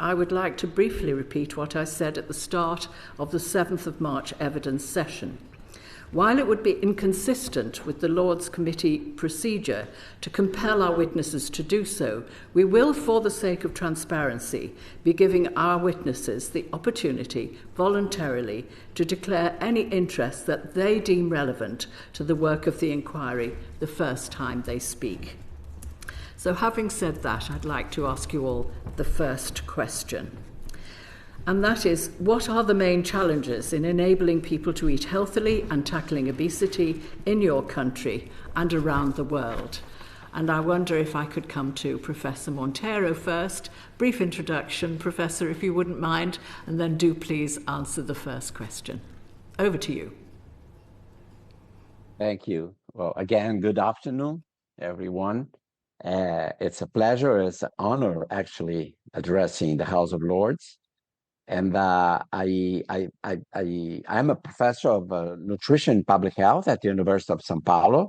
I would like to briefly repeat what I said at the start of the 7th of March evidence session. While it would be inconsistent with the Lords Committee procedure to compel our witnesses to do so, we will, for the sake of transparency, be giving our witnesses the opportunity voluntarily to declare any interest that they deem relevant to the work of the inquiry the first time they speak. So having said that, I'd like to ask you all the first question. And that is, what are the main challenges in enabling people to eat healthily and tackling obesity in your country and around the world? And I wonder if I could come to Professor Monteiro first. Brief introduction, Professor, if you wouldn't mind, and then do please answer the first question. Over to you. Thank you. Well, again, good afternoon, everyone. It's a pleasure, it's an honor, actually, addressing the House of Lords. And I'm a professor of nutrition and public health at the University of São Paulo.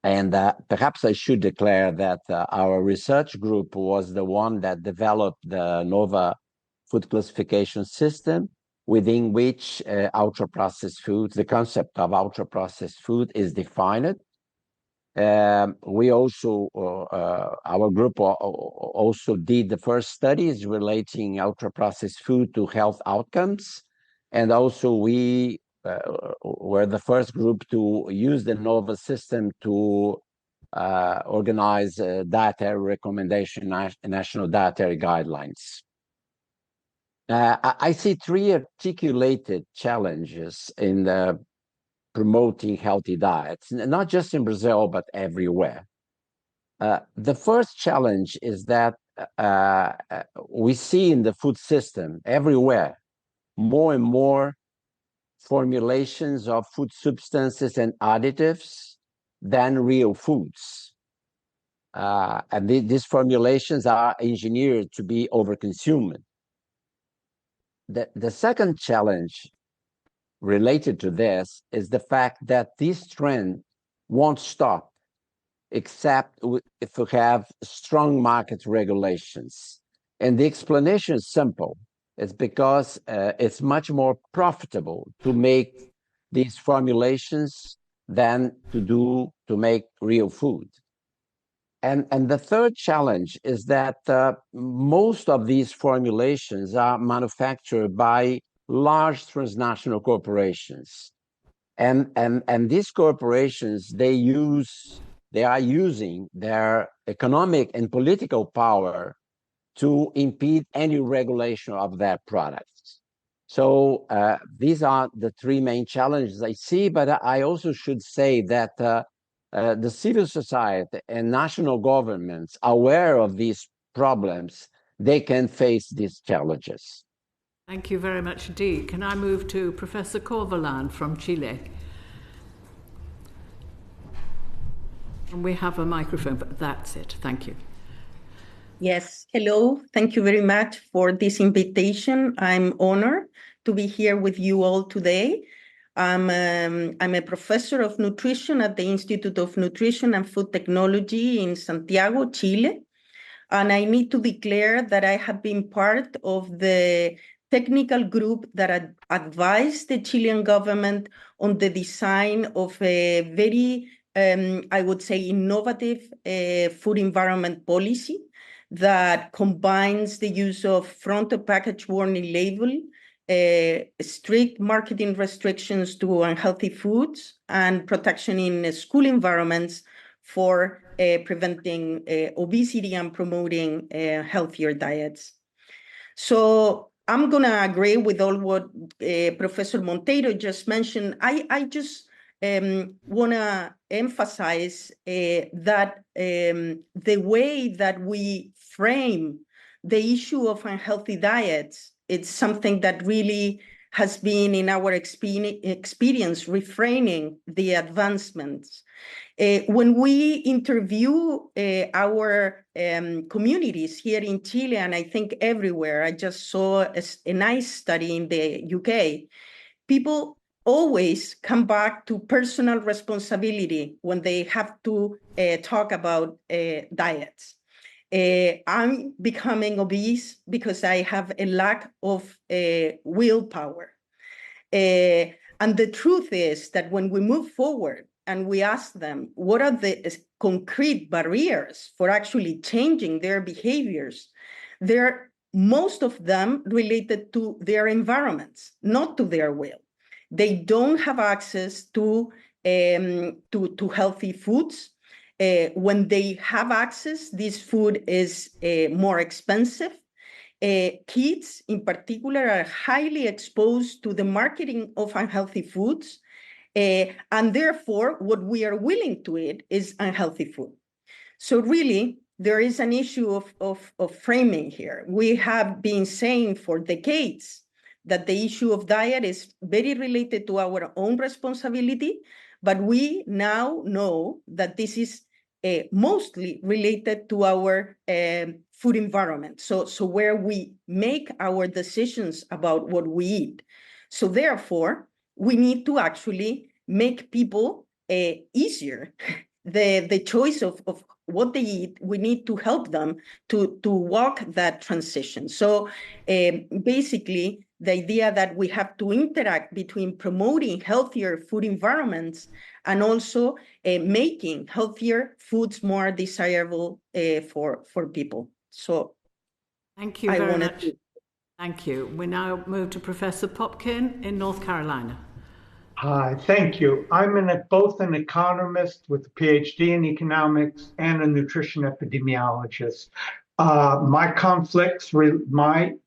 And perhaps I should declare that our research group was the one that developed the NOVA food classification system, within which ultra-processed foods, the concept of ultra-processed food is defined. We also, our group also did the first studies relating ultra-processed food to health outcomes. And also we were the first group to use the NOVA system to organize dietary recommendation, national dietary guidelines. I see three articulated challenges in the promoting healthy diets, not just in Brazil, but everywhere. The first challenge is that we see in the food system everywhere more and more formulations of food substances and additives than real foods. And these formulations are engineered to be overconsumed. The second challenge related to this is the fact that this trend won't stop except if we have strong market regulations. And the explanation is simple. It's because it's much more profitable to make these formulations than to make real food. And the third challenge is that most of these formulations are manufactured by large transnational corporations, and these corporations they are using their economic and political power to impede any regulation of their products. So these are the three main challenges I see, but I also should say that the civil society and national governments aware of these problems, they can face these challenges. Thank you very much indeed. Can I move to Professor Corvalán from Chile? And we have a microphone, but that's it. Thank you. Yes, hello. Thank you very much for this invitation. I'm honored to be here with you all today. I'm a professor of nutrition at the Institute of Nutrition and Food Technology in Santiago, Chile. And I need to declare that I have been part of the technical group that advised the Chilean government on the design of a very, I would say, innovative food environment policy that combines the use of front-of-package warning label, strict marketing restrictions to unhealthy foods, and protection in school environments for preventing obesity and promoting healthier diets. So I'm going to agree with all what Professor Monteiro just mentioned. I just want to emphasize that the way that we frame the issue of unhealthy diets, it's something that really has been, in our experience, refraining the advancements. When we interview our communities here in Chile, and I think everywhere, I just saw a nice study in the UK, people always come back to personal responsibility when they have to talk about diets. I'm becoming obese because I have a lack of willpower. And the truth is that when we move forward and we ask them what are the concrete barriers for actually changing their behaviors, most of them related to their environments, not to their will. They don't have access to healthy foods. When they have access, this food is more expensive. Kids, in particular, are highly exposed to the marketing of unhealthy foods. And therefore, what we are willing to eat is unhealthy food. So really, there is an issue of framing here. We have been saying for decades that the issue of diet is very related to our own responsibility, but we now know that this is mostly related to our food environment. So where we make our decisions about what we eat. So therefore, we need to actually make people easier the choice of what they eat. We need to help them to walk that transition. So basically, the idea that we have to interact between promoting healthier food environments and also making healthier foods more desirable for people. So thank you very much. Thank you. We now move to Professor Popkin in North Carolina. Hi, thank you. I'm both an economist with a PhD in economics and a nutrition epidemiologist. My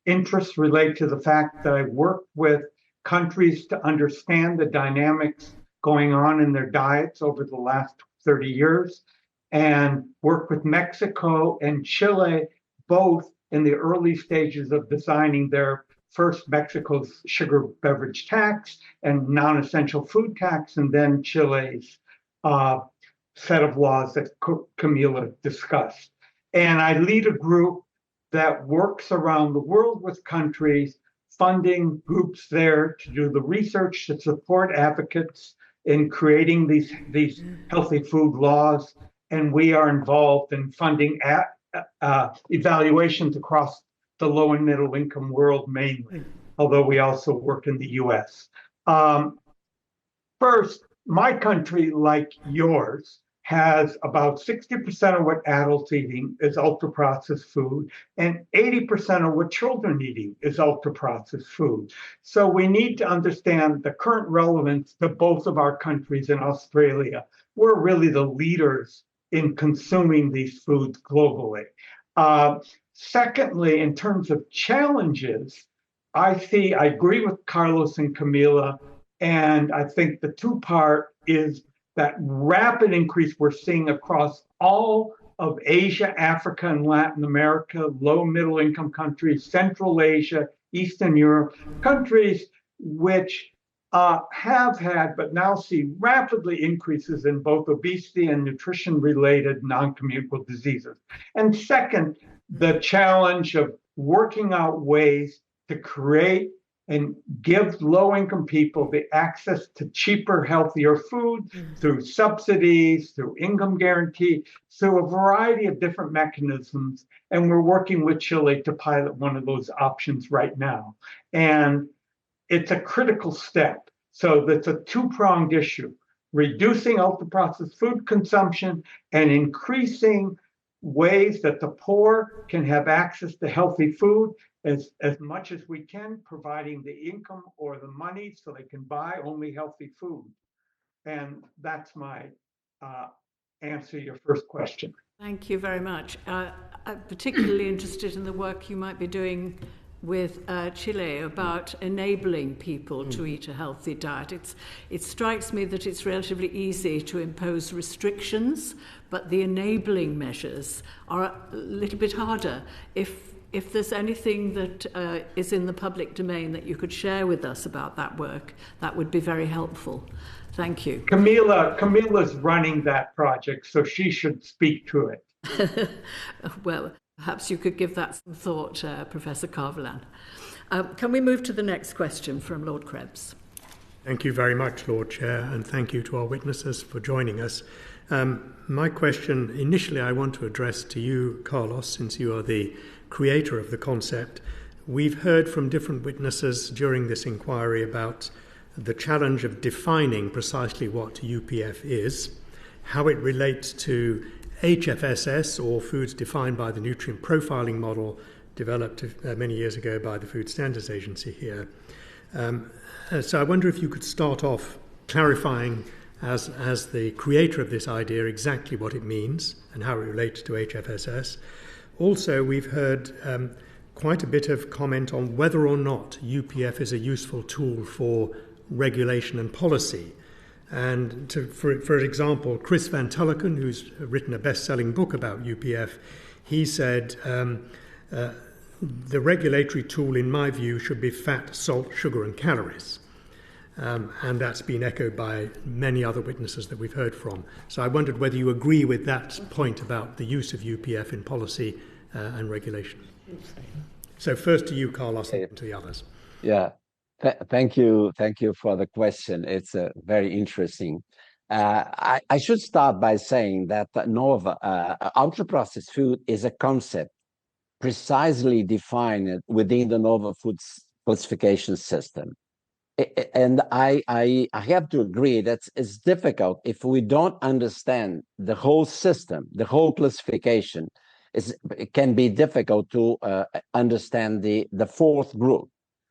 interests relate to the fact that I work with countries to understand the dynamics going on in their diets over the last 30 years, and work with Mexico and Chile, both in the early stages of designing their first Mexico's sugar beverage tax and non-essential food tax, and then Chile's set of laws that Camila discussed. And I lead a group that works around the world with countries, funding groups there to do the research to support advocates in creating these healthy food laws. And we are involved in funding evaluations across the low and middle income world mainly, although we also work in the US. First, my country, like yours, has about 60% of what adults eating is ultra-processed food, and 80% of what children eating is ultra-processed food. So we need to understand the current relevance to both of our countries in Australia. We're really the leaders in consuming these foods globally. Secondly, in terms of challenges, I agree with Carlos and Camila, and I think the two-part is that rapid increase we're seeing across all of Asia, Africa, and Latin America, low middle income countries, Central Asia, Eastern Europe, countries which have had but now see rapidly increases in both obesity and nutrition-related non-communicable diseases. And second, the challenge of working out ways to create and give low-income people the access to cheaper, healthier food through subsidies, through income guarantee, through a variety of different mechanisms. And we're working with Chile to pilot one of those options right now. And it's a critical step. So that's a two-pronged issue: reducing ultra-processed food consumption and increasing ways that the poor can have access to healthy food as much as we can, providing the income or the money so they can buy only healthy food. And that's my answer to your first question. Thank you very much. I'm particularly interested in the work you might be doing with Chile about enabling people to eat a healthy diet. It strikes me that it's relatively easy to impose restrictions, but the enabling measures are a little bit harder. If there's anything that is in the public domain that you could share with us about that work, that would be very helpful. Thank you. Camila's running that project, so she should speak to it. Well, perhaps you could give that some thought, Professor Corvalán. Can we move to the next question from Lord Krebs? Thank you very much, Lord Chair, and thank you to our witnesses for joining us. My question, initially, I want to address to you, Carlos, since you are the creator of the concept. We've heard from different witnesses during this inquiry about the challenge of defining precisely what UPF is, how it relates to HFSS, or foods defined by the nutrient profiling model developed many years ago by the Food Standards Agency here. So I wonder if you could start off clarifying, as the creator of this idea, exactly what it means and how it relates to HFSS. Also, we've heard quite a bit of comment on whether or not UPF is a useful tool for regulation and policy. And for example, Chris Van Tulleken, who's written a best-selling book about UPF, he said, the regulatory tool, in my view, should be fat, salt, sugar, and calories. And that's been echoed by many other witnesses that we've heard from. So I wondered whether you agree with that point about the use of UPF in policy and regulation. So first to you, Carlos, and to the others. Yeah. Thank you for the question. It's very interesting. I should start by saying that NOVA, ultra-processed food, is a concept precisely defined within the NOVA Foods classification system. And I have to agree that it's difficult if we don't understand the whole system, the whole classification. It can be difficult to understand the fourth group,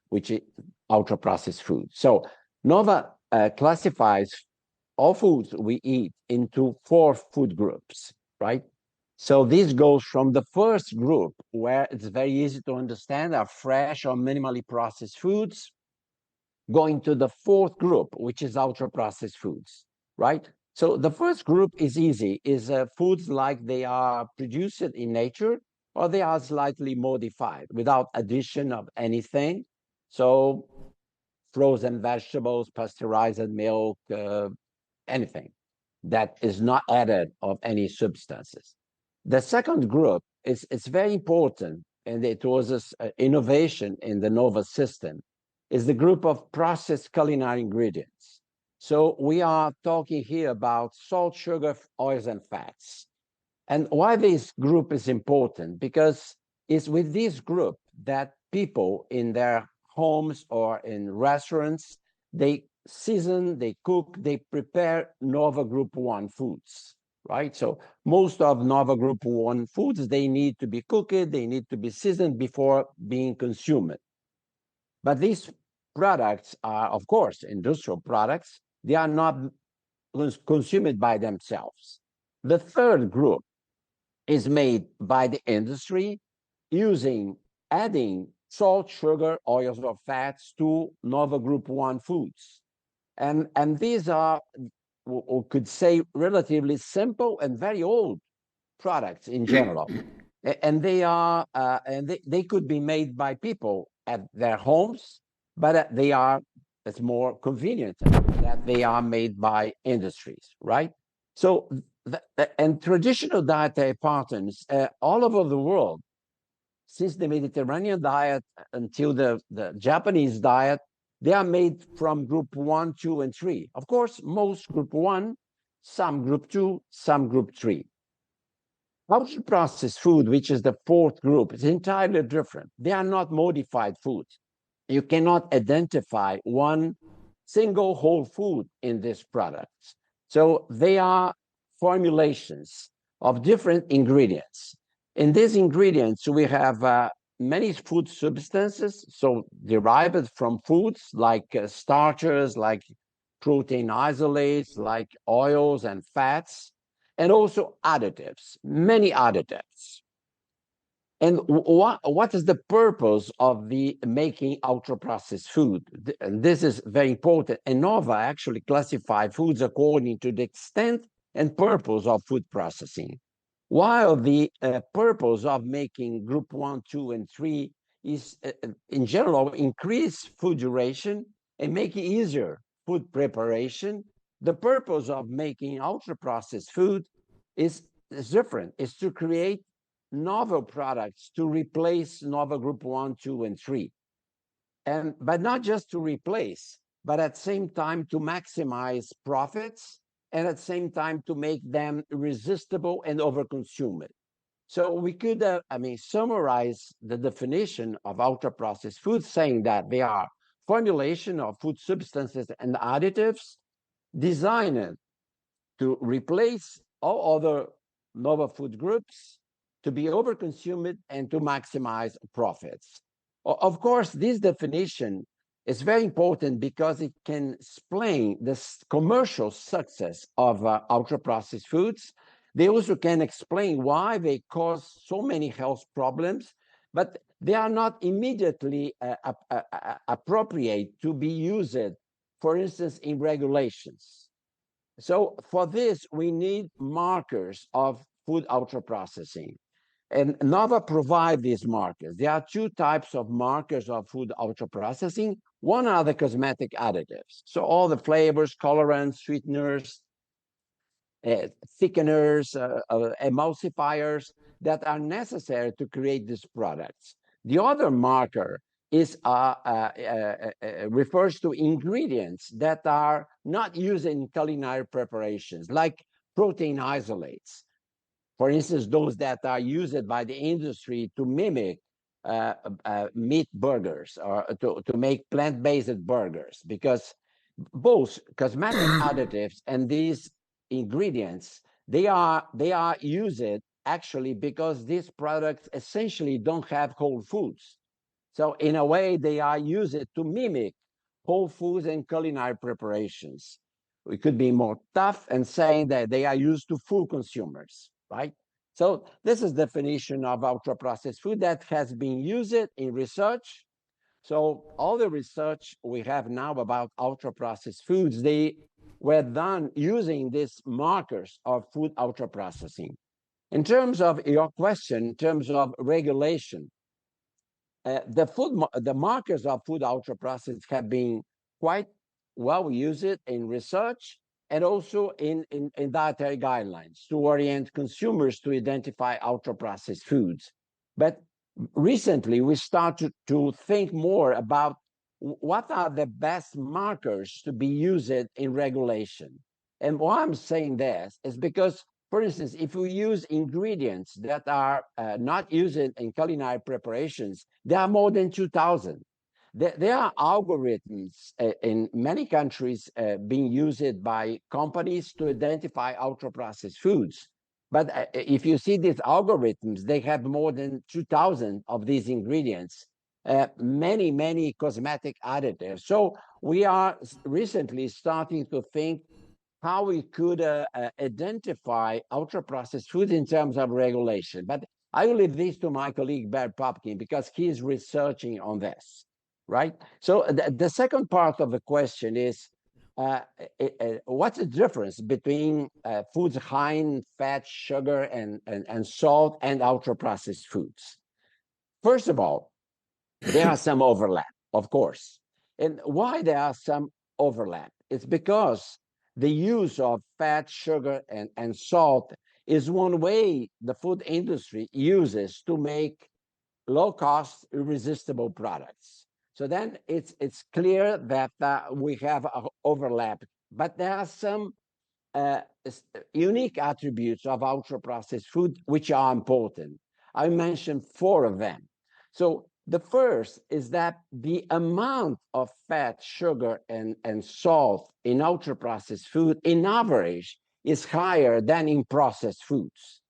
which is ultra-processed food. So NOVA classifies all foods we eat into 4 food groups, right? So this goes from the first group, where it's very easy to understand, are fresh or minimally processed foods, going to the 4th group, which is ultra-processed foods, right? So the first group is easy, is foods like they are produced in nature, or they are slightly modified without addition of anything. So frozen vegetables, pasteurized milk, anything that is not added of any substances. The second group is very important, and it was an innovation in the NOVA system, is the group of processed culinary ingredients. So we are talking here about salt, sugar, oils, and fats. And why this group is important? Because it's with this group that people in their homes or in restaurants, they season, they cook, they prepare NOVA Group 1 foods, right? So most of NOVA Group 1 foods, they need to be cooked, they need to be seasoned before being consumed. But these products are, of course, industrial products. They are not consumed by themselves. The third group is made by the industry adding salt, sugar, oils, or fats to NOVA Group 1 foods. And these are, we could say, relatively simple and very old products in general. And they are, they could be made by people at their homes, but it's more convenient that they are made by industries, right? So, and traditional dietary patterns all over the world, since the Mediterranean diet until the Japanese diet, they are made from group 1, 2, and 3. Of course, most group 1, some group 2, some group 3. Ultra-processed food, which is the 4th group, is entirely different. They are not modified foods. You cannot identify one single whole food in these products. So they are formulations of different ingredients. In these ingredients, we have many food substances, so derived from foods like starches, like protein isolates, like oils and fats, and also additives, many additives. And what is the purpose of the making ultra-processed food? And this is very important. And NOVA actually classified foods according to the extent and purpose of food processing. While the purpose of making group 1, 2, and 3 is, in general, increase food duration and make it easier food preparation, the purpose of making ultra-processed food is different. It's to create novel products to replace NOVA Group 1, 2, and 3. But not just to replace, but at the same time to maximize profits and at the same time to make them irresistible and overconsumed. So we could, summarize the definition of ultra-processed foods saying that they are formulation of food substances and additives designed to replace all other novel food groups, to be overconsumed, and to maximize profits. Of course, this definition is very important because it can explain the commercial success of ultra-processed foods. They also can explain why they cause so many health problems, but they are not immediately appropriate to be used, for instance, in regulations. So for this, we need markers of food ultra-processing. And NOVA provide these markers. There are two types of markers of food ultra-processing. One are the cosmetic additives. So all the flavors, colorants, sweeteners, thickeners, emulsifiers that are necessary to create these products. The other marker is refers to ingredients that are not used in culinary preparations, like protein isolates. For instance, those that are used by the industry to mimic meat burgers or to make plant-based burgers, because both cosmetic additives and these ingredients, they are used actually because these products essentially don't have whole foods. So in a way, they are used to mimic whole foods and culinary preparations. We could be more tough and saying that they are used to full consumers, right? So this is definition of ultra-processed food that has been used in research. So all the research we have now about ultra-processed foods, they were done using these markers of food ultra-processing. In terms of your question, in terms of regulation, the markers of food ultra-processed have been quite well used in research and also in dietary guidelines to orient consumers to identify ultra-processed foods. But recently, we started to think more about what are the best markers to be used in regulation. And why I'm saying this is because, for instance, if we use ingredients that are not used in culinary preparations, there are more than 2,000. There are algorithms in many countries being used by companies to identify ultra-processed foods. But if you see these algorithms, they have more than 2,000 of these ingredients, many cosmetic additives. So we are recently starting to think how we could identify ultra-processed foods in terms of regulation. But I will leave this to my colleague, Bert Popkin, because he is researching on this, right? So the second part of the question is, what's the difference between foods high in fat, sugar, and salt and ultra-processed foods? First of all, there are some overlap, of course. And why there are some overlap? It's because the use of fat, sugar, and salt is one way the food industry uses to make low-cost, irresistible products. So then it's clear that we have an overlap, but there are some unique attributes of ultra-processed food which are important. I mentioned 4 of them. So the first is that the amount of fat, sugar, and salt in ultra-processed food, in average, is higher than in processed foods.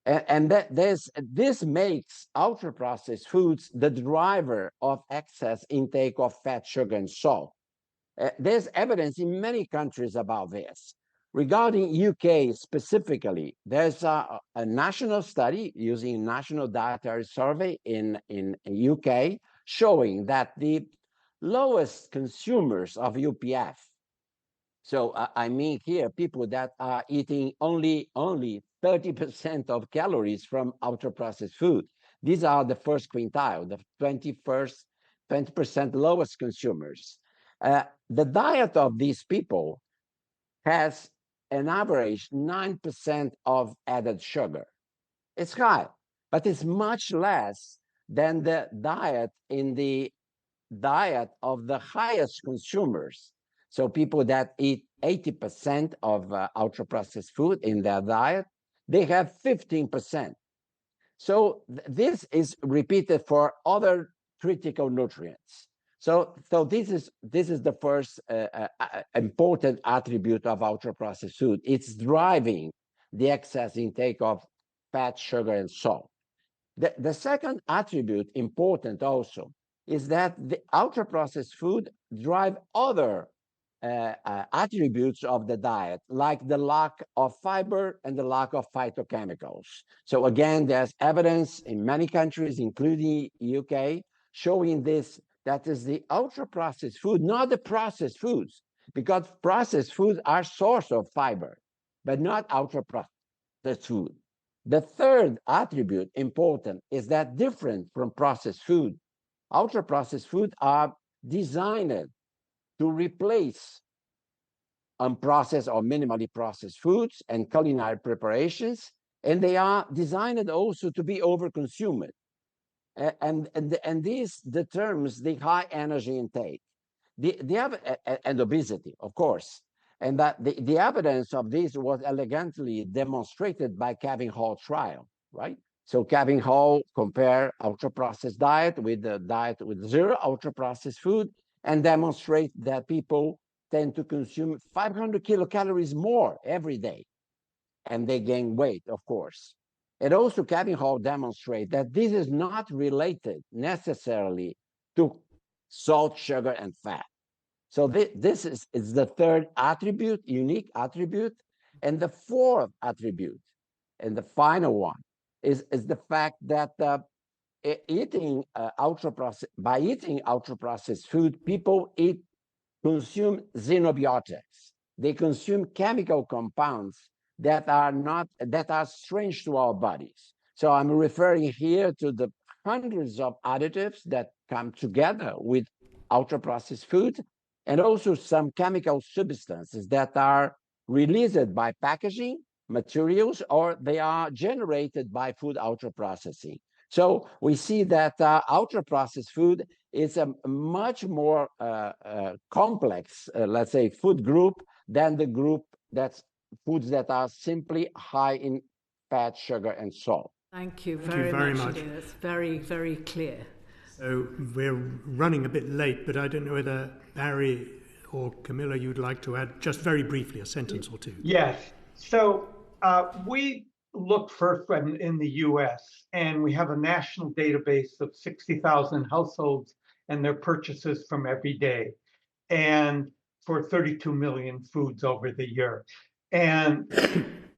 And this makes ultra-processed foods the driver of excess intake of fat, sugar, and salt. There's evidence in many countries about this. Regarding UK specifically, there's a national study using National Dietary Survey in UK showing that the lowest consumers of UPF, so I mean here people that are eating only 30% of calories from ultra-processed food. These are the first quintile, the 20% lowest consumers. The diet of these people has an average 9% of added sugar. It's high, but it's much less than the diet in the diet of the highest consumers. So people that eat 80% of ultra-processed food in their diet, they have 15%. So this is repeated for other critical nutrients. So this is the first important attribute of ultra-processed food. It's driving the excess intake of fat, sugar, and salt. The second attribute, important also, is that the ultra-processed food drive other attributes of the diet, like the lack of fiber and the lack of phytochemicals. So again, there's evidence in many countries, including UK, showing this, that is the ultra-processed food, not the processed foods, because processed foods are source of fiber, but not ultra-processed food. The third attribute important is that different from processed food, ultra-processed food are designed to replace unprocessed or minimally processed foods and culinary preparations, and they are designed also to be overconsumed. And this determines the high energy intake, and obesity, of course. And that the evidence of this was elegantly demonstrated by Kevin Hall trial, right? So Kevin Hall compared ultra-processed diet with the diet with zero ultra-processed food and demonstrate that people tend to consume 500 kilocalories more every day, and they gain weight, of course. And also Kevin Hall demonstrate that this is not related necessarily to salt, sugar, and fat. So this is the third attribute, unique attribute. And the fourth attribute, and the final one, is the fact that by eating ultra-processed food, people consume xenobiotics. They consume chemical compounds that are strange to our bodies. So I'm referring here to the hundreds of additives that come together with ultra-processed food, and also some chemical substances that are released by packaging materials, or they are generated by food ultra-processing. So we see that ultra-processed food is a much more complex, let's say, food group than the group that's foods that are simply high in fat, sugar, and salt. Thank you very much. It's very, very clear. So we're running a bit late, but I don't know whether Barry or Camilla, you'd like to add just very briefly a sentence or two. Yes. So we looked first in the US, and we have a national database of 60,000 households and their purchases from every day, and for 32 million foods over the year. And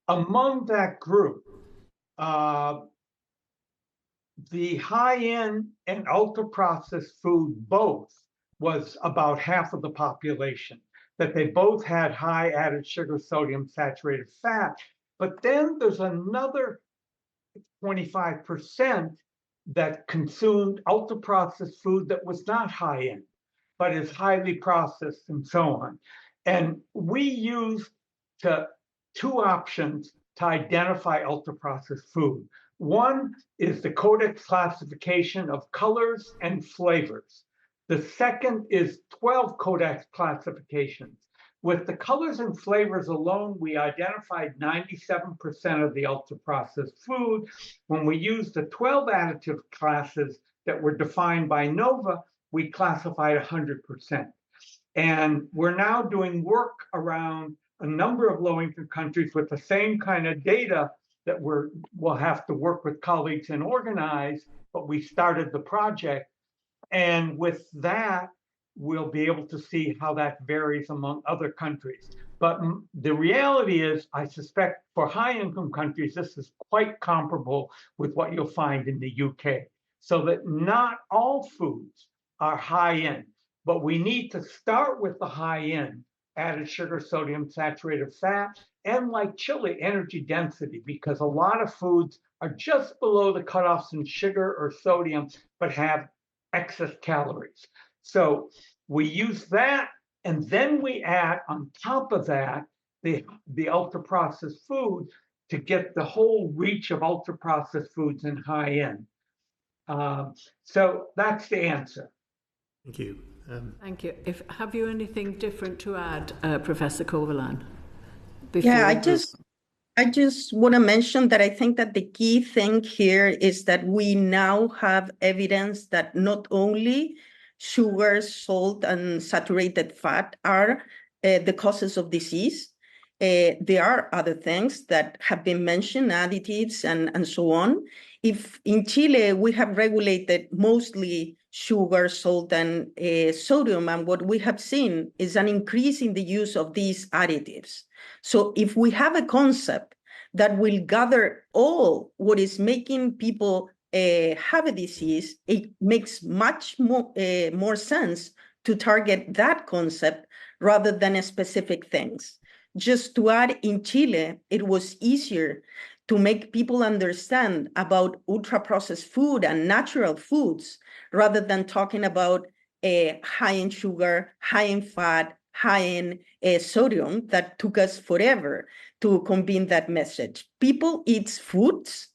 among that group, the high-end and ultra-processed food both was about half of the population, that they both had high added sugar, sodium, saturated fat. But then there's another 25% that consumed ultra-processed food that was not high-end, but is highly processed and so on. And we used two options to identify ultra-processed food. One is the Codex classification of colors and flavors. The second is 12 Codex classifications. With the colors and flavors alone, we identified 97% of the ultra-processed food. When we used the 12 additive classes that were defined by NOVA, we classified 100%. And we're now doing work around a number of low-income countries with the same kind of data that we'll have to work with colleagues and organize, but we started the project. And with that, we'll be able to see how that varies among other countries. But the reality is, I suspect for high-income countries, this is quite comparable with what you'll find in the UK. So that not all foods are high-end, but we need to start with the high-end, added sugar, sodium, saturated fat, and like chili, energy density, because a lot of foods are just below the cutoffs in sugar or sodium, but have excess calories. So we use that, and then we add on top of that the ultra-processed food to get the whole reach of ultra-processed foods in high end. So that's the answer. Thank you. Thank you. Have you anything different to add, Professor Corvalán? Yeah, I just want to mention that I think that the key thing here is that we now have evidence that not only sugar, salt, and saturated fat are the causes of disease. There are other things that have been mentioned, additives and so on. If in Chile we have regulated mostly sugar, salt, and sodium, and what we have seen is an increase in the use of these additives. So if we have a concept that will gather all what is making people have a disease, it makes much more sense to target that concept rather than specific things. Just to add, in Chile, it was easier to make people understand about ultra-processed food and natural foods rather than talking about high in sugar, high in fat, high in sodium that took us forever to convey that message. People eat foods,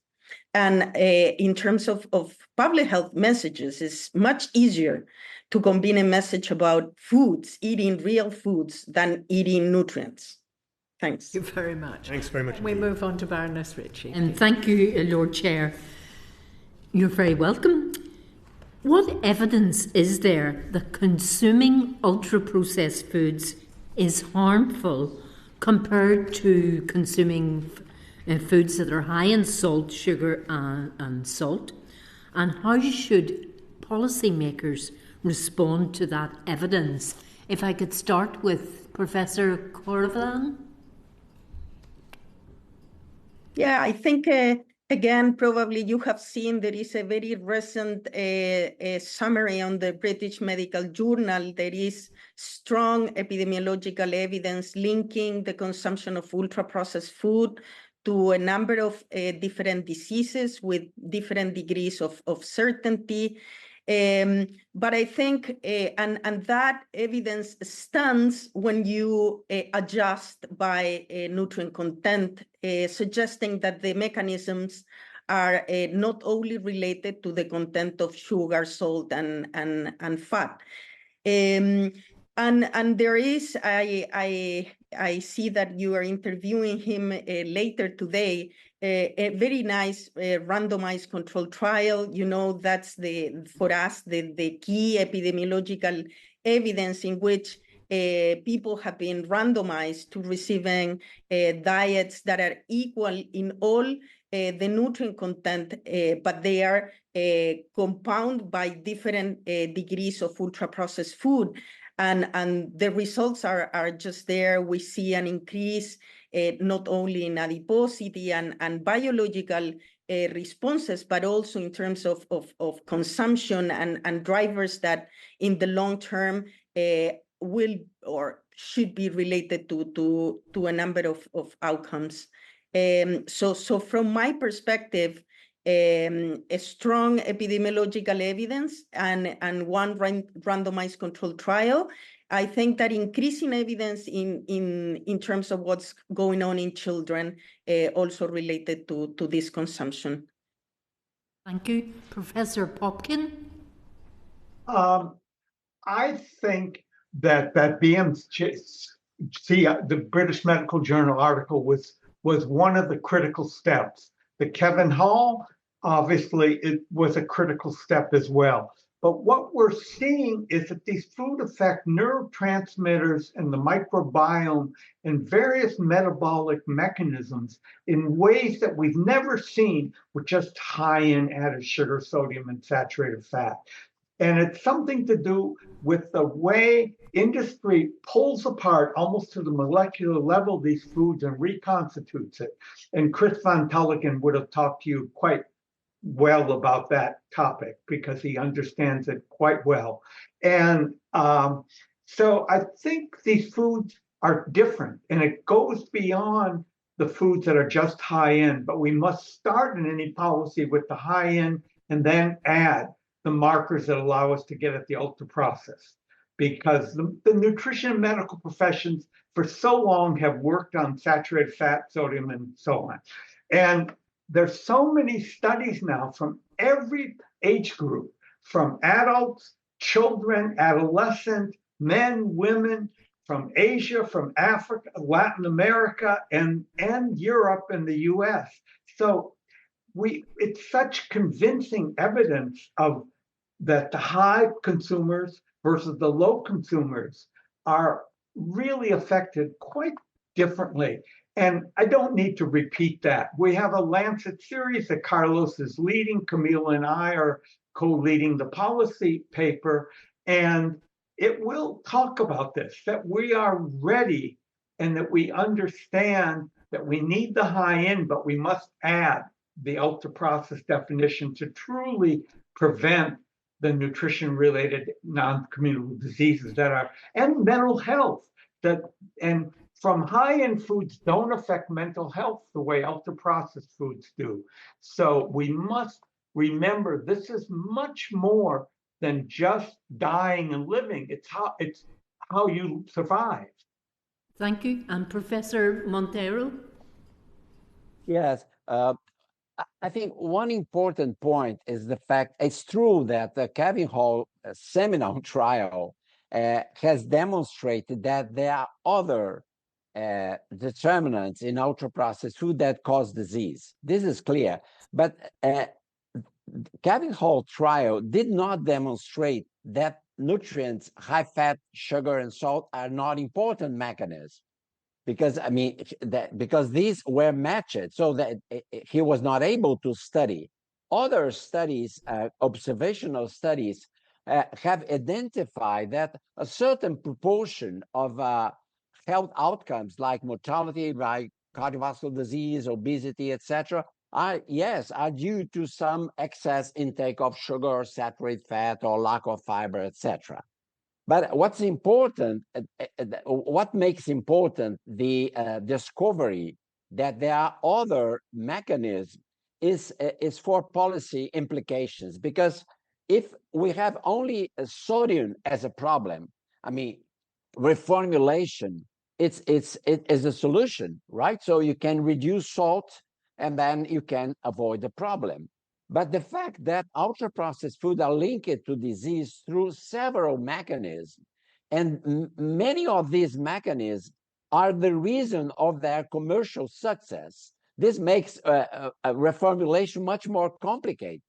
and in terms of public health messages, it's much easier to convey a message about foods, eating real foods, than eating nutrients. Thanks. Thank you very much. Thanks very much. We move on to Baroness Ritchie. And thank you, Lord Chair. You're very welcome. What evidence is there that consuming ultra-processed foods is harmful compared to consuming foods that are high in salt, sugar and salt? And how should policymakers respond to that evidence? If I could start with Professor Corvalán. Yeah, I think, again, probably you have seen there is a very recent summary on the British Medical Journal. There is strong epidemiological evidence linking the consumption of ultra-processed food to a number of different diseases with different degrees of certainty. But I think, and that evidence stands when you adjust by nutrient content, suggesting that the mechanisms are not only related to the content of sugar, salt, and fat. And there is, I see that you are interviewing him later today, a very nice randomized control trial. You know, that's for us the key epidemiological evidence in which people have been randomized to receiving diets that are equal in all the nutrient content, but they are compounded by different degrees of ultra-processed food. And the results are just there. We see an increase not only in adiposity and biological responses, but also in terms of consumption and drivers that in the long term will or should be related to a number of outcomes. So from my perspective, a strong epidemiological evidence and one randomized controlled trial. I think that increasing evidence in terms of what's going on in children also related to this consumption. Thank you. Professor Popkin? I think that BMC, the British Medical Journal article was one of the critical steps. The Kevin Hall, obviously, it was a critical step as well. But what we're seeing is that these food affect neurotransmitters and the microbiome and various metabolic mechanisms in ways that we've never seen with just high in added sugar, sodium, and saturated fat. And it's something to do with the way industry pulls apart almost to the molecular level these foods and reconstitutes it. And Chris Van Tulliken would have talked to you quite well about that topic because he understands it quite well. And so I think these foods are different, and it goes beyond the foods that are just high in, but we must start in any policy with the high in and then add the markers that allow us to get at the ultra process. Because the nutrition and medical professions for so long have worked on saturated fat, sodium, and so on. And there's so many studies now from every age group, from adults children, adolescents, men, women from Asia, from Africa, Latin America, and Europe and the US. So it's such convincing evidence of that the high consumers versus the low consumers are really affected quite differently. And I don't need to repeat that. We have a Lancet series that Carlos is leading. Camila and I are co-leading the policy paper. And it will talk about this, that we are ready and that we understand that we need the high end, but we must add the ultra-processed definition to truly prevent the nutrition-related non-communicable diseases that are, and mental health, and from high-end foods don't affect mental health the way ultra-processed foods do. So we must remember this is much more than just dying and living. It's how you survive. Thank you. And Professor Montero? Yes. I think one important point is the fact it's true that the Kevin Hall seminal trial has demonstrated that there are other determinants in ultra-processed food that cause disease. This is clear. But Kevin Hall trial did not demonstrate that nutrients, high fat, sugar, and salt are not important mechanisms. Because because these were matched, so that he was not able to study. Other studies, observational studies, have identified that a certain proportion of health outcomes, like mortality, like cardiovascular disease, obesity, etc., are due to some excess intake of sugar, saturated fat, or lack of fiber, etc. But what's important, what makes important the discovery that there are other mechanisms is for policy implications. Because if we have only sodium as a problem, reformulation, it is a solution, right? So you can reduce salt and then you can avoid the problem. But the fact that ultra-processed food are linked to disease through several mechanisms, and many of these mechanisms are the reason of their commercial success, this makes a reformulation much more complicated.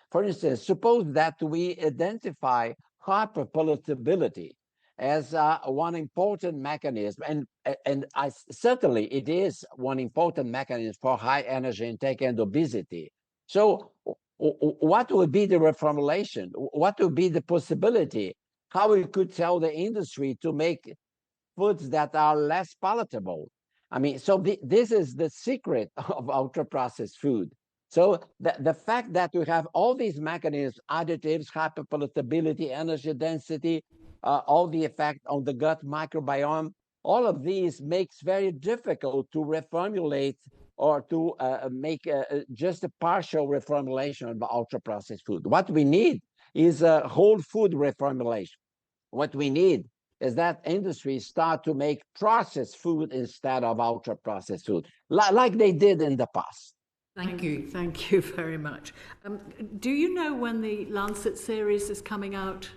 For instance, suppose that we identify hyperpalatability as one important mechanism, and certainly it is one important mechanism for high energy intake and obesity. So what would be the reformulation? What would be the possibility? How we could tell the industry to make foods that are less palatable? So this is the secret of ultra-processed food. So the fact that we have all these mechanisms, additives, hyperpalatability, energy density, all the effect on the gut microbiome, all of these makes very difficult to reformulate or to make just a partial reformulation of ultra-processed food. What we need is a whole food reformulation. What we need is that industry start to make processed food instead of ultra-processed food, like they did in the past. Thank you. Thank you very much. Do you know when the Lancet series is coming out?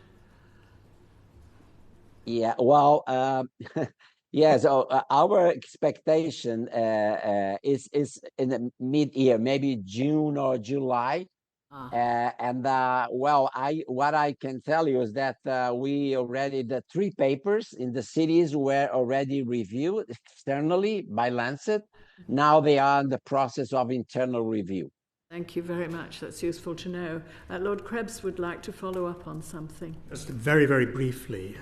Yeah, well, yeah, so our expectation is in the mid-year, maybe June or July. What I can tell you is that the 3 papers in the cities were already reviewed externally by Lancet. Now they are in the process of internal review. Thank you very much. That's useful to know. Lord Krebs would like to follow up on something. Just very, very briefly.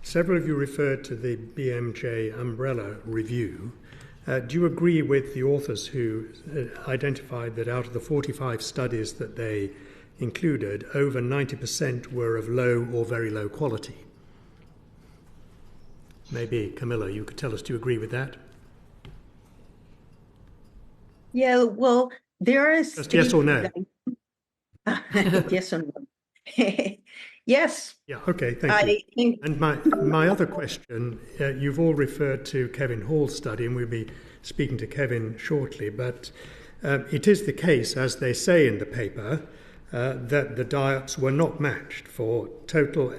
Several of you referred to the BMJ umbrella review. Do you agree with the authors who identified that out of the 45 studies that they included, over 90% were of low or very low quality? Maybe, Camila, you could tell us, do you agree with that? Yeah, well, there is... Just yes or no? Yes or no? Yes. Yeah, okay, thank you. And my other question, you've all referred to Kevin Hall's study, and we'll be speaking to Kevin shortly, but it is the case, as they say in the paper, that the diets were not matched for total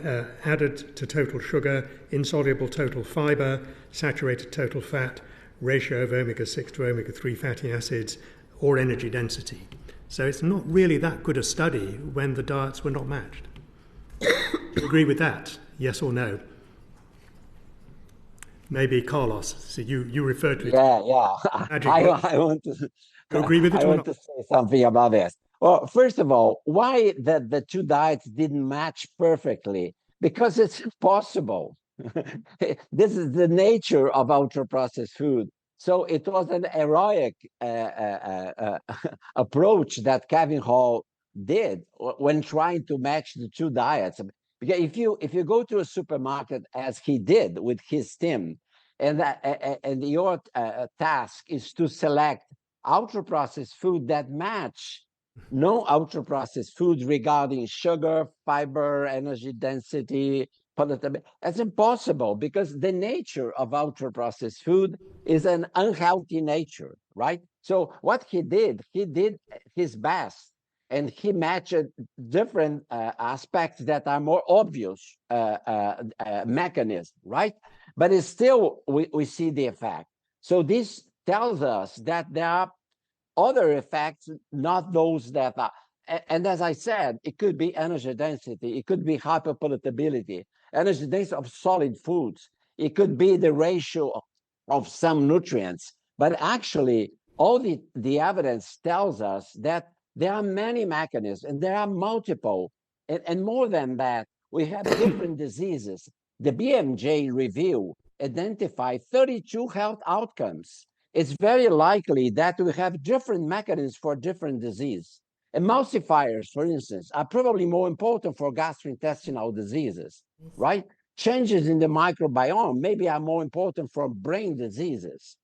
added to total sugar, insoluble total fibre, saturated total fat, ratio of omega-6 to omega-3 fatty acids, or energy density. So it's not really that good a study when the diets were not matched. Do you agree with that? Yes or no? Maybe Carlos. So you referred to it. Yeah. I want to. You agree with it I or want not? to say something about this. Well, first of all, why the two diets didn't match perfectly? Because it's impossible. This is the nature of ultra-processed food. So it was an heroic approach that Kevin Hall did when trying to match the two diets. Because if you go to a supermarket as he did with his team, and your task is to select ultra-processed food that match no ultra-processed foods regarding sugar, fiber, energy density, palatability. That's impossible because the nature of ultra-processed food is an unhealthy nature, right? So what he did his best, and he matched different aspects that are more obvious mechanisms, right? But it's still, we see the effect. So this tells us that there are other effects, not those that are, and as I said, it could be energy density, it could be hyperpalatability, energy density of solid foods, it could be the ratio of some nutrients. But actually, all the evidence tells us that there are many mechanisms, and there are multiple, and more than that, we have different diseases. The BMJ review identified 32 health outcomes. It's very likely that we have different mechanisms for different disease. Emulsifiers, for instance, are probably more important for gastrointestinal diseases, right? Changes in the microbiome maybe are more important for brain diseases.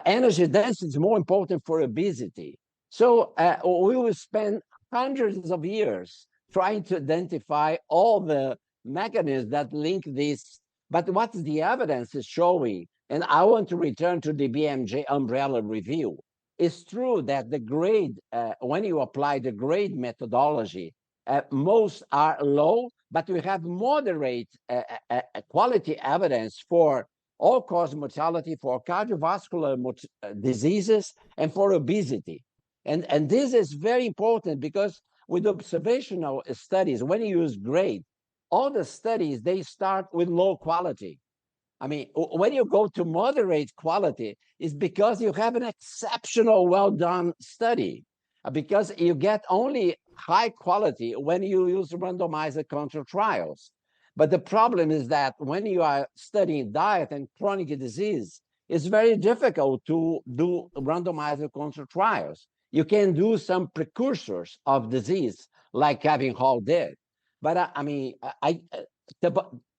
Energy density is more important for obesity. So we will spend hundreds of years trying to identify all the mechanisms that link this. But what the evidence is showing, and I want to return to the BMJ umbrella review, it's true that the grade, when you apply the grade methodology, most are low, but we have moderate quality evidence for all-cause mortality, for cardiovascular diseases, and for obesity. And this is very important because with observational studies, when you use grade, all the studies, they start with low quality. I mean, when you go to moderate quality, it's because you have an exceptional, well-done study, because you get only high quality when you use randomized control trials. But the problem is that when you are studying diet and chronic disease, it's very difficult to do randomized control trials. You can do some precursors of disease, like Kevin Hall did. But I mean,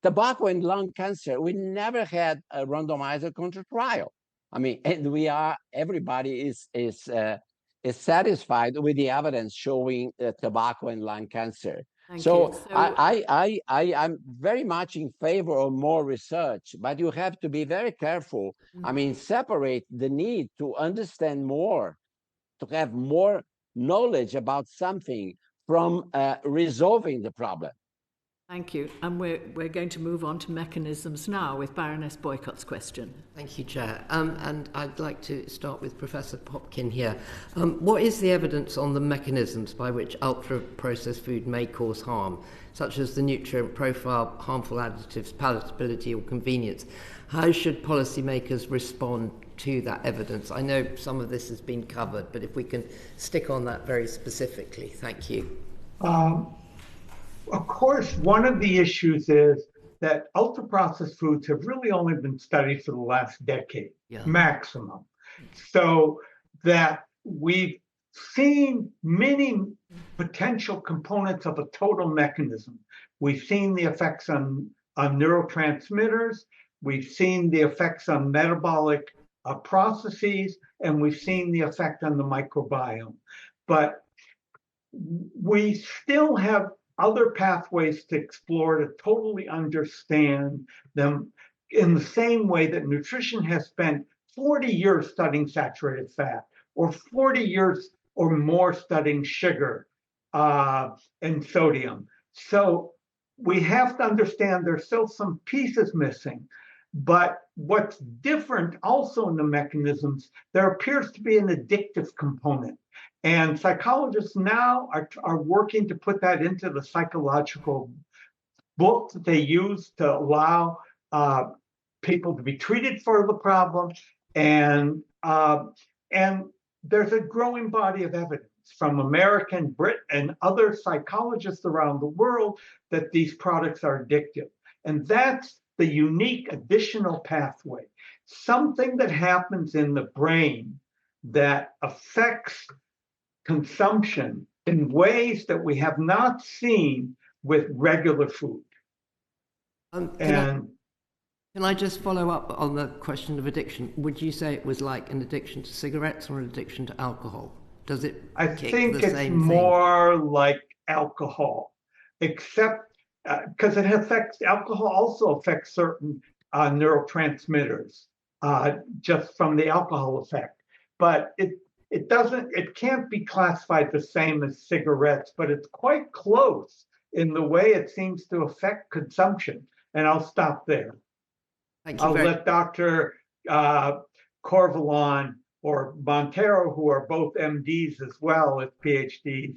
tobacco and lung cancer, we never had a randomized control trial. I mean, and everybody is satisfied with the evidence showing tobacco and lung cancer. So I'm very much in favor of more research, but you have to be very careful. I mean, separate the need to understand more, to have more knowledge about something from resolving the problem. Thank you. And we're going to move on to mechanisms now with Baroness Boycott's question. Thank you, Chair. And I'd like to start with Professor Popkin here. What is the evidence on the mechanisms by which ultra-processed food may cause harm, such as the nutrient profile, harmful additives, palatability or convenience? How should policymakers respond to that evidence? I know some of this has been covered, but if we can stick on that very specifically. Thank you. Of course, one of the issues is that ultra-processed foods have really only been studied for the last decade, maximum. So that we've seen many potential components of a total mechanism. We've seen the effects on neurotransmitters, we've seen the effects on metabolic processes, and we've seen the effect on the microbiome. But we still have other pathways to explore to totally understand them, in the same way that nutrition has spent 40 years studying saturated fat, or 40 years or more studying sugar. and sodium. So we have to understand there's still some pieces missing. But what's different also in the mechanisms, there appears to be an addictive component. And psychologists now are working to put that into the psychological book that they use to allow people to be treated for the problem. And there's a growing body of evidence from American, Brit, and other psychologists around the world that these products are addictive. And that's the unique additional pathway, something that happens in the brain that affects consumption in ways that we have not seen with regular food. Can I just follow up on the question of addiction? Would you say it was like an addiction to cigarettes or an addiction to alcohol? Does it I think it's more like alcohol, except because alcohol also affects certain neurotransmitters just from the alcohol effect. But it can't be classified the same as cigarettes, but it's quite close in the way it seems to affect consumption. And I'll stop there. I'll let Dr. Corvalán or Montero, who are both MDs as well as PhDs,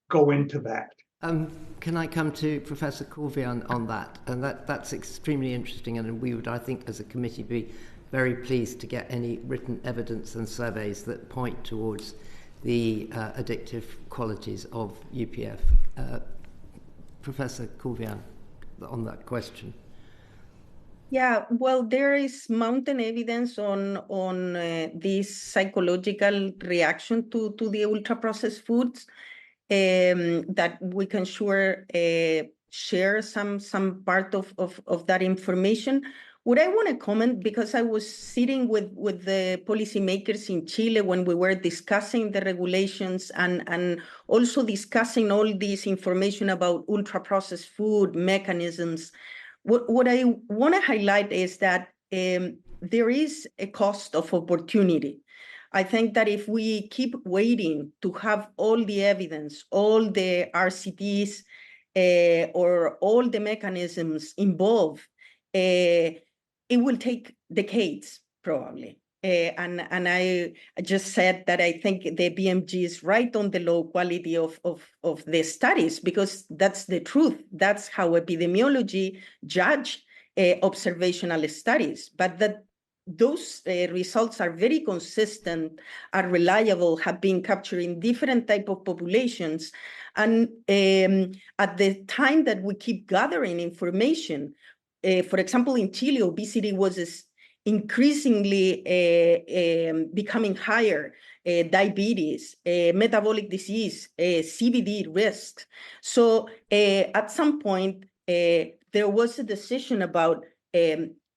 go into that. Can I come to Professor Corvalán on that? And that's extremely interesting, and we would, I think, as a committee, be very pleased to get any written evidence and surveys that point towards the addictive qualities of UPF. Professor Corvalán, on that question. Yeah, well, there is mountain evidence on this psychological reaction to the ultra-processed foods that we can share some part of that information. What I want to comment, because I was sitting with the policymakers in Chile when we were discussing the regulations and also discussing all this information about ultra-processed food mechanisms. What I want to highlight is that there is a cost of opportunity. I think that if we keep waiting to have all the evidence, all the RCTs, or all the mechanisms involved, it will take decades, probably. And I just said that I think the BMG is right on the low quality of the studies, because that's the truth. That's how epidemiology judge observational studies. But that those results are very consistent, are reliable, have been capturing different type of populations. And at the time that we keep gathering information, for example, in Chile, obesity was increasingly becoming higher, diabetes, metabolic disease, CVD risk. So at some point, there was a decision about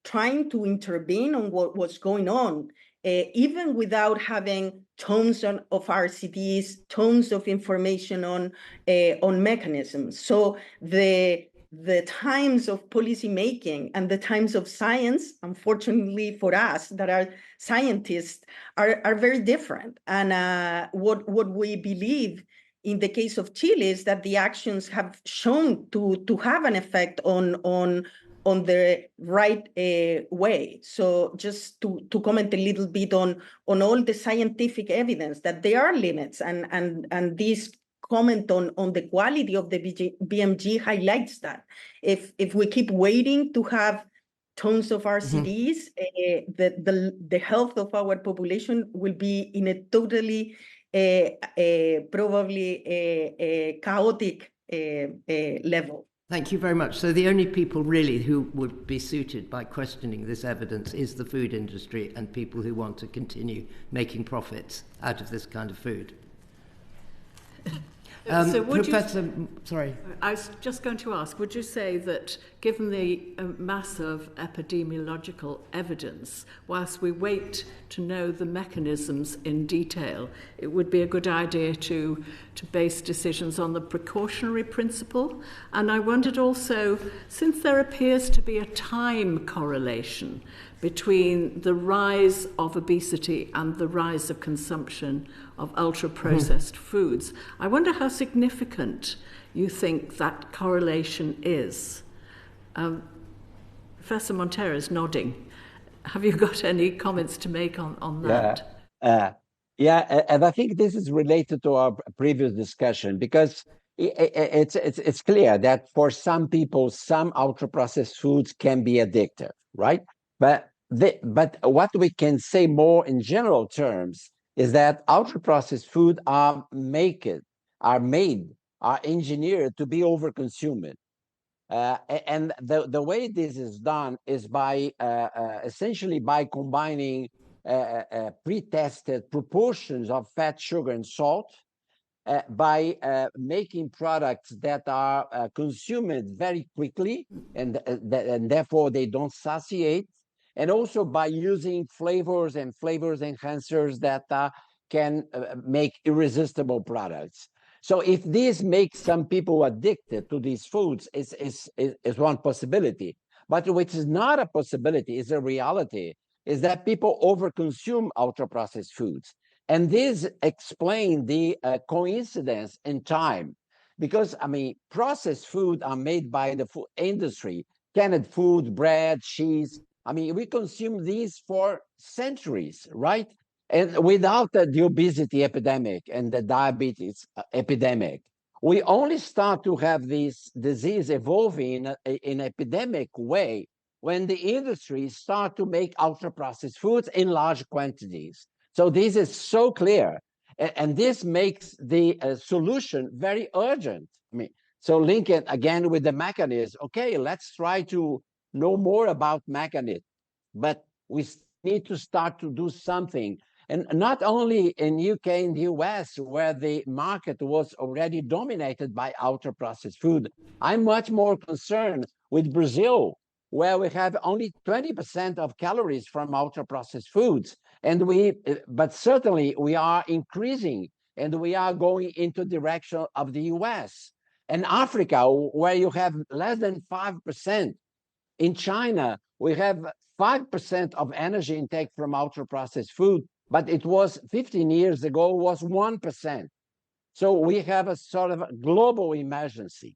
trying to intervene on what was going on, even without having tons of RCTs, tons of information on mechanisms. So the times of policy making and the times of science, unfortunately for us that are scientists, are very different. And what we believe in the case of Chile is that the actions have shown to have an effect on the right way. So just to comment a little bit on all the scientific evidence that there are limits, and this comment on the quality of the BMG highlights that. If we keep waiting to have tons of RCDs, the health of our population will be in a totally probably chaotic level. Thank you very much. So the only people really who would be suited by questioning this evidence is the food industry and people who want to continue making profits out of this kind of food. So sorry. I was just going to ask, would you say that given the mass of epidemiological evidence, whilst we wait to know the mechanisms in detail, it would be a good idea to base decisions on the precautionary principle? And I wondered also, since there appears to be a time correlation between the rise of obesity and the rise of consumption of ultra-processed foods. I wonder how significant you think that correlation is. Professor Montero is nodding. Have you got any comments to make on that? Yeah, and I think this is related to our previous discussion, because it's clear that for some people, some ultra-processed foods can be addictive, right? But what we can say more in general terms is that ultra-processed food are engineered to be overconsumed. And the way this is done is by essentially by combining pre-tested proportions of fat, sugar, and salt, by making products that are consumed very quickly, and therefore they don't satiate, and also by using flavors and flavors enhancers that can make irresistible products. So if this makes some people addicted to these foods, is one possibility. But which is not a possibility, is a reality, is that people overconsume ultra-processed foods. And this explains the coincidence in time. Because, I mean, processed food are made by the food industry, canned food, bread, cheese. I mean, we consume these for centuries, right? And without the obesity epidemic and the diabetes epidemic, we only start to have this disease evolving in an epidemic way when the industry start to make ultra-processed foods in large quantities. So this is so clear, and this makes the solution very urgent. I mean, so link it again with the mechanism. Okay, let's try to know more about mechanism, but we need to start to do something. And not only in UK and the US, where the market was already dominated by ultra-processed food. I'm much more concerned with Brazil, where we have only 20% of calories from ultra-processed foods. But certainly we are increasing, and we are going into the direction of the US. And Africa, where you have less than 5%. In China, we have 5% of energy intake from ultra-processed food, but it was 15 years ago, was 1%. So we have a sort of a global emergency.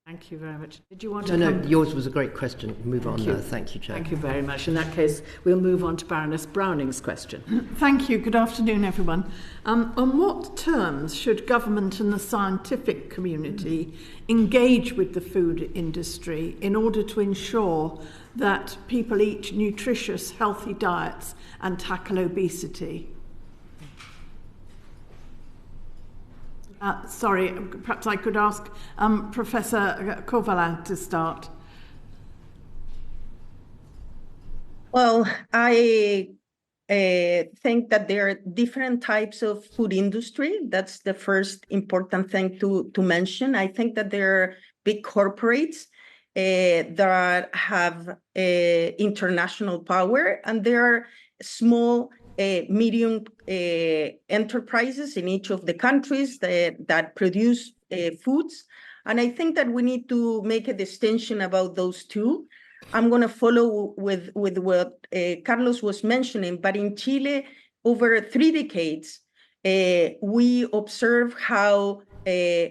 Thank you very much. Did you want to No, yours was a great question. Move on now. Thank you, Chair. Thank you very much. In that case, we'll move on to Baroness Browning's question. Thank you. Good afternoon, everyone. On what terms should government and the scientific community engage with the food industry in order to ensure that people eat nutritious, healthy diets and tackle obesity? Sorry, perhaps I could ask Professor Corvalán to start. Well, I think that there are different types of food industry. That's the first important thing to mention. I think that there are big corporates that have international power, and there are small medium enterprises in each of the countries that produce foods. And I think that we need to make a distinction about those two. I'm going to follow with what Carlos was mentioning, but in Chile, over 3 decades, we observe how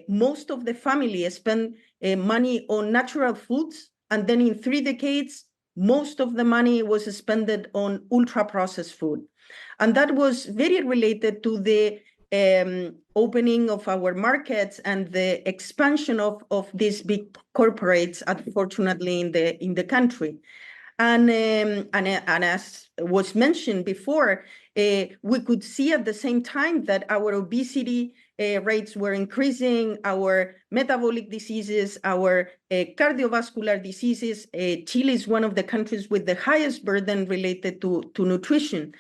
most of the family spend money on natural foods, and then in 3 decades, most of the money was spent on ultra-processed food. And that was very related to the opening of our markets and the expansion of these big corporates, unfortunately, in the country. And as was mentioned before, we could see at the same time that our obesity rates were increasing, our metabolic diseases, our cardiovascular diseases. Chile is one of the countries with the highest burden related to nutrition.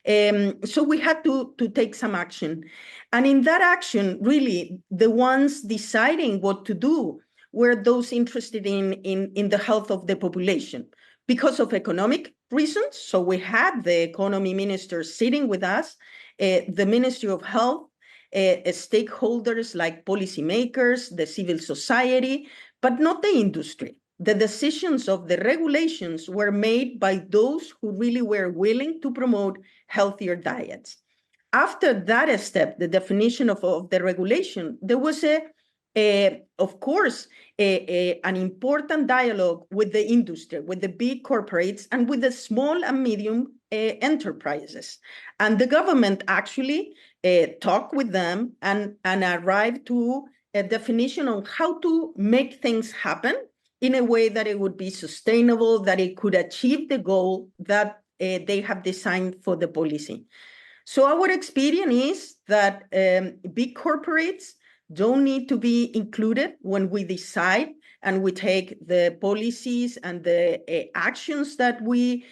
So we had to take some action. And in that action, really, the ones deciding what to do were those interested in the health of the population. Because of economic reasons, so we had the economy minister sitting with us, the Ministry of Health, stakeholders like policymakers, the civil society, but not the industry, the decisions of the regulations were made by those who really were willing to promote healthier diets. After that step, the definition of the regulation, there was of course, an important dialogue with the industry, with the big corporates, and with the small and medium enterprises. And the government actually talked with them and arrived to a definition on how to make things happen in a way that it would be sustainable, that it could achieve the goal that they have designed for the policy. So our experience is that big corporates don't need to be included when we decide and we take the policies and the actions that we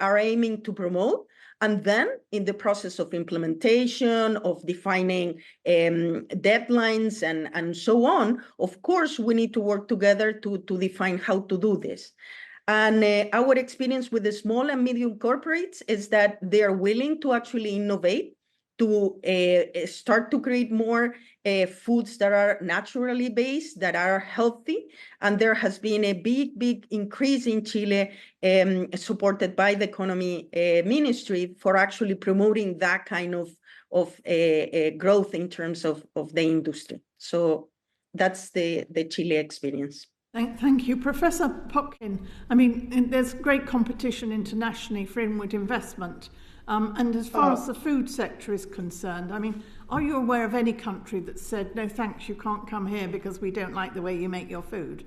are aiming to promote. And then in the process of implementation, of defining deadlines and so on, of course, we need to work together to define how to do this. And our experience with the small and medium corporates is that they are willing to actually innovate, to start to create more foods that are naturally based, that are healthy. And there has been a big increase in Chile, supported by the economy ministry, for actually promoting that kind of growth in terms of the industry. So that's the Chile experience. Thank you. Professor Popkin, I mean, there's great competition internationally for inward investment. And as far as the food sector is concerned, I mean, are you aware of any country that said, no, thanks, you can't come here because we don't like the way you make your food?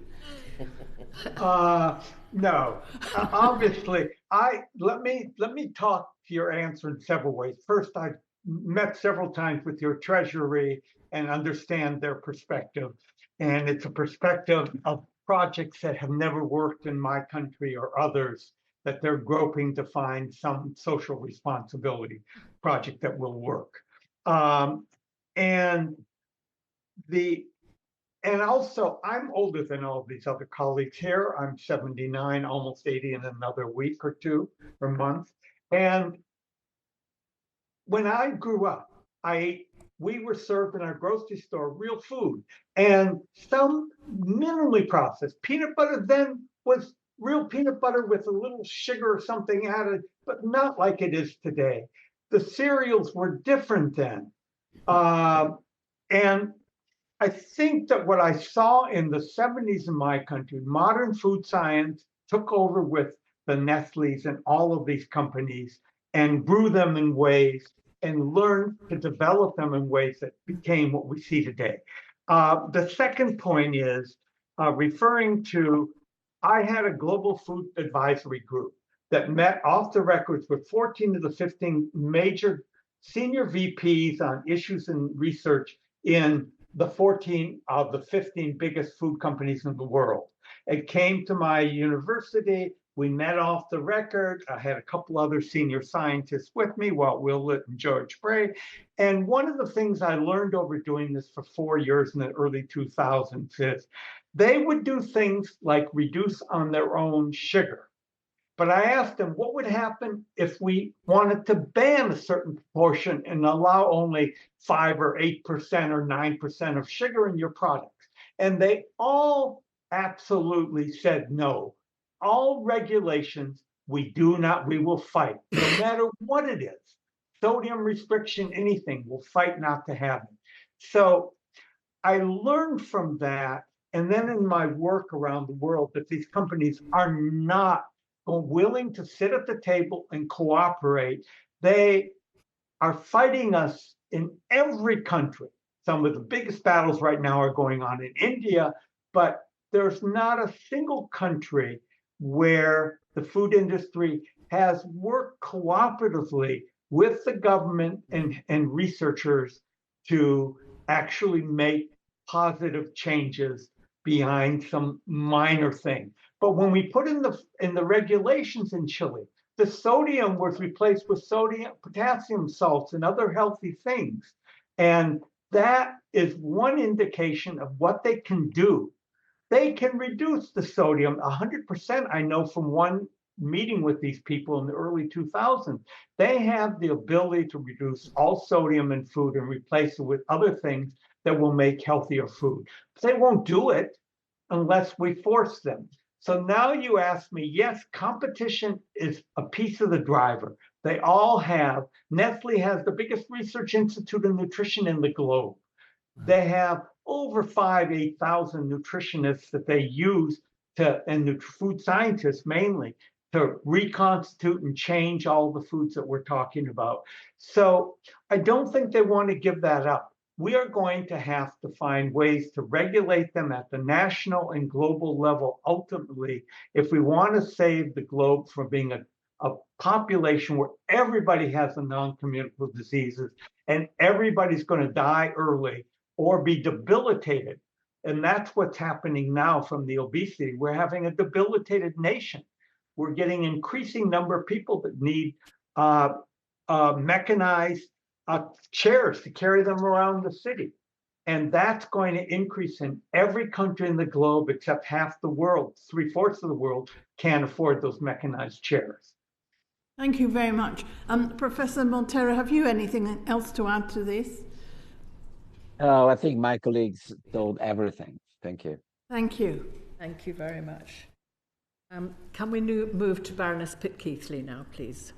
No. Obviously, let me talk to your answer in several ways. First, I've met several times with your Treasury and understand their perspective. And it's a perspective of projects that have never worked in my country or others, that they're groping to find some social responsibility project that will work. And also, I'm older than all these other colleagues here. I'm 79, almost 80 in another week or two or month. And when I grew up, we were served in our grocery store real food, and some minimally processed peanut butter then was real peanut butter with a little sugar or something added, but not like it is today. The cereals were different then. And I think that what I saw in the 70s in my country, modern food science took over with the Nestle's and all of these companies and grew them in ways and learned to develop them in ways that became what we see today. The second point is referring to, I had a global food advisory group that met off the records with 14 of the 15 major senior VPs on issues and research in the 14 of the 15 biggest food companies in the world. It came to my university. We met off the record. I had a couple other senior scientists with me, Walt Willett and George Bray. And one of the things I learned over doing this for 4 years in the early 2000s is they would do things like reduce on their own sugar. But I asked them, what would happen if we wanted to ban a certain proportion and allow only 5 or 8% or 9% of sugar in your products? And they all absolutely said no. All regulations, we will fight, no matter what it is. Sodium restriction, anything, we'll fight not to have it. So I learned from that, and then in my work around the world, that these companies are not willing to sit at the table and cooperate. They are fighting us in every country. Some of the biggest battles right now are going on in India, but there's not a single country where the food industry has worked cooperatively with the government and researchers to actually make positive changes behind some minor thing. But when we put in the regulations in Chile, the sodium was replaced with potassium salts and other healthy things. And that is one indication of what they can do. They can reduce the sodium 100%. I know from one meeting with these people in the early 2000s, they have the ability to reduce all sodium in food and replace it with other things that will make healthier food. But they won't do it unless we force them. So now you ask me, yes, competition is a piece of the driver. They all have. Nestle has the biggest research institute of nutrition in the globe. They have over 8,000 nutritionists that they use and food scientists mainly, to reconstitute and change all the foods that we're talking about. So I don't think they want to give that up. We are going to have to find ways to regulate them at the national and global level ultimately if we want to save the globe from being a population where everybody has the non-communicable diseases and everybody's going to die early or be debilitated. And that's what's happening now from the obesity. We're having a debilitated nation. We're getting an increasing number of people that need mechanized chairs to carry them around the city. And that's going to increase in every country in the globe except half the world, 3/4 of the world can't afford those mechanized chairs. Thank you very much. Professor Montero, have you anything else to add to this? Oh, I think my colleagues told everything. Thank you. Thank you. Thank you very much. Can we move to Baroness Pitt-Keithley now, please?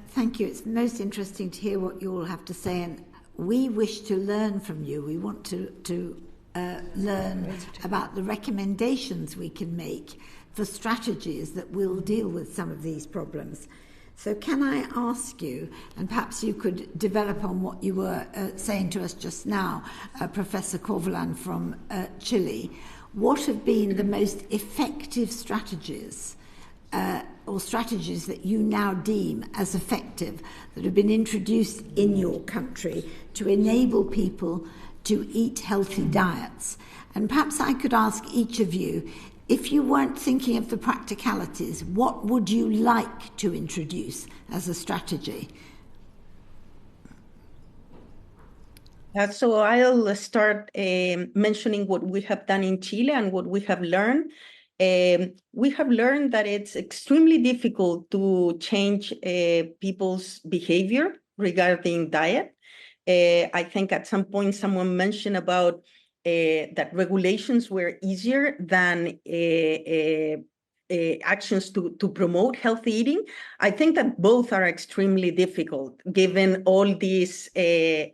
Thank you. It's most interesting to hear what you all have to say, and we wish to learn from you. We want to learn about the recommendations we can make for strategies that will deal with some of these problems. So can I ask you, and perhaps you could develop on what you were saying to us just now, Professor Corvalán from Chile, what have been the most effective strategies or strategies that you now deem as effective that have been introduced in your country to enable people to eat healthy diets? And perhaps I could ask each of you, if you weren't thinking of the practicalities, what would you like to introduce as a strategy? So I'll start mentioning what we have done in Chile and what we have learned. We have learned that it's extremely difficult to change people's behavior regarding diet. I think at some point someone mentioned about that regulations were easier than actions to promote healthy eating. I think that both are extremely difficult given all this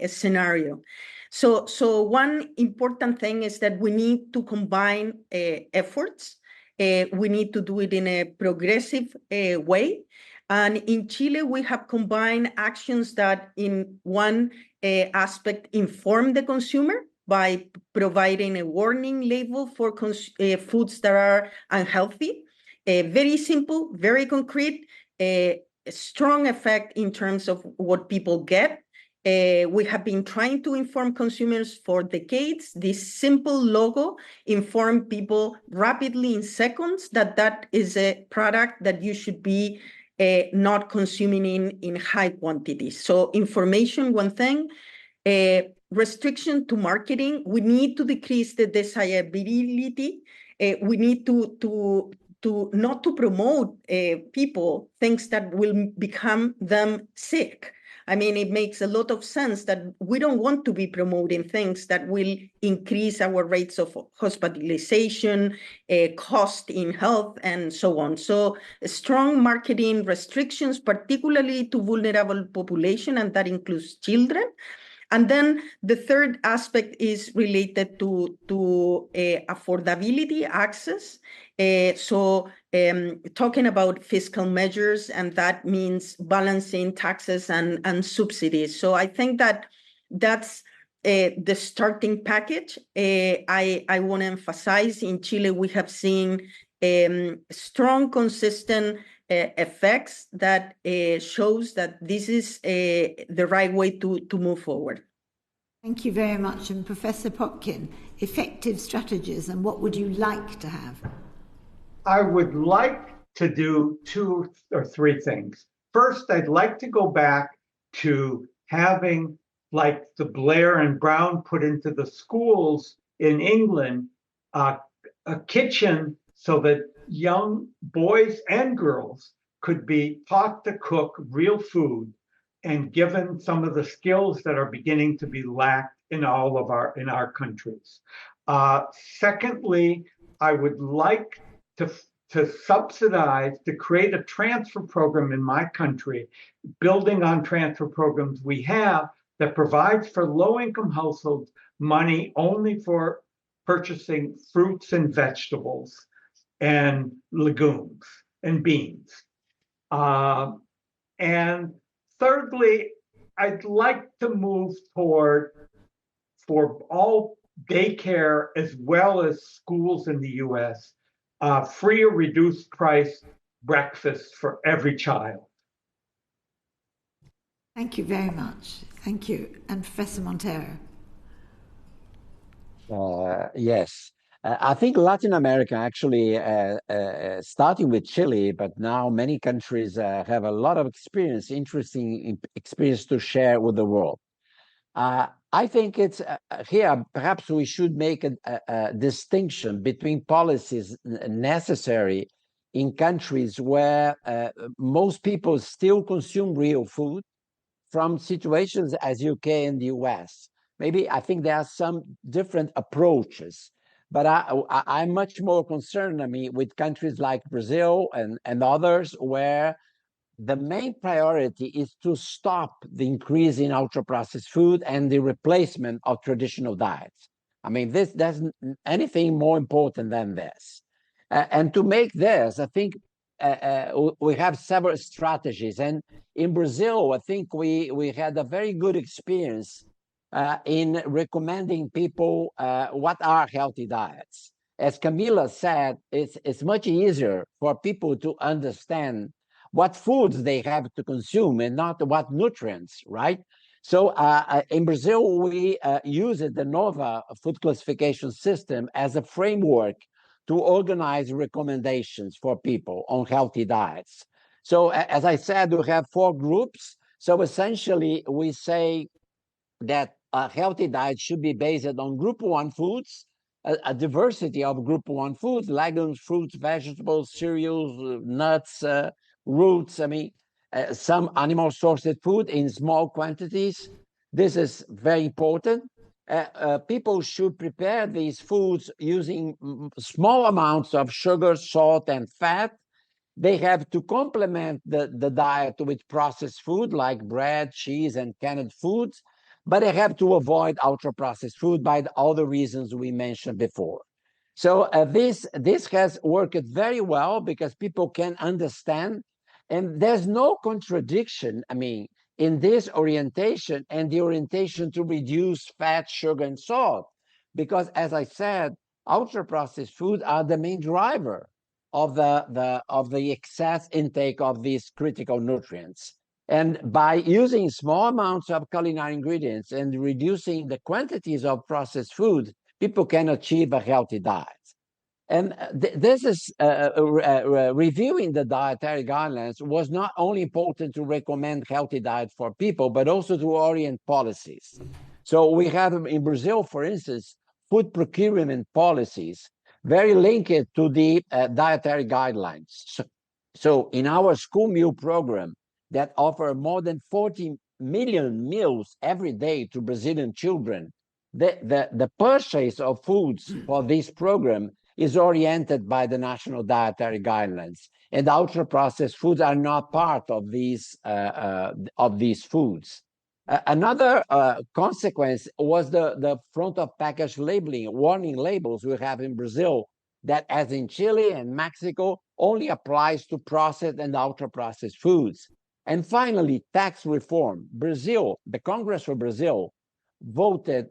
scenario. So one important thing is that we need to combine efforts. We need to do it in a progressive way. And in Chile, we have combined actions that in one aspect inform the consumer by providing a warning label for foods that are unhealthy. Very simple, very concrete, a strong effect in terms of what people get. We have been trying to inform consumers for decades. This simple logo informed people rapidly in seconds that is a product that you should be not consuming in high quantities. So information, one thing. Restriction to marketing. We need to decrease the desirability. We need to not to promote people things that will become them sick. I mean, it makes a lot of sense that we don't want to be promoting things that will increase our rates of hospitalization, cost in health, and so on. So strong marketing restrictions, particularly to vulnerable population, and that includes children. And then the third aspect is related to affordability, access. Talking about fiscal measures, and that means balancing taxes and subsidies. So I think that that's the starting package. I want to emphasize in Chile, we have seen strong, consistent effects that shows that this is the right way to move forward. Thank you very much. And Professor Popkin, effective strategies, and what would you like to have? I would like to do 2 or 3 things. First, I'd like to go back to having, like the Blair and Brown put into the schools in England, a kitchen so that young boys and girls could be taught to cook real food and given some of the skills that are beginning to be lacked in all of our countries. Secondly, I would like to to subsidize, to create a transfer program in my country, building on transfer programs we have that provides for low-income households money only for purchasing fruits and vegetables and legumes and beans. And thirdly, I'd like to move toward, for all daycare as well as schools in the US, free or reduced price breakfast for every child. Thank you very much. Thank you. And Professor Montero. Yes. I think Latin America actually, starting with Chile, but now many countries have a lot of experience, interesting experience to share with the world. I think it's here, perhaps we should make a distinction between policies necessary in countries where most people still consume real food from situations as UK and the US. Maybe I think there are some different approaches, but I'm much more concerned, with countries like Brazil and others where the main priority is to stop the increase in ultra-processed food and the replacement of traditional diets. This doesn't anything more important than this. And to make this, I think we have several strategies. And in Brazil, I think we had a very good experience in recommending people what are healthy diets. As Camila said, it's much easier for people to understand what foods they have to consume and not what nutrients, right? So in Brazil, we use the NOVA food classification system as a framework to organize recommendations for people on healthy diets. So as I said, we have 4 groups. So essentially, we say that a healthy diet should be based on group 1 foods, a diversity of group 1 foods, legumes, fruits, vegetables, cereals, nuts, roots, some animal sourced food in small quantities. This is very important. People should prepare these foods using small amounts of sugar, salt, and fat. They have to complement the diet with processed food like bread, cheese, and canned foods, but they have to avoid ultra-processed food by all the reasons we mentioned before. So this has worked very well because people can understand. And there's no contradiction, in this orientation and the orientation to reduce fat, sugar, and salt, because as I said, ultra-processed food are the main driver of the excess intake of these critical nutrients. And by using small amounts of culinary ingredients and reducing the quantities of processed food, people can achieve a healthy diet. And this is reviewing the dietary guidelines was not only important to recommend healthy diet for people, but also to orient policies. So we have in Brazil, for instance, food procurement policies very linked to the dietary guidelines. So in our school meal program that offer more than 40 million meals every day to Brazilian children, the purchase of foods for this program is oriented by the national dietary guidelines, and ultra-processed foods are not part of these foods. Another consequence was the front of package labeling, warning labels we have in Brazil that, as in Chile and Mexico, only applies to processed and ultra-processed foods. And finally, tax reform. Brazil, the Congress for Brazil, voted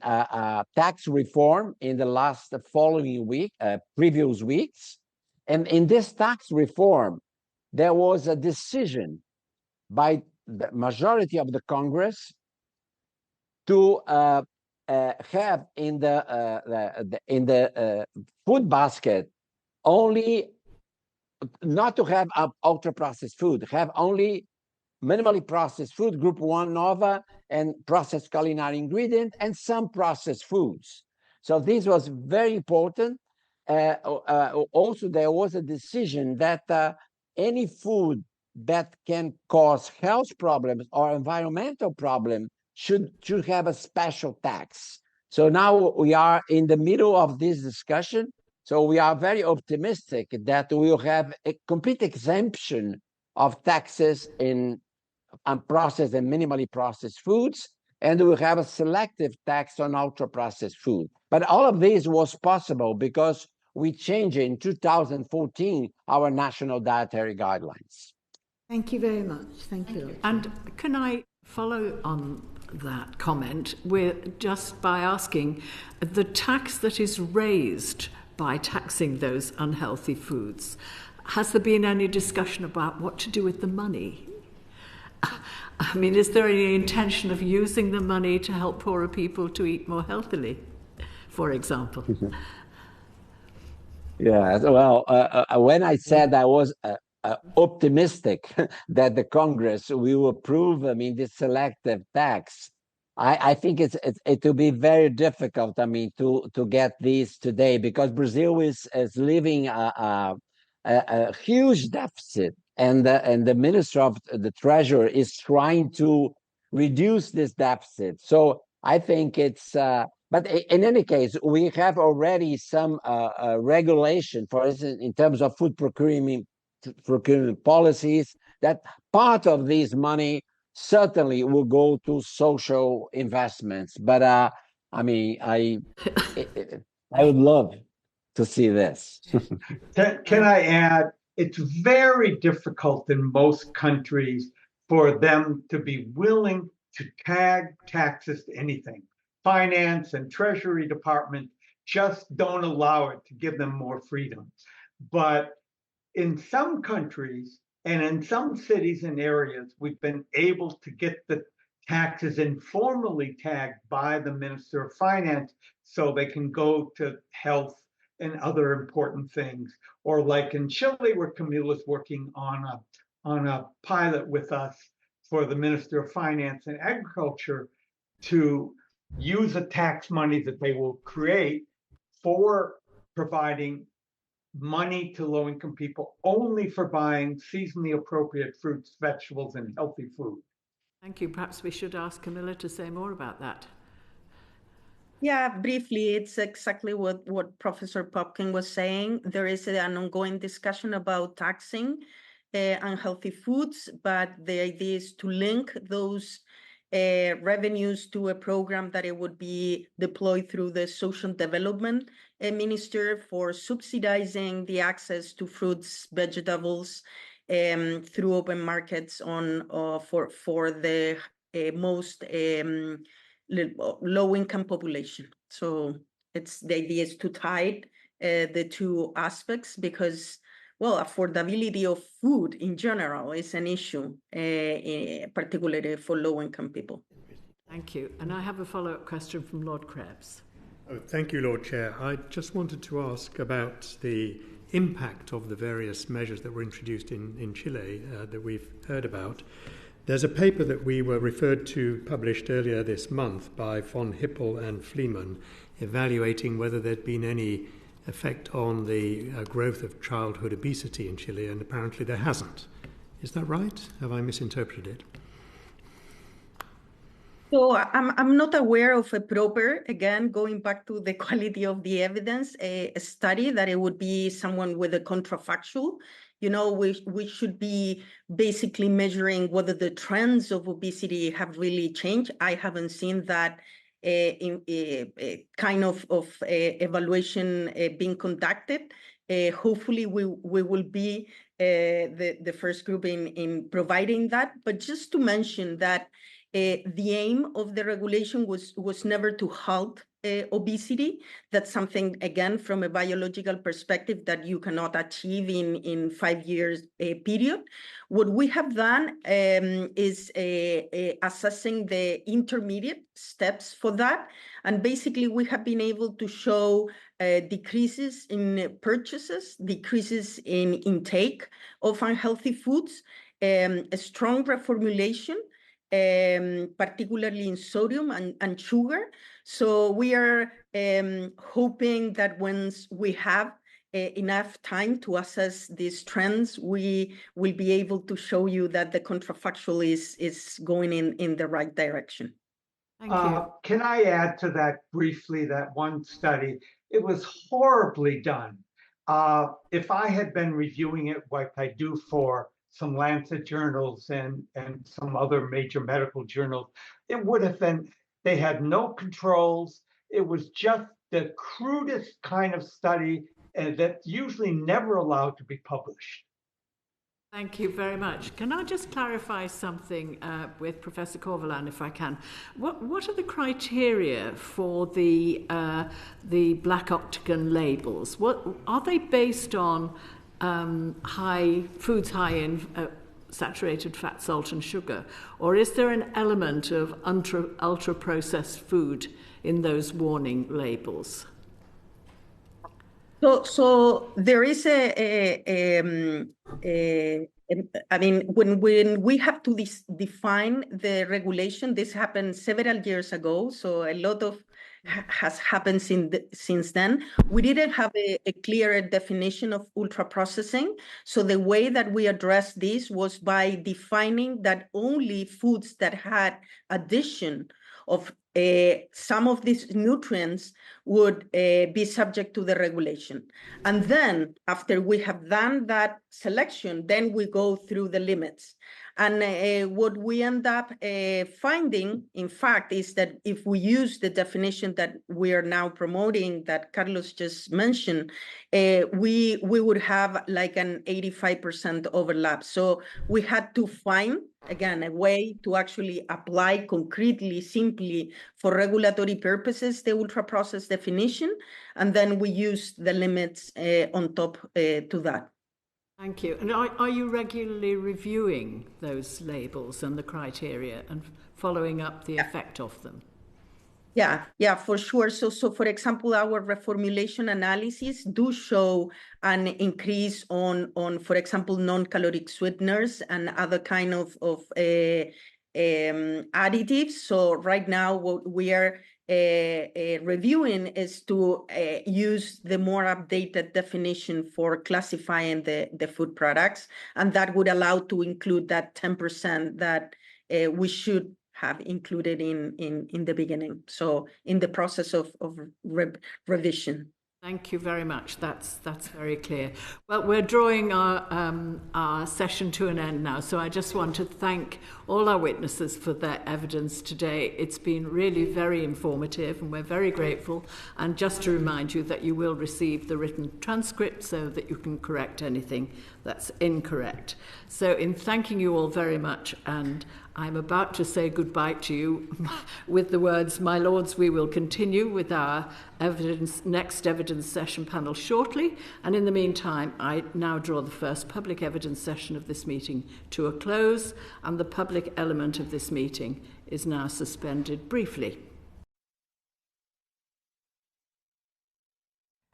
tax reform in the previous weeks. And in this tax reform, there was a decision by the majority of the Congress to have in the food basket only, not to have ultra-processed food, have only minimally processed food, group 1 NOVA, and processed culinary ingredient, and some processed foods. So this was very important. Also, there was a decision that any food that can cause health problems or environmental problems should have a special tax. So now we are in the middle of this discussion, So we are very optimistic that we will have a complete exemption of taxes in unprocessed and minimally processed foods, and we will have a selective tax on ultra-processed food. But all of this was possible because we changed in 2014 our national dietary guidelines. Thank you very much. Thank you. And can I follow on that comment just by asking, the tax that is raised by taxing those unhealthy foods, has there been any discussion about what to do with the money? I mean, is there any intention of using the money to help poorer people to eat more healthily, for example? Yeah, well, when I said I was optimistic that the Congress will approve, I mean, this selective tax, I think it will be very difficult, I mean, to get these today, because Brazil is living a huge deficit, and the Minister of the Treasury is trying to reduce this deficit. So I think it's, but in any case, we have already some regulation, for instance, in terms of food procurement policies, that part of this money certainly will go to social investments. But I mean, I would love to see this. Can I add? It's very difficult in most countries for them to be willing to tag taxes to anything. Finance and Treasury Department just don't allow it, to give them more freedom. But in some countries and in some cities and areas, we've been able to get the taxes informally tagged by the Minister of Finance so they can go to health and other important things. Or like in Chile, where Camila's working on a pilot with us for the Minister of Finance and Agriculture to use the tax money that they will create for providing money to low-income people only for buying seasonally appropriate fruits, vegetables, and healthy food. Thank you. Perhaps we should ask Camila to say more about that. Yeah, briefly, it's exactly what Professor Popkin was saying. There is an ongoing discussion about taxing unhealthy foods, but the idea is to link those revenues to a program that it would be deployed through the social development minister for subsidizing the access to fruits, vegetables through open markets for the most low-income population. So the idea is to tie the two aspects, because, well, affordability of food in general is an issue, particularly for low-income people. Thank you. And I have a follow-up question from Lord Krebs. Oh, thank you, Lord Chair. I just wanted to ask about the impact of the various measures that were introduced in Chile that we've heard about. There's a paper that we were referred to, published earlier this month by von Hippel and Fleeman, evaluating whether there'd been any effect on the growth of childhood obesity in Chile, and apparently there hasn't. Is that right? Have I misinterpreted it? So I'm not aware of a proper, again, going back to the quality of the evidence, a study that it would be someone with a contrafactual. You know, we should be basically measuring whether the trends of obesity have really changed. I haven't seen that kind of evaluation being conducted. Hopefully we will be the first group in providing that. But just to mention that the aim of the regulation was never to halt obesity. That's something, again, from a biological perspective that you cannot achieve in 5 years period. What we have done is assessing the intermediate steps for that. And basically, we have been able to show decreases in purchases, decreases in intake of unhealthy foods, a strong reformulation, particularly in sodium and sugar. So we are hoping that once we have enough time to assess these trends, we will be able to show you that the contrafactual is going in the right direction. Thank you. Can I add to that briefly that one study? It was horribly done. If I had been reviewing it like I do for some Lancet journals and some other major medical journals, it would have been, they had no controls. It was just the crudest kind of study that's usually never allowed to be published. Thank you very much. Can I just clarify something with Professor Corvalán, if I can? What are the criteria for the black octagon labels? What are they based on? Foods high in saturated fat, salt, and sugar, or is there an element of ultra processed food in those warning labels? So there is I mean, when we have to define the regulation, this happened several years ago, so a lot of has happened since then. We didn't have a clearer definition of ultra processing. So the way that we addressed this was by defining that only foods that had addition of some of these nutrients would be subject to the regulation. And then after we have done that selection, then we go through the limits. And what we end up finding, in fact, is that if we use the definition that we are now promoting, that Carlos just mentioned, we would have like an 85% overlap. So we had to find, again, a way to actually apply concretely, simply for regulatory purposes, the ultra-processed definition, and then we use the limits on top to that. Thank you. And are you regularly reviewing those labels and the criteria and following up the effect of them? Yeah, for sure. So for example, our reformulation analysis do show an increase on for example, non-caloric sweeteners and other kind of additives. So right now, what we are reviewing is to use the more updated definition for classifying the food products, and that would allow to include that 10% that we should have included in the beginning. So in the process of revision. Thank you very much. That's very clear. Well, we're drawing our session to an end now, so I just want to thank all our witnesses for their evidence today. It's been really very informative, and we're very grateful. And just to remind you that you will receive the written transcript so that you can correct anything that's incorrect. So in thanking you all very much, and I'm about to say goodbye to you with the words, "My Lords, we will continue with our next evidence session panel shortly. And in the meantime, I now draw the first public evidence session of this meeting to a close, and the public element of this meeting is now suspended briefly."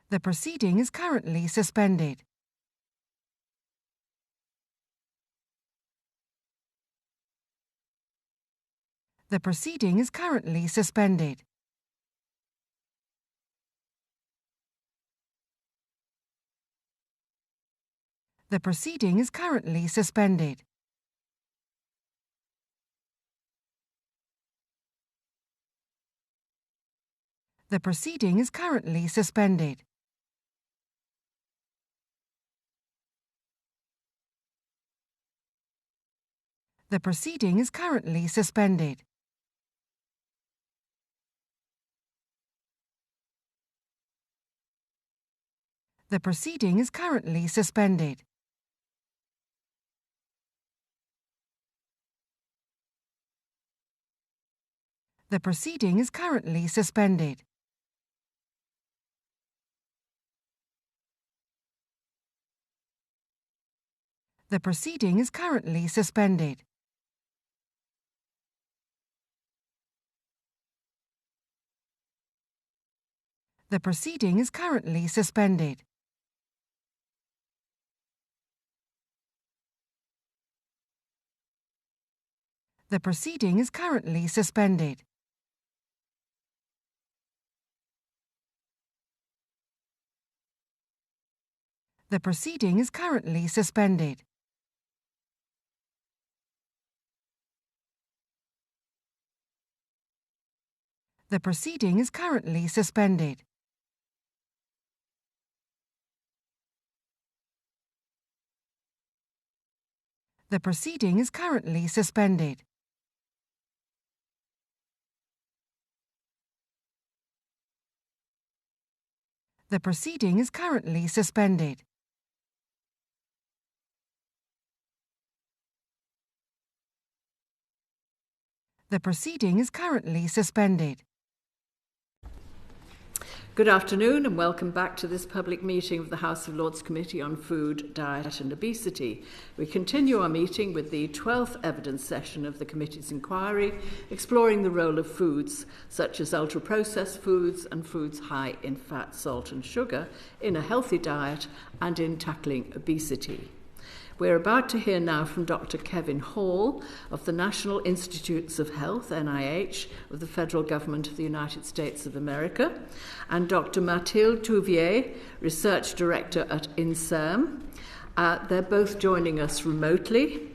The proceeding is currently suspended. The proceeding is currently suspended. The proceeding is currently suspended. The proceeding is currently suspended. The proceeding is currently suspended. The proceeding is currently suspended. The proceeding is currently suspended. The proceeding is currently suspended. The proceeding is currently suspended. The proceeding is currently suspended. The proceeding is currently suspended. The proceeding is currently suspended. The proceeding is currently suspended. The proceeding is currently suspended. The proceeding is currently suspended. Good afternoon and welcome back to this public meeting of the House of Lords Committee on Food, Diet and Obesity. We continue our meeting with the 12th evidence session of the committee's inquiry, exploring the role of foods such as ultra-processed foods and foods high in fat, salt and sugar in a healthy diet and in tackling obesity. We're about to hear now from Dr. Kevin Hall of the National Institutes of Health, NIH, of the Federal Government of the United States of America, and Dr. Mathilde Touvier, Research Director at INSERM. They're both joining us remotely.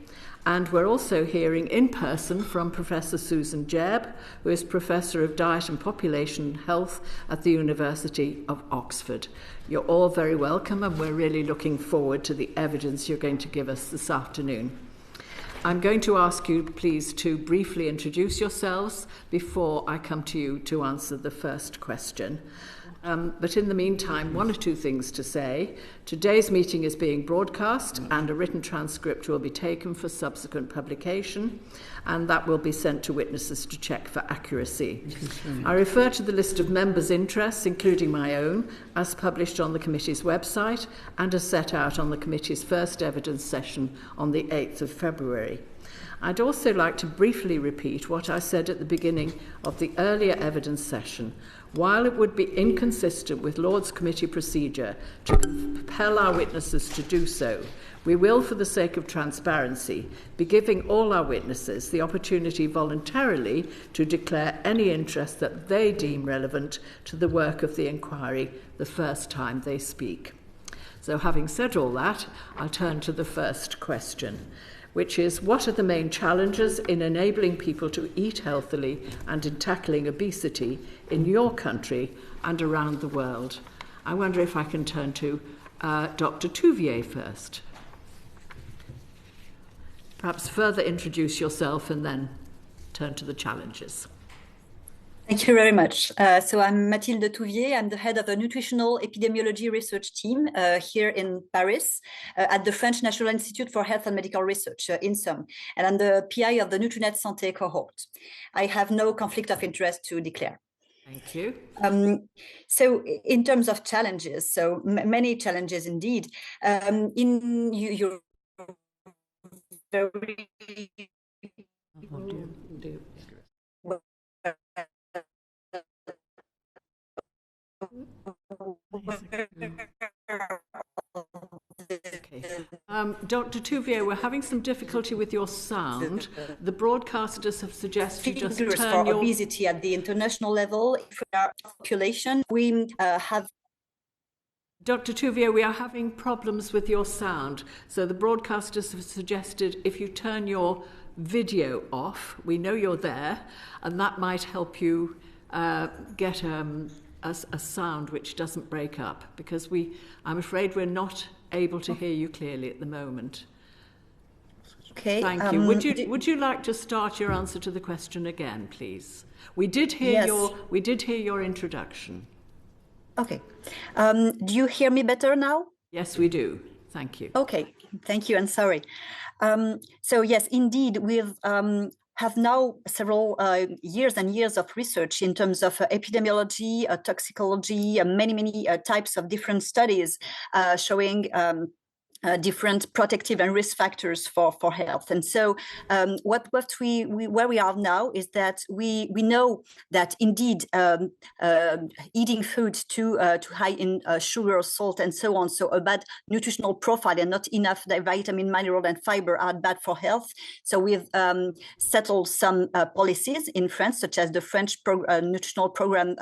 And we're also hearing in person from Professor Susan Jebb, who is Professor of Diet and Population Health at the University of Oxford. You're all very welcome, and we're really looking forward to the evidence you're going to give us this afternoon. I'm going to ask you, please, to briefly introduce yourselves before I come to you to answer the first question. But in the meantime, one or two things to say. Today's meeting is being broadcast and a written transcript will be taken for subsequent publication, and that will be sent to witnesses to check for accuracy. I refer to the list of members' interests, including my own, as published on the committee's website and as set out on the committee's first evidence session on the 8th of February. I'd also like to briefly repeat what I said at the beginning of the earlier evidence session. While it would be inconsistent with Lords Committee procedure to compel our witnesses to do so, we will, for the sake of transparency, be giving all our witnesses the opportunity voluntarily to declare any interest that they deem relevant to the work of the inquiry the first time they speak. So, having said all that, I'll turn to the first question, which is, what are the main challenges in enabling people to eat healthily and in tackling obesity in your country and around the world? I wonder if I can turn to Dr. Touvier first. Perhaps further introduce yourself and then turn to the challenges. Thank you very much. So I'm Mathilde Touvier. I'm the head of the Nutritional Epidemiology Research Team here in Paris at the French National Institute for Health and Medical Research, INSERM, and I'm the PI of the Nutrinet Santé cohort. I have no conflict of interest to declare. Thank you. So in terms of challenges, so many challenges indeed. You're very... Okay. Dr. Touvier, we're having some difficulty with your sound. The broadcasters have suggested just turn for your... obesity at the international level. For our population, we have... Dr. Touvier, we are having problems with your sound. So the broadcasters have suggested if you turn your video off, we know you're there, and that might help you get a sound which doesn't break up, because I'm afraid we're not able to hear you clearly at the moment. Okay. Thank you. Would you like to start your answer to the question again, please? We did hear your introduction. Okay. Do you hear me better now? Yes, we do. Thank you. Okay. Thank you, and sorry. So yes, indeed, we've have now several years and years of research in terms of epidemiology, toxicology, many types of different studies showing different protective and risk factors for health. And so where we are now is that we know that indeed eating food too high in sugar, salt, and so on, so a bad nutritional profile and not enough vitamin, mineral, and fiber are bad for health. So we've settled some policies in France, such as the French nutritional program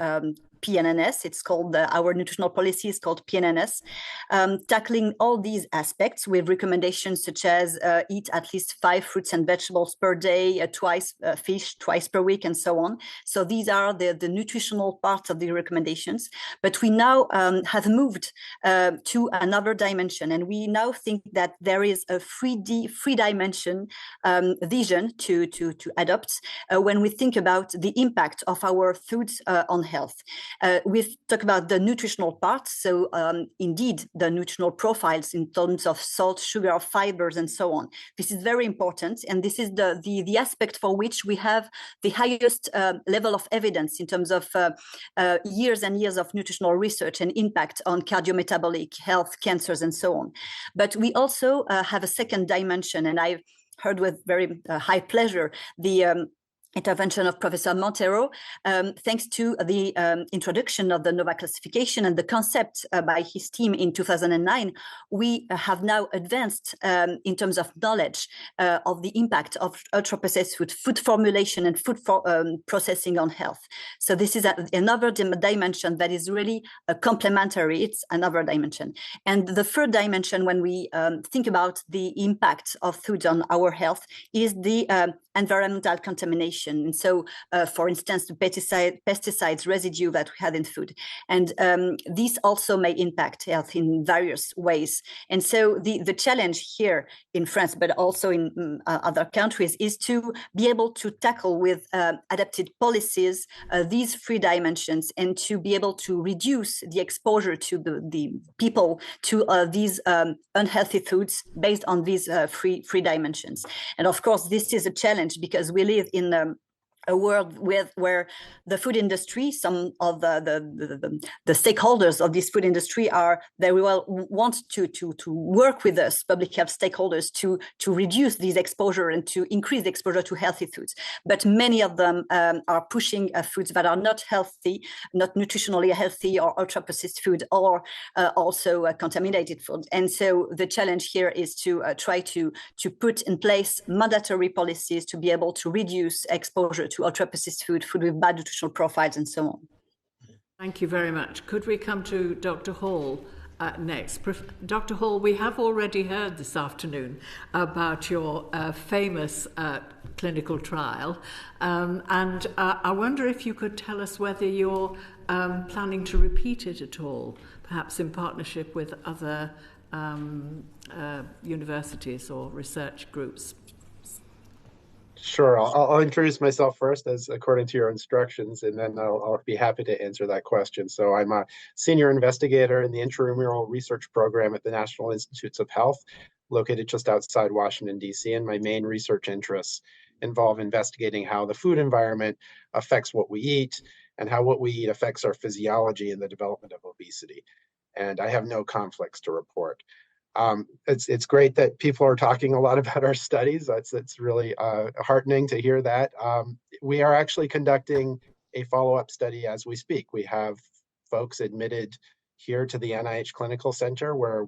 PNNS. It's called, our nutritional policy is called PNNS, tackling all these aspects with recommendations such as eat at least 5 fruits and vegetables per day, fish twice per week, and so on. So these are the nutritional parts of the recommendations. But we now have moved to another dimension, and we now think that there is a three-dimension vision to adopt when we think about the impact of our foods on health. We've talked about the nutritional part, so indeed the nutritional profiles in terms of salt, sugar, fibers, and so on. This is very important, and this is the aspect for which we have the highest level of evidence in terms of years and years of nutritional research and impact on cardiometabolic health, cancers, and so on. But we also have a second dimension, and I've heard with very high pleasure the intervention of Professor Montero, thanks to the introduction of the NOVA classification and the concept by his team in 2009, we have now advanced in terms of knowledge of the impact of ultra-processed food formulation and food processing on health. So this is another dimension that is really complementary. It's another dimension. And the third dimension, when we think about the impact of food on our health, is the environmental contamination. And so, for instance, the pesticides residue that we have in food. And these also may impact health in various ways. And so the challenge here in France, but also in other countries, is to be able to tackle with adapted policies these three dimensions, and to be able to reduce the exposure to the people to these unhealthy foods based on these three dimensions. And of course, this is a challenge because we live in a world where the food industry, some of the stakeholders of this food industry are very well want to work with us, public health stakeholders, to reduce these exposure and to increase the exposure to healthy foods. But many of them are pushing foods that are not healthy, not nutritionally healthy, or ultra-processed food, or also contaminated food. And so the challenge here is to try to put in place mandatory policies to be able to reduce exposure to ultra-processed food with bad nutritional profiles, and so on. Thank you very much. Could we come to Dr. Hall next? Dr. Hall, we have already heard this afternoon about your famous clinical trial, and I wonder if you could tell us whether you're planning to repeat it at all, perhaps in partnership with other universities or research groups. Sure, I'll introduce myself first, as according to your instructions, and then I'll be happy to answer that question. So I'm a senior investigator in the intramural research program at the National Institutes of Health, located just outside Washington, D.C., and my main research interests involve investigating how the food environment affects what we eat and how what we eat affects our physiology and the development of obesity. And I have no conflicts to report. It's great that people are talking a lot about our studies. It's really heartening to hear that. We are actually conducting a follow-up study as we speak. We have folks admitted here to the NIH Clinical Center, where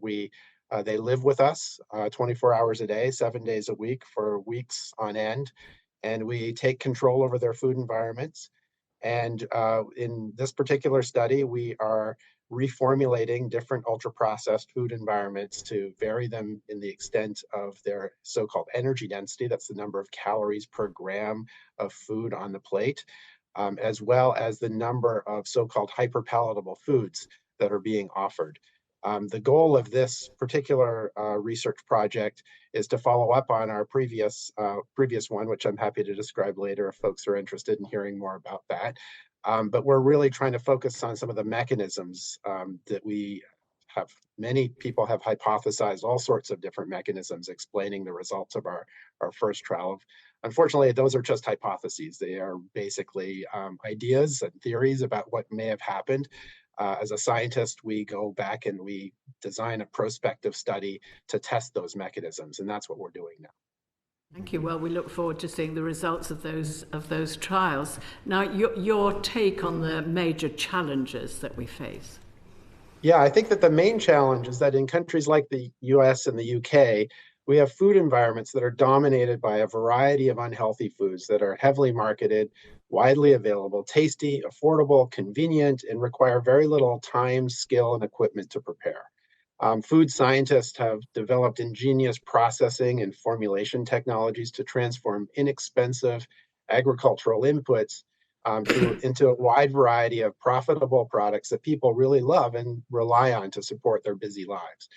they live with us 24 hours a day, 7 days a week for weeks on end, and we take control over their food environments. And in this particular study, we are reformulating different ultra-processed food environments to vary them in the extent of their so-called energy density, that's the number of calories per gram of food on the plate, as well as the number of so-called hyperpalatable foods that are being offered. The goal of this particular research project is to follow up on our previous one, which I'm happy to describe later if folks are interested in hearing more about that. But we're really trying to focus on some of the mechanisms that we have. Many people have hypothesized all sorts of different mechanisms explaining the results of our first trial. Unfortunately, those are just hypotheses. They are basically ideas and theories about what may have happened. As a scientist, we go back and we design a prospective study to test those mechanisms, and that's what we're doing now. Thank you. Well, we look forward to seeing the results of those trials. Now, your take on the major challenges that we face. Yeah, I think that the main challenge is that in countries like the US and the UK, we have food environments that are dominated by a variety of unhealthy foods that are heavily marketed, widely available, tasty, affordable, convenient, and require very little time, skill, and equipment to prepare. Food scientists have developed ingenious processing and formulation technologies to transform inexpensive agricultural inputs into a wide variety of profitable products that people really love and rely on to support their busy lives.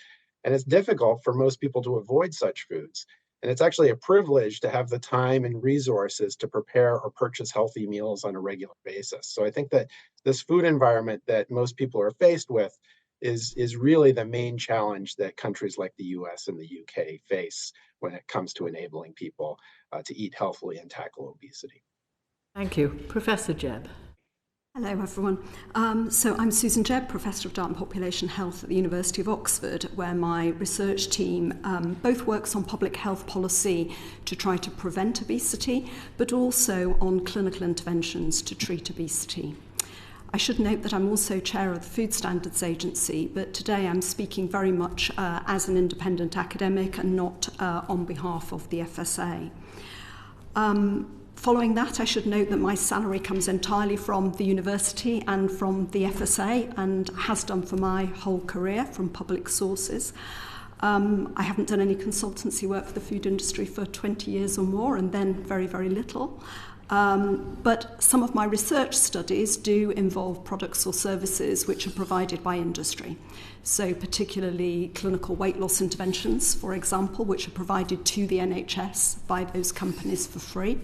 And it's difficult for most people to avoid such foods. And it's actually a privilege to have the time and resources to prepare or purchase healthy meals on a regular basis. So I think that this food environment that most people are faced with is really the main challenge that countries like the US and the UK face when it comes to enabling people to eat healthily and tackle obesity. Thank you. Professor Jebb. Hello everyone. So I'm Susan Jebb, Professor of Diet and Population Health at the University of Oxford, where my research team both works on public health policy to try to prevent obesity, but also on clinical interventions to treat obesity. I should note that I'm also chair of the Food Standards Agency, but today I'm speaking very much as an independent academic and not on behalf of the FSA. Following that, I should note that my salary comes entirely from the university and from the FSA, and has done for my whole career from public sources. I haven't done any consultancy work for the food industry for 20 years or more, and then very, very little. But some of my research studies do involve products or services which are provided by industry. So particularly clinical weight loss interventions, for example, which are provided to the NHS by those companies for free.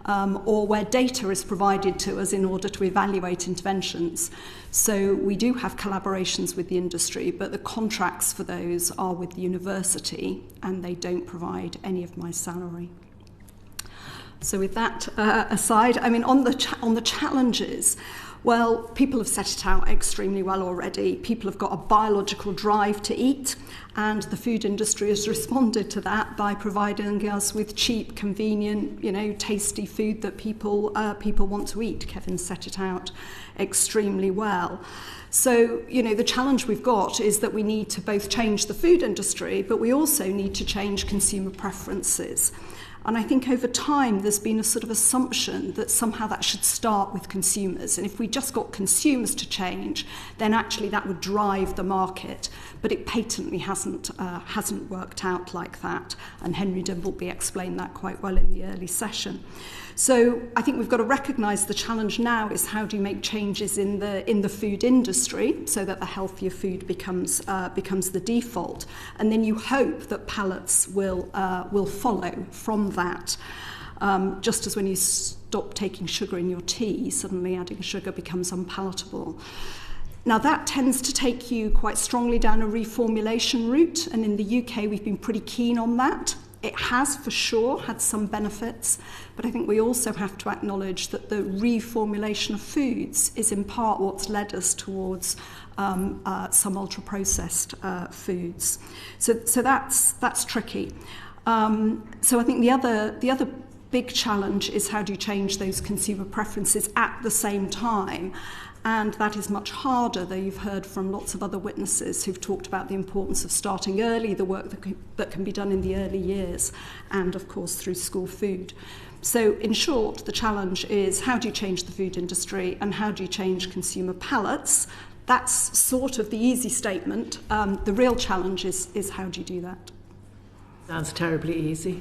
Or where data is provided to us in order to evaluate interventions. So we do have collaborations with the industry, but the contracts for those are with the university, and they don't provide any of my salary. So with that aside, I mean, on the challenges, well, people have set it out extremely well already. People have got a biological drive to eat, and the food industry has responded to that by providing us with cheap, convenient, tasty food that people want to eat. Kevin set it out extremely well. So, the challenge we've got is that we need to both change the food industry, but we also need to change consumer preferences. And I think over time there's been a sort of assumption that somehow that should start with consumers. And if we just got consumers to change, then actually that would drive the market. But it patently hasn't worked out like that. And Henry Dimbleby explained that quite well in the early session. So I think we've got to recognise the challenge now is how do you make changes in the food industry so that the healthier food becomes the default, and then you hope that palates will follow from that. Just as when you stop taking sugar in your tea, suddenly adding sugar becomes unpalatable. Now that tends to take you quite strongly down a reformulation route, and in the UK we've been pretty keen on that. It has for sure had some benefits, but I think we also have to acknowledge that the reformulation of foods is in part what's led us towards some ultra-processed foods. So that's tricky. So I think the other big challenge is how do you change those consumer preferences at the same time. And that is much harder, though you've heard from lots of other witnesses who've talked about the importance of starting early, the work that can be done in the early years, and of course through school food. So in short, the challenge is how do you change the food industry and how do you change consumer palates? That's sort of the easy statement. The real challenge is how do you do that? Sounds terribly easy.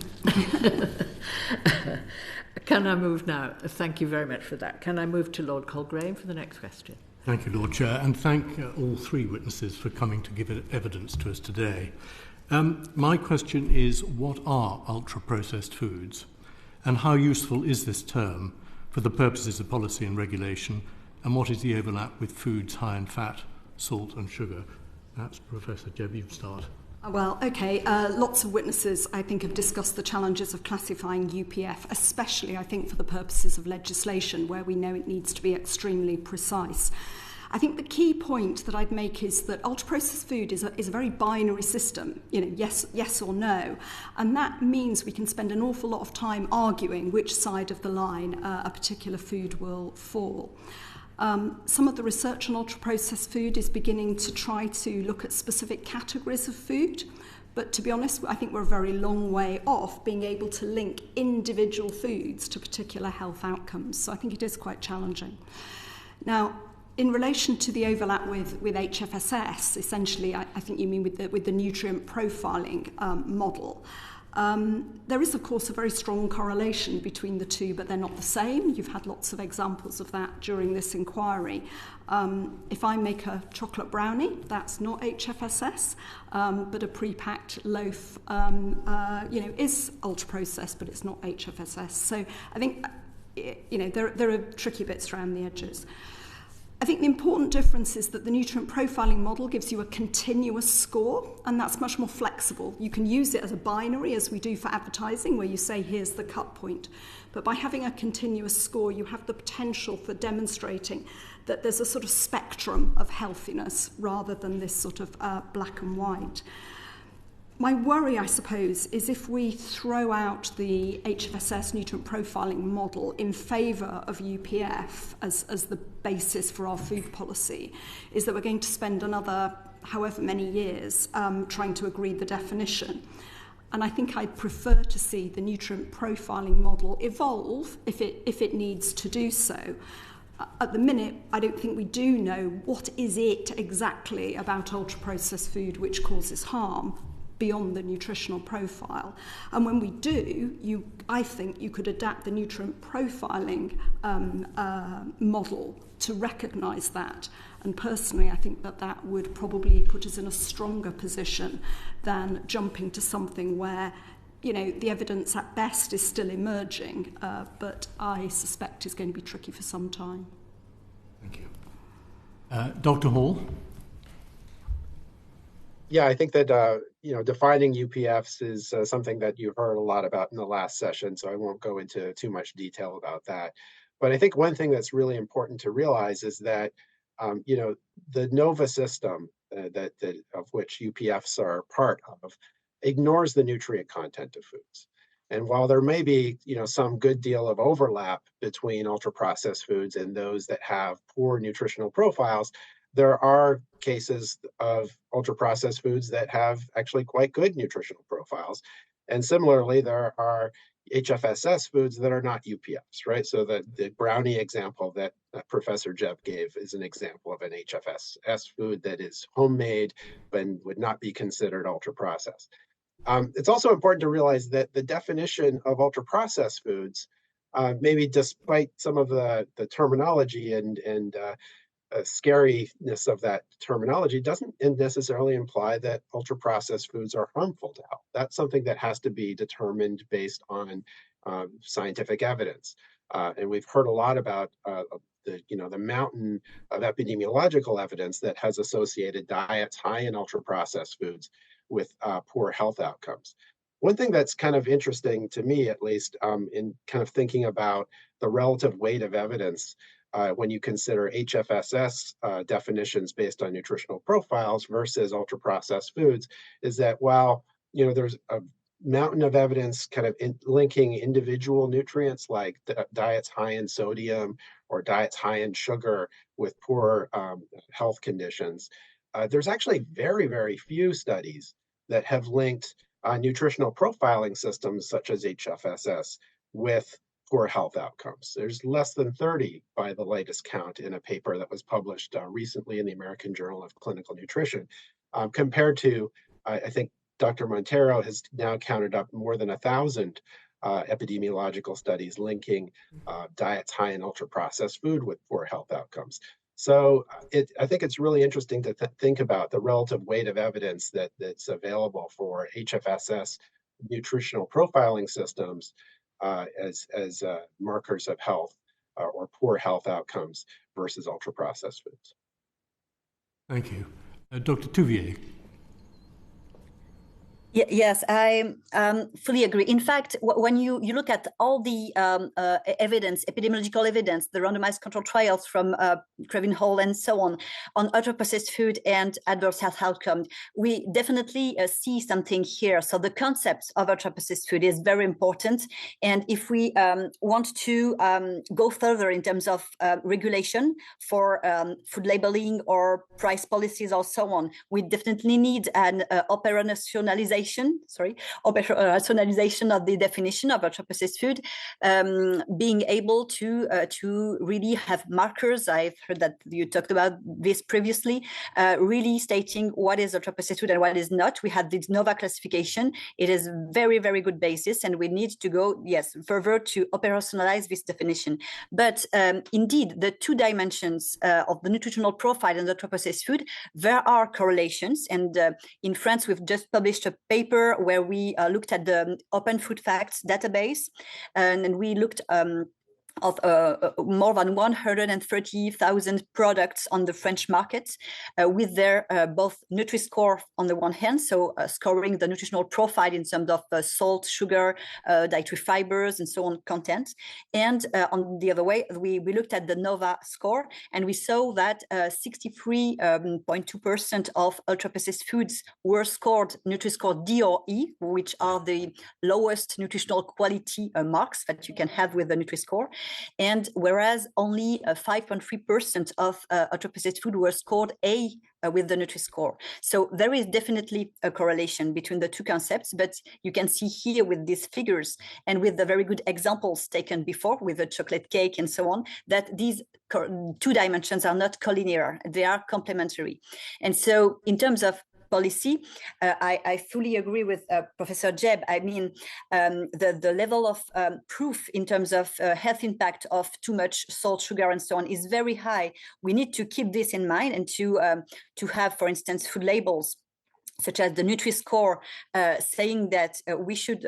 Can I move now? Thank you very much for that. Can I move to Lord Colgrave for the next question? Thank you, Lord Chair, and thank all three witnesses for coming to give evidence to us today. My question is, what are ultra-processed foods, and how useful is this term for the purposes of policy and regulation, and what is the overlap with foods high in fat, salt and sugar? Perhaps Professor Jebb, you start. Well, okay, lots of witnesses, I think, have discussed the challenges of classifying UPF, especially, I think, for the purposes of legislation, where we know it needs to be extremely precise. I think the key point that I'd make is that ultra-processed food is a very binary system, yes or no, and that means we can spend an awful lot of time arguing which side of the line a particular food will fall. Some of the research on ultra-processed food is beginning to try to look at specific categories of food, But to be honest, I think we're a very long way off being able to link individual foods to particular health outcomes. So I think it is quite challenging. Now, in relation to the overlap with HFSS, essentially, I think you mean with the nutrient profiling model. There is, of course, a very strong correlation between the two, but they're not the same. You've had lots of examples of that during this inquiry. If I make a chocolate brownie, that's not HFSS, but a pre-packed loaf, is ultra-processed, but it's not HFSS. So I think, there are tricky bits around the edges. I think the important difference is that the nutrient profiling model gives you a continuous score, and that's much more flexible. You can use it as a binary, as we do for advertising, where you say, here's the cut point. But by having a continuous score, you have the potential for demonstrating that there's a sort of spectrum of healthiness rather than this sort of black and white. My worry, I suppose, is if we throw out the HFSS nutrient profiling model in favour of UPF as the basis for our food policy, is that we're going to spend another however many years trying to agree the definition. And I think I'd prefer to see the nutrient profiling model evolve if it needs to do so. At the minute, I don't think we do know what is it exactly about ultra-processed food which causes harm beyond the nutritional profile. And when we do, I think you could adapt the nutrient profiling model to recognise that. And personally, I think that would probably put us in a stronger position than jumping to something where, the evidence at best is still emerging, but I suspect is going to be tricky for some time. Thank you. Dr. Hall? Yeah, I think that, defining UPFs is something that you heard a lot about in the last session, so I won't go into too much detail about that. But I think one thing that's really important to realize is that, the NOVA system of which UPFs are part of ignores the nutrient content of foods. And while there may be, some good deal of overlap between ultra-processed foods and those that have poor nutritional profiles, there are cases of ultra-processed foods that have actually quite good nutritional profiles. And similarly, there are HFSS foods that are not UPFs, right? So the brownie example that Professor Jeb gave is an example of an HFSS food that is homemade but would not be considered ultra-processed. It's also important to realize that the definition of ultra-processed foods, maybe despite some of the terminology and scariness of that terminology, doesn't necessarily imply that ultra-processed foods are harmful to health. That's something that has to be determined based on scientific evidence. And we've heard a lot about the mountain of epidemiological evidence that has associated diets high in ultra-processed foods with poor health outcomes. One thing that's kind of interesting to me, at least, in kind of thinking about the relative weight of evidence when you consider HFSS definitions based on nutritional profiles versus ultra-processed foods, is that while there's a mountain of evidence kind of linking individual nutrients like diets high in sodium or diets high in sugar with poor health conditions, there's actually very, very few studies that have linked nutritional profiling systems such as HFSS with poor health outcomes. There's less than 30 by the latest count in a paper that was published recently in the American Journal of Clinical Nutrition, compared to, I think Dr. Montero has now counted up more than 1,000 epidemiological studies linking diets high in ultra-processed food with poor health outcomes. So I think it's really interesting to think about the relative weight of evidence that's available for HFSS nutritional profiling systems as markers of health or poor health outcomes versus ultra-processed foods. Thank you. Dr. Touvier. Yes, I fully agree. In fact, when you look at all the evidence, epidemiological evidence, the randomized control trials from Crevin Hall and so on ultra-processed food and adverse health outcome, we definitely see something here. So the concept of ultra-processed food is very important. And if we want to go further in terms of regulation for food labeling or price policies or so on, we definitely need an operationalization operationalization of the definition of ultra-processed food, being able to really have markers. I've heard that you talked about this previously, really stating what is ultra-processed food and what is not. We have this NOVA classification. It is very, very good basis, and we need to go, further to operationalize this definition. But indeed, the two dimensions of the nutritional profile and ultra-processed food, there are correlations. And in France, we've just published a paper where we looked at the Open Food Facts database, and we looked of more than 130,000 products on the French market with their both Nutri-Score on the one hand, so scoring the nutritional profile in terms of salt, sugar, dietary fibers, and so on content. And on the other way, we looked at the NOVA score, and we saw that 63.2% of ultra-processed foods were scored Nutri-Score D or E, which are the lowest nutritional quality marks that you can have with the Nutri-Score. And whereas only 5.3% of ultra-processed food were scored A with the Nutri-Score. So there is definitely a correlation between the two concepts, but you can see here with these figures and with the very good examples taken before with the chocolate cake and so on, that these two dimensions are not collinear, they are complementary. And so in terms of policy, I fully agree with Professor Jeb. I mean, the level of proof in terms of health impact of too much salt, sugar, and so on is very high. We need to keep this in mind and to have, for instance, food labels such as the Nutri-Score, saying that we should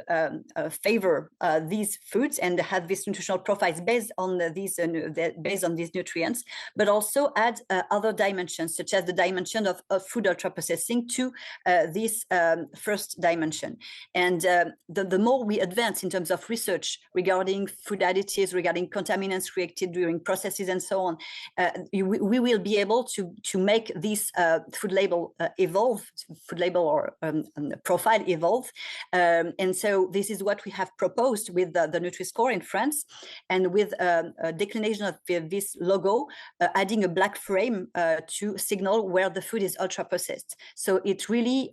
favor these foods and have these nutritional profiles based on these nutrients, but also add other dimensions, such as the dimension of food ultra-processing to this first dimension. And the more we advance in terms of research regarding food additives, regarding contaminants created during processes and so on, we will be able to make this food label evolve, food label or profile evolve. And so this is what we have proposed with the Nutri-Score in France, and with a declination of this logo, adding a black frame to signal where the food is ultra-processed. So it really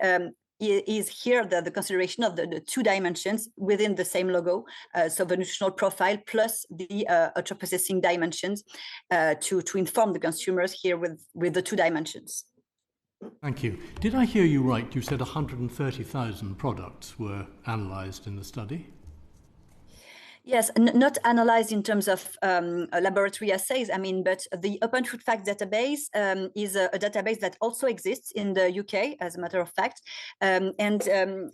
is here the consideration of the two dimensions within the same logo, so the nutritional profile plus the ultra-processing dimensions to inform the consumers here with the two dimensions. Thank you. Did I hear you right? You said 130,000 products were analysed in the study? Yes, not analyzed in terms of laboratory assays, I mean, but the Open Food Facts database is a database that also exists in the UK, as a matter of fact, and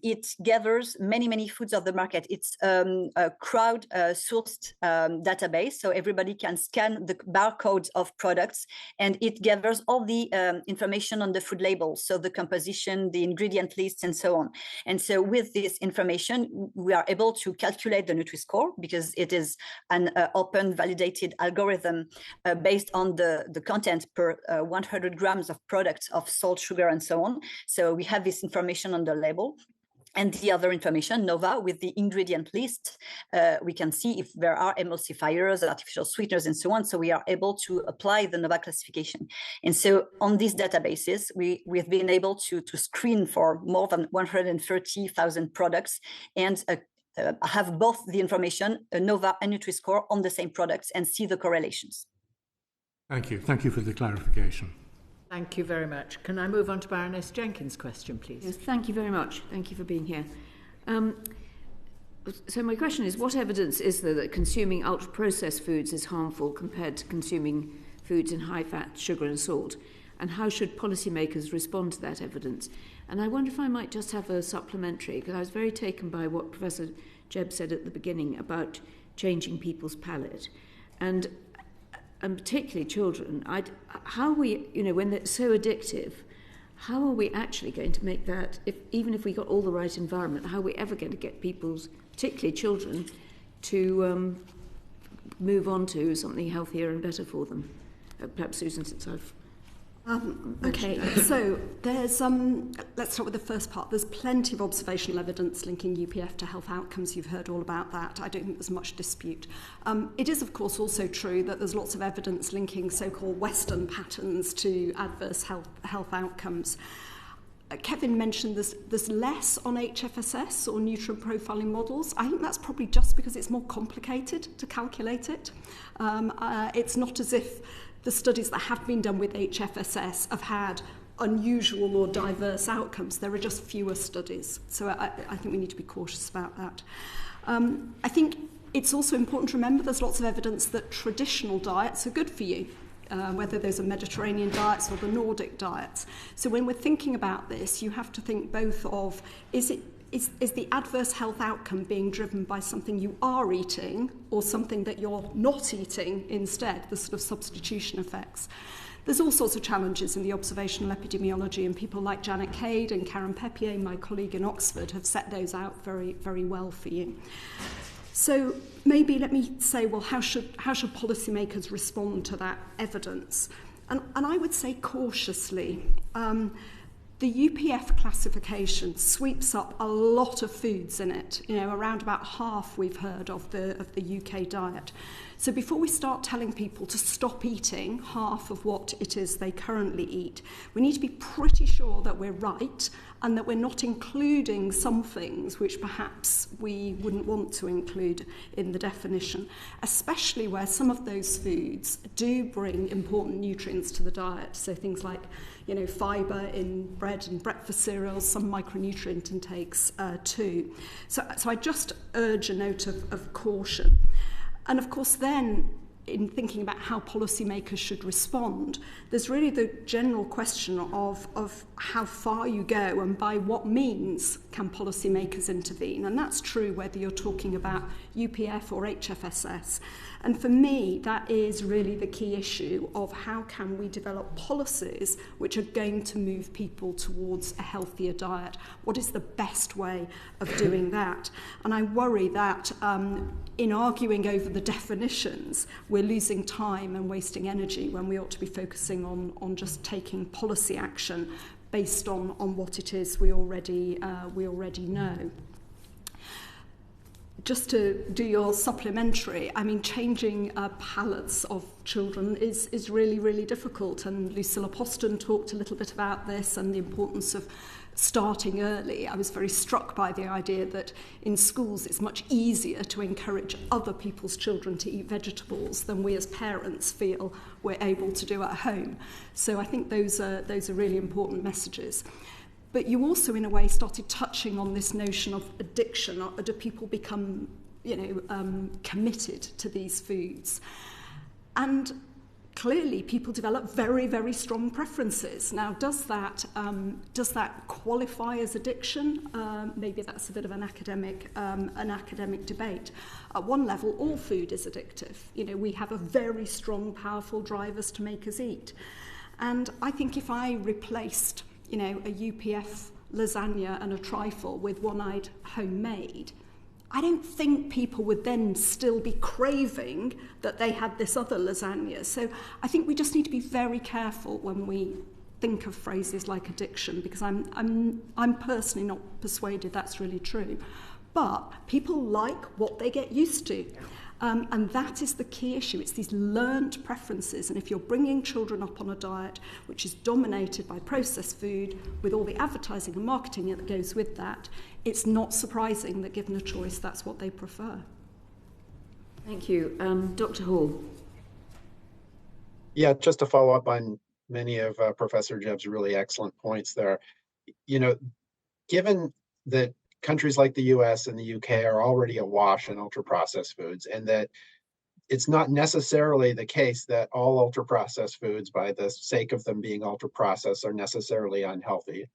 it gathers many foods of the market. It's a crowd-sourced database, so everybody can scan the barcodes of products, and it gathers all the information on the food labels, so the composition, the ingredient lists, and so on. And so with this information, we are able to calculate the Nutri-Score, because it is an open validated algorithm based on the content per 100 grams of products of salt, sugar, and so on. So we have this information on the label. And the other information, NOVA, with the ingredient list, we can see if there are emulsifiers, artificial sweeteners, and so on. So we are able to apply the NOVA classification. And so on these databases, we've been able to screen for more than 130,000 products and have both the information, NOVA and Nutri-Score, on the same products and see the correlations. Thank you. Thank you for the clarification. Thank you very much. Can I move on to Baroness Jenkins' question, please? Yes, thank you very much. Thank you for being here. So my question is, what evidence is there that consuming ultra-processed foods is harmful compared to consuming foods in high fat, sugar and salt? And how should policymakers respond to that evidence? And I wonder if I might just have a supplementary, because I was very taken by what Professor Jeb said at the beginning about changing people's palate. And particularly children, how we, when they're so addictive, how are we actually going to make that, even if we got all the right environment, how are we ever going to get people's, particularly children, to move on to something healthier and better for them? Perhaps Susan, since I've... Okay, so there's, let's start with the first part. There's plenty of observational evidence linking UPF to health outcomes. You've heard all about that. I don't think there's much dispute. It is, of course, also true that there's lots of evidence linking so-called Western patterns to adverse health outcomes. Kevin mentioned there's less on HFSS or nutrient profiling models. I think that's probably just because it's more complicated to calculate it. It's not as if the studies that have been done with HFSS have had unusual or diverse outcomes. There are just fewer studies. So I think we need to be cautious about that. I think it's also important to remember there's lots of evidence that traditional diets are good for you. Whether those are Mediterranean diets or the Nordic diets. So when we're thinking about this, you have to think both of, is the adverse health outcome being driven by something you are eating or something that you're not eating instead, the sort of substitution effects. There's all sorts of challenges in the observational epidemiology, and people like Janet Cade and Karen Peppier, my colleague in Oxford, have set those out very, very well for you. So maybe let me say, well, how should policymakers respond to that evidence? And I would say cautiously. The UPF classification sweeps up a lot of foods in it. You know, around about half we've heard of the UK diet. So before we start telling people to stop eating half of what it is they currently eat, we need to be pretty sure that we're right and that we're not including some things which perhaps we wouldn't want to include in the definition, especially where some of those foods do bring important nutrients to the diet. So things like, you know, fibre in bread and breakfast cereals, some micronutrient intakes too. So I just urge a note of caution. And of course then, in thinking about how policymakers should respond, there's really the general question of how far you go and by what means can policymakers intervene. And that's true whether you're talking about UPF or HFSS. And for me, that is really the key issue of how can we develop policies which are going to move people towards a healthier diet. What is the best way of doing that? And I worry that in arguing over the definitions, we're losing time and wasting energy when we ought to be focusing on just taking policy action based on what it is we already know. Just to do your supplementary, I mean, changing palates of children is really, really difficult. And Lucilla Poston talked a little bit about this and the importance of starting early. I was very struck by the idea that in schools it's much easier to encourage other people's children to eat vegetables than we as parents feel we're able to do at home. So I think those are really important messages. But you also, in a way, started touching on this notion of addiction. Or do people become, committed to these foods? And clearly, people develop very, very strong preferences. Now, does that qualify as addiction? Maybe that's a bit of an academic debate. At one level, all food is addictive. You know, we have a very strong, powerful drivers to make us eat. And I think if I replaced a UPF lasagna and a trifle with one-eyed homemade, I don't think people would then still be craving that they had this other lasagna. So I think we just need to be very careful when we think of phrases like addiction, because I'm personally not persuaded that's really true. But people like what they get used to. And that is the key issue. It's these learned preferences. And if you're bringing children up on a diet which is dominated by processed food, with all the advertising and marketing that goes with that, it's not surprising that given a choice, that's what they prefer. Thank you. Dr. Hall. Yeah, just to follow up on many of Professor Jebb's really excellent points there. You know, given that countries like the US and the UK are already awash in ultra-processed foods, and that it's not necessarily the case that all ultra-processed foods, by the sake of them being ultra-processed, are necessarily unhealthy.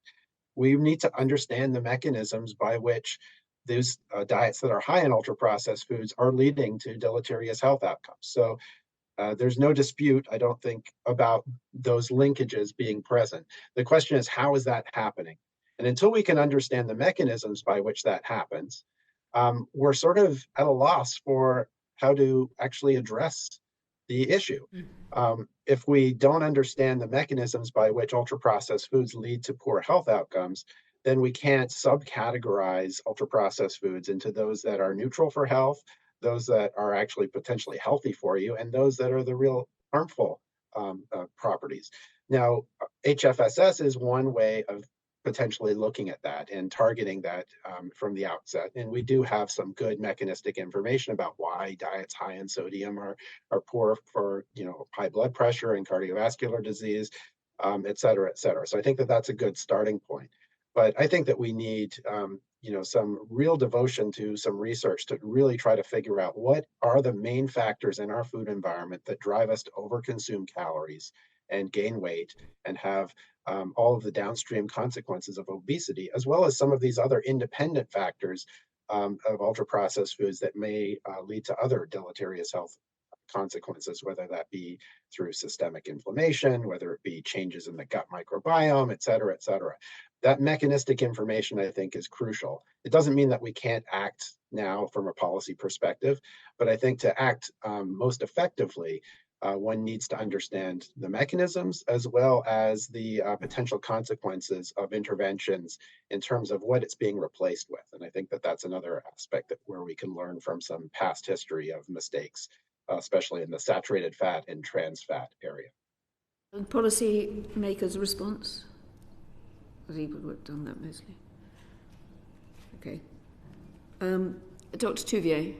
We need to understand the mechanisms by which those diets that are high in ultra-processed foods are leading to deleterious health outcomes. So there's no dispute, I don't think, about those linkages being present. The question is, how is that happening? And until we can understand the mechanisms by which that happens, we're sort of at a loss for how to actually address the issue. If we don't understand the mechanisms by which ultra-processed foods lead to poor health outcomes, then we can't subcategorize ultra-processed foods into those that are neutral for health, those that are actually potentially healthy for you, and those that are the real harmful properties. Now, HFSS is one way of potentially looking at that and targeting that from the outset. And we do have some good mechanistic information about why diets high in sodium are poor for, high blood pressure and cardiovascular disease, et cetera, et cetera. So I think that that's a good starting point. But I think that we need, some real devotion to some research to really try to figure out what are the main factors in our food environment that drive us to overconsume calories and gain weight and have all of the downstream consequences of obesity, as well as some of these other independent factors of ultra-processed foods that may lead to other deleterious health consequences, whether that be through systemic inflammation, whether it be changes in the gut microbiome, et cetera, et cetera. That mechanistic information, I think, is crucial. It doesn't mean that we can't act now from a policy perspective, but I think to act most effectively, one needs to understand the mechanisms as well as the potential consequences of interventions in terms of what it's being replaced with. And I think that that's another aspect where we can learn from some past history of mistakes, especially in the saturated fat and trans fat area. And policy makers' response? Has he done that mostly? Okay. Dr. Touvier.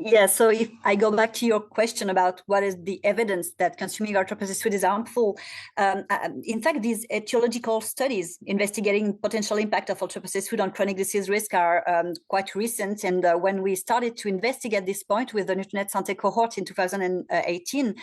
Yeah, so if I go back to your question about what is the evidence that consuming ultra-processed food is harmful, in fact, these etiological studies investigating potential impact of ultra-processed food on chronic disease risk are quite recent. And when we started to investigate this point with the Nutrinet Santé cohort in 2018,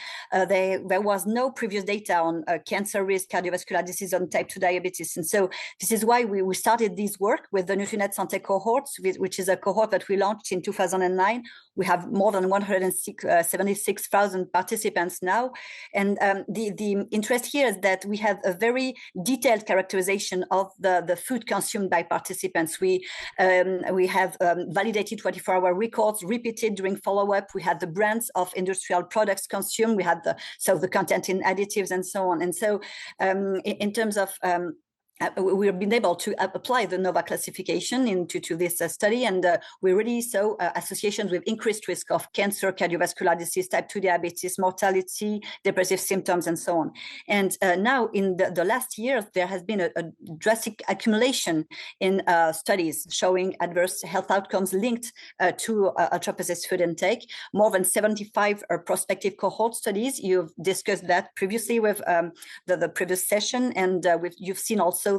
there was no previous data on cancer risk, cardiovascular disease, on type 2 diabetes. And so this is why we started this work with the Nutrinet Santé cohort, which is a cohort that we launched in 2009. We have more than 176,000 participants now. And the interest here is that we have a very detailed characterization of the food consumed by participants. We have validated 24-hour records, repeated during follow-up. We had the brands of industrial products consumed. We had the content in additives and so on. And so in terms of we've been able to apply the NOVA classification into this study, and we really saw associations with increased risk of cancer, cardiovascular disease, type 2 diabetes, mortality, depressive symptoms, and so on. And now in the last years, there has been a drastic accumulation in studies showing adverse health outcomes linked to ultra-processed food intake. More than 75 prospective cohort studies. You've discussed that previously with the previous session, and you've seen also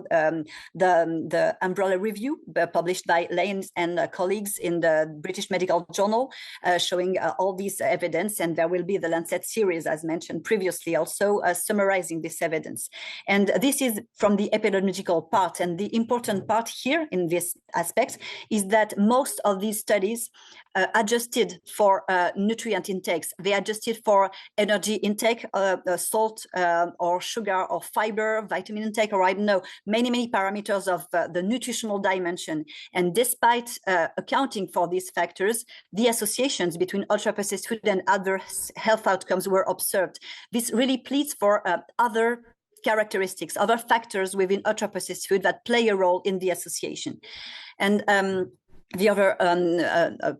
the umbrella review published by Lane and colleagues in the British Medical Journal showing all this evidence, and there will be the Lancet series, as mentioned previously, also summarizing this evidence. And this is from the epidemiological part, and the important part here in this aspect is that most of these studies adjusted for nutrient intakes. They adjusted for energy intake, salt or sugar or fiber, vitamin intake, or I don't know, many parameters of the nutritional dimension. And despite accounting for these factors, the associations between ultra-processed food and other health outcomes were observed. This really pleads for other characteristics, other factors within ultra-processed food that play a role in the association. And the other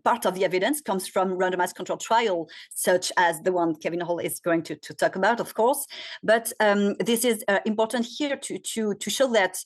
part of the evidence comes from randomized control trial, such as the one Kevin Hall is going to talk about, of course. But this is important here to show that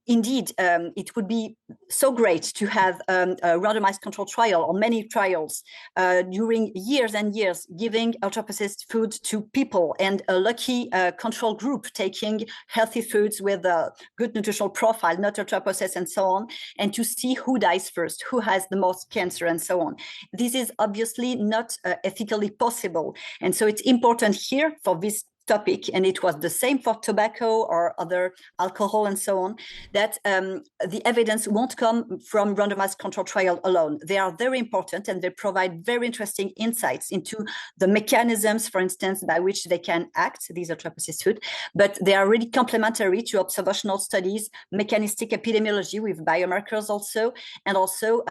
indeed it would be so great to have a randomized control trial or many trials during years and years, giving ultra-processed food to people and a lucky control group taking healthy foods with a good nutritional profile, not ultra-processed and so on, and to see who dies first, who has the most cancer and so on. This is obviously not ethically possible. And so it's important here for this topic, and it was the same for tobacco or other alcohol and so on, that the evidence won't come from randomized control trial alone. They are very important, and they provide very interesting insights into the mechanisms, for instance, by which they can act, these ultra-processed food, but they are really complementary to observational studies, mechanistic epidemiology with biomarkers also, and also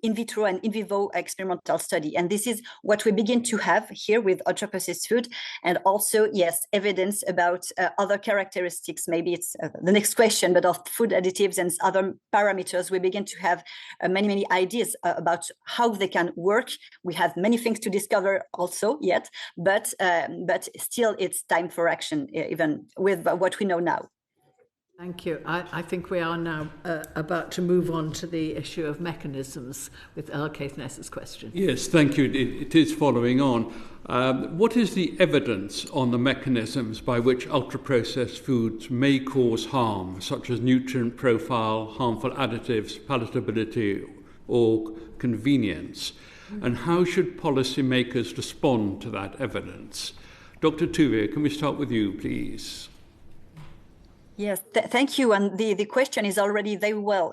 in vitro and in vivo experimental study. And this is what we begin to have here with ultra-processed food, and also yes, evidence about other characteristics, maybe it's the next question, but of food additives and other parameters, we begin to have many ideas about how they can work. We have many things to discover also yet, but still it's time for action, even with what we know now. Thank you. I think we are now about to move on to the issue of mechanisms with Caithness's question. Yes, thank you. It is following on. What is the evidence on the mechanisms by which ultra-processed foods may cause harm, such as nutrient profile, harmful additives, palatability, or convenience? And how should policymakers respond to that evidence? Dr. Tuvia, can we start with you, please? Yes, thank you. And the question is already very well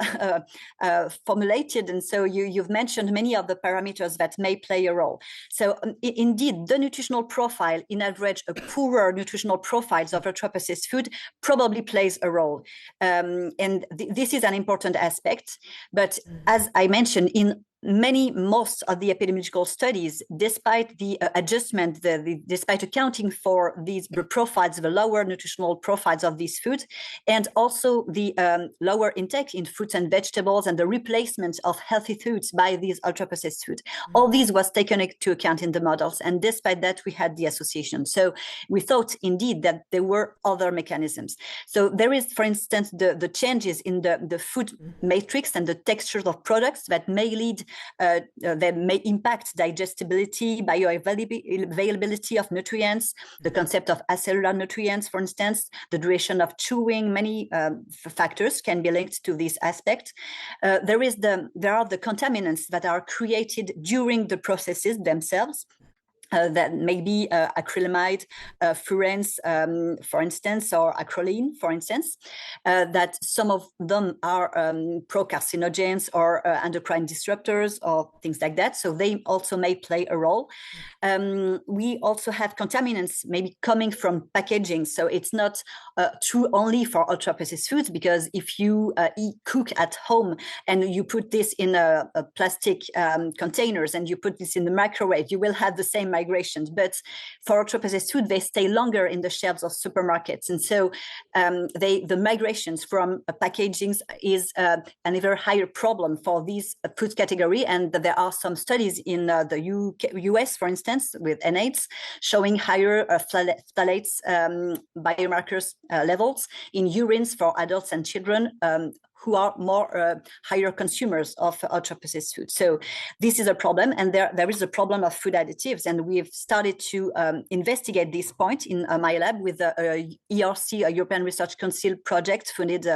formulated. And so you've mentioned many of the parameters that may play a role. So indeed, the nutritional profile, in average, a poorer nutritional profiles of ultra-processed food probably plays a role. And this is an important aspect. But as I mentioned, in most of the epidemiological studies, despite the adjustment, despite accounting for these profiles, the lower nutritional profiles of these foods, and also the lower intake in fruits and vegetables and the replacement of healthy foods by these ultra-processed foods, all these was taken into account in the models. And despite that, we had the association. So we thought indeed that there were other mechanisms. So there is, for instance, the changes in the food matrix and the textures of products that may lead that may impact digestibility, bioavailability of nutrients, the concept of acellular nutrients, for instance, the duration of chewing. Many factors can be linked to this aspect. There are the contaminants that are created during the processes themselves. That may be acrylamide, furans, for instance, or acrolein, for instance, that some of them are pro-carcinogens or endocrine disruptors or things like that. So they also may play a role. We also have contaminants maybe coming from packaging. So it's not true only for ultra-processed foods, because if you cook at home and you put this in a plastic containers and you put this in the microwave, you will have the same migrations. But for ultra-processed food, they stay longer in the shelves of supermarkets. And so the migrations from packaging is an even higher problem for these food category. And there are some studies in the US, for instance, with NH showing higher phthalates biomarkers levels in urines for adults and children who are more higher consumers of ultra-processed food. So this is a problem, and there is a problem of food additives, and we've started to investigate this point in my lab with the ERC, a European Research Council project funded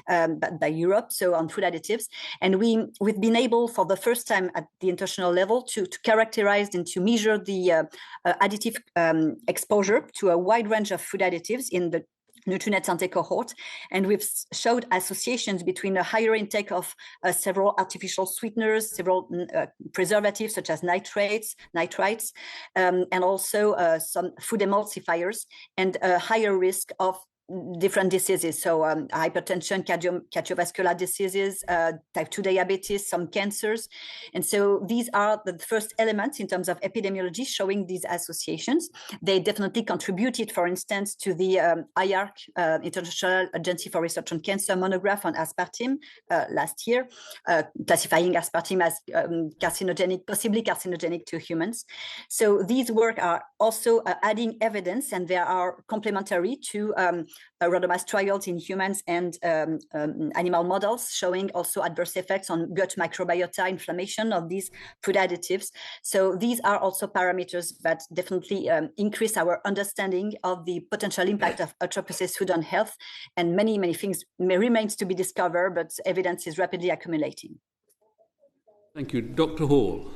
by Europe, so on food additives. And we've been able, for the first time at the international level, to characterize and to measure the additive exposure to a wide range of food additives in the Nutrinet Ante cohort, and we've showed associations between a higher intake of several artificial sweeteners, several preservatives such as nitrites, and also some food emulsifiers, and a higher risk of different diseases, so hypertension, cardiovascular diseases, type 2 diabetes, some cancers. And so these are the first elements in terms of epidemiology showing these associations. They definitely contributed, for instance, to the IARC, International Agency for Research on Cancer, monograph on aspartame last year, classifying aspartame as carcinogenic, possibly carcinogenic to humans. So these work are also adding evidence, and they are complementary to randomized trials in humans and animal models, showing also adverse effects on gut microbiota, inflammation of these food additives. So these are also parameters that definitely increase our understanding of the potential impact of ultra-processed food on health, and many things remains to be discovered, but evidence is rapidly accumulating. Thank you. Dr. Hall.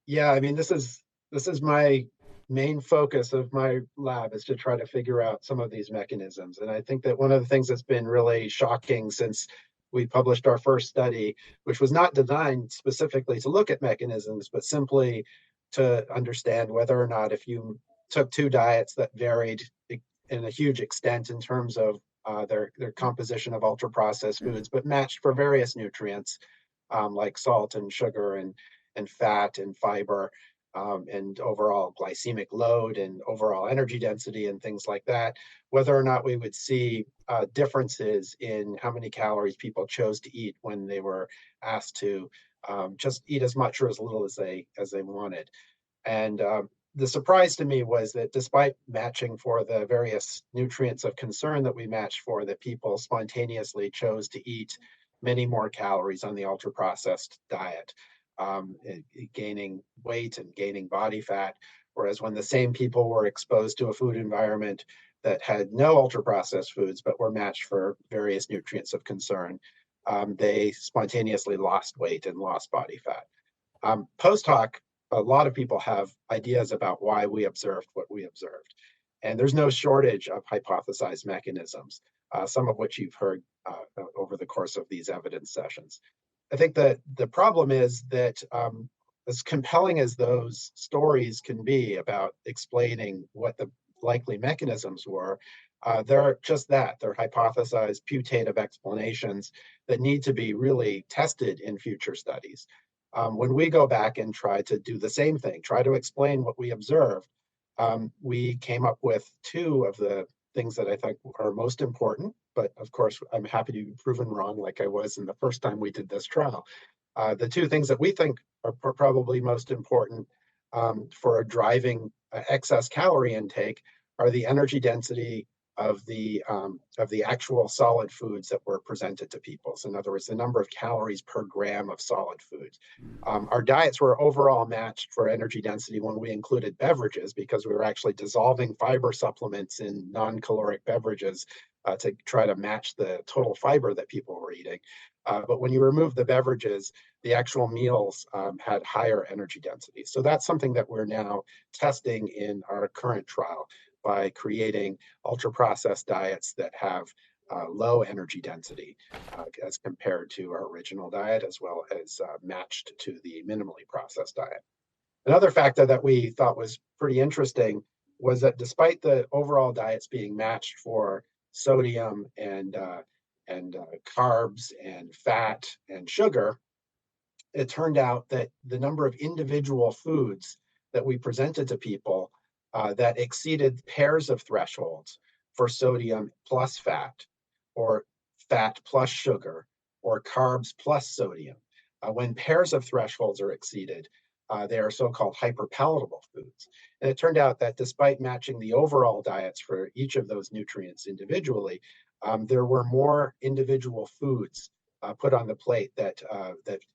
Yeah, I mean, this is my main focus of my lab, is to try to figure out some of these mechanisms. And I think that one of the things that's been really shocking since we published our first study, which was not designed specifically to look at mechanisms, but simply to understand whether or not, if you took two diets that varied in a huge extent in terms of their composition of ultra-processed foods, but matched for various nutrients like salt and sugar and fat and fiber, and overall glycemic load and overall energy density and things like that, whether or not we would see differences in how many calories people chose to eat when they were asked to just eat as much or as little as they wanted. And the surprise to me was that despite matching for the various nutrients of concern that we matched for, that people spontaneously chose to eat many more calories on the ultra-processed diet, gaining weight and gaining body fat, whereas when the same people were exposed to a food environment that had no ultra-processed foods but were matched for various nutrients of concern, they spontaneously lost weight and lost body fat. Post hoc, a lot of people have ideas about why we observed what we observed. And there's no shortage of hypothesized mechanisms, some of which you've heard over the course of these evidence sessions. I think that the problem is that as compelling as those stories can be about explaining what the likely mechanisms were, they're just that. They're hypothesized putative explanations that need to be really tested in future studies. When we go back and try to do the same thing, try to explain what we observed, we came up with two of the things that I think are most important, but of course, I'm happy to be proven wrong like I was in the first time we did this trial. The two things that we think are probably most important for driving excess calorie intake are the energy density of the actual solid foods that were presented to people. So in other words, the number of calories per gram of solid foods. Our diets were overall matched for energy density when we included beverages, because we were actually dissolving fiber supplements in non-caloric beverages to try to match the total fiber that people were eating. But when you remove the beverages, the actual meals had higher energy density. So that's something that we're now testing in our current trial by creating ultra-processed diets that have low energy density as compared to our original diet, as well as matched to the minimally processed diet. Another factor that we thought was pretty interesting was that despite the overall diets being matched for sodium and carbs and fat and sugar, it turned out that the number of individual foods that we presented to people that exceeded pairs of thresholds for sodium plus fat, or fat plus sugar, or carbs plus sodium. When pairs of thresholds are exceeded, they are so-called hyperpalatable foods. And it turned out that despite matching the overall diets for each of those nutrients individually, there were more individual foods put on the plate that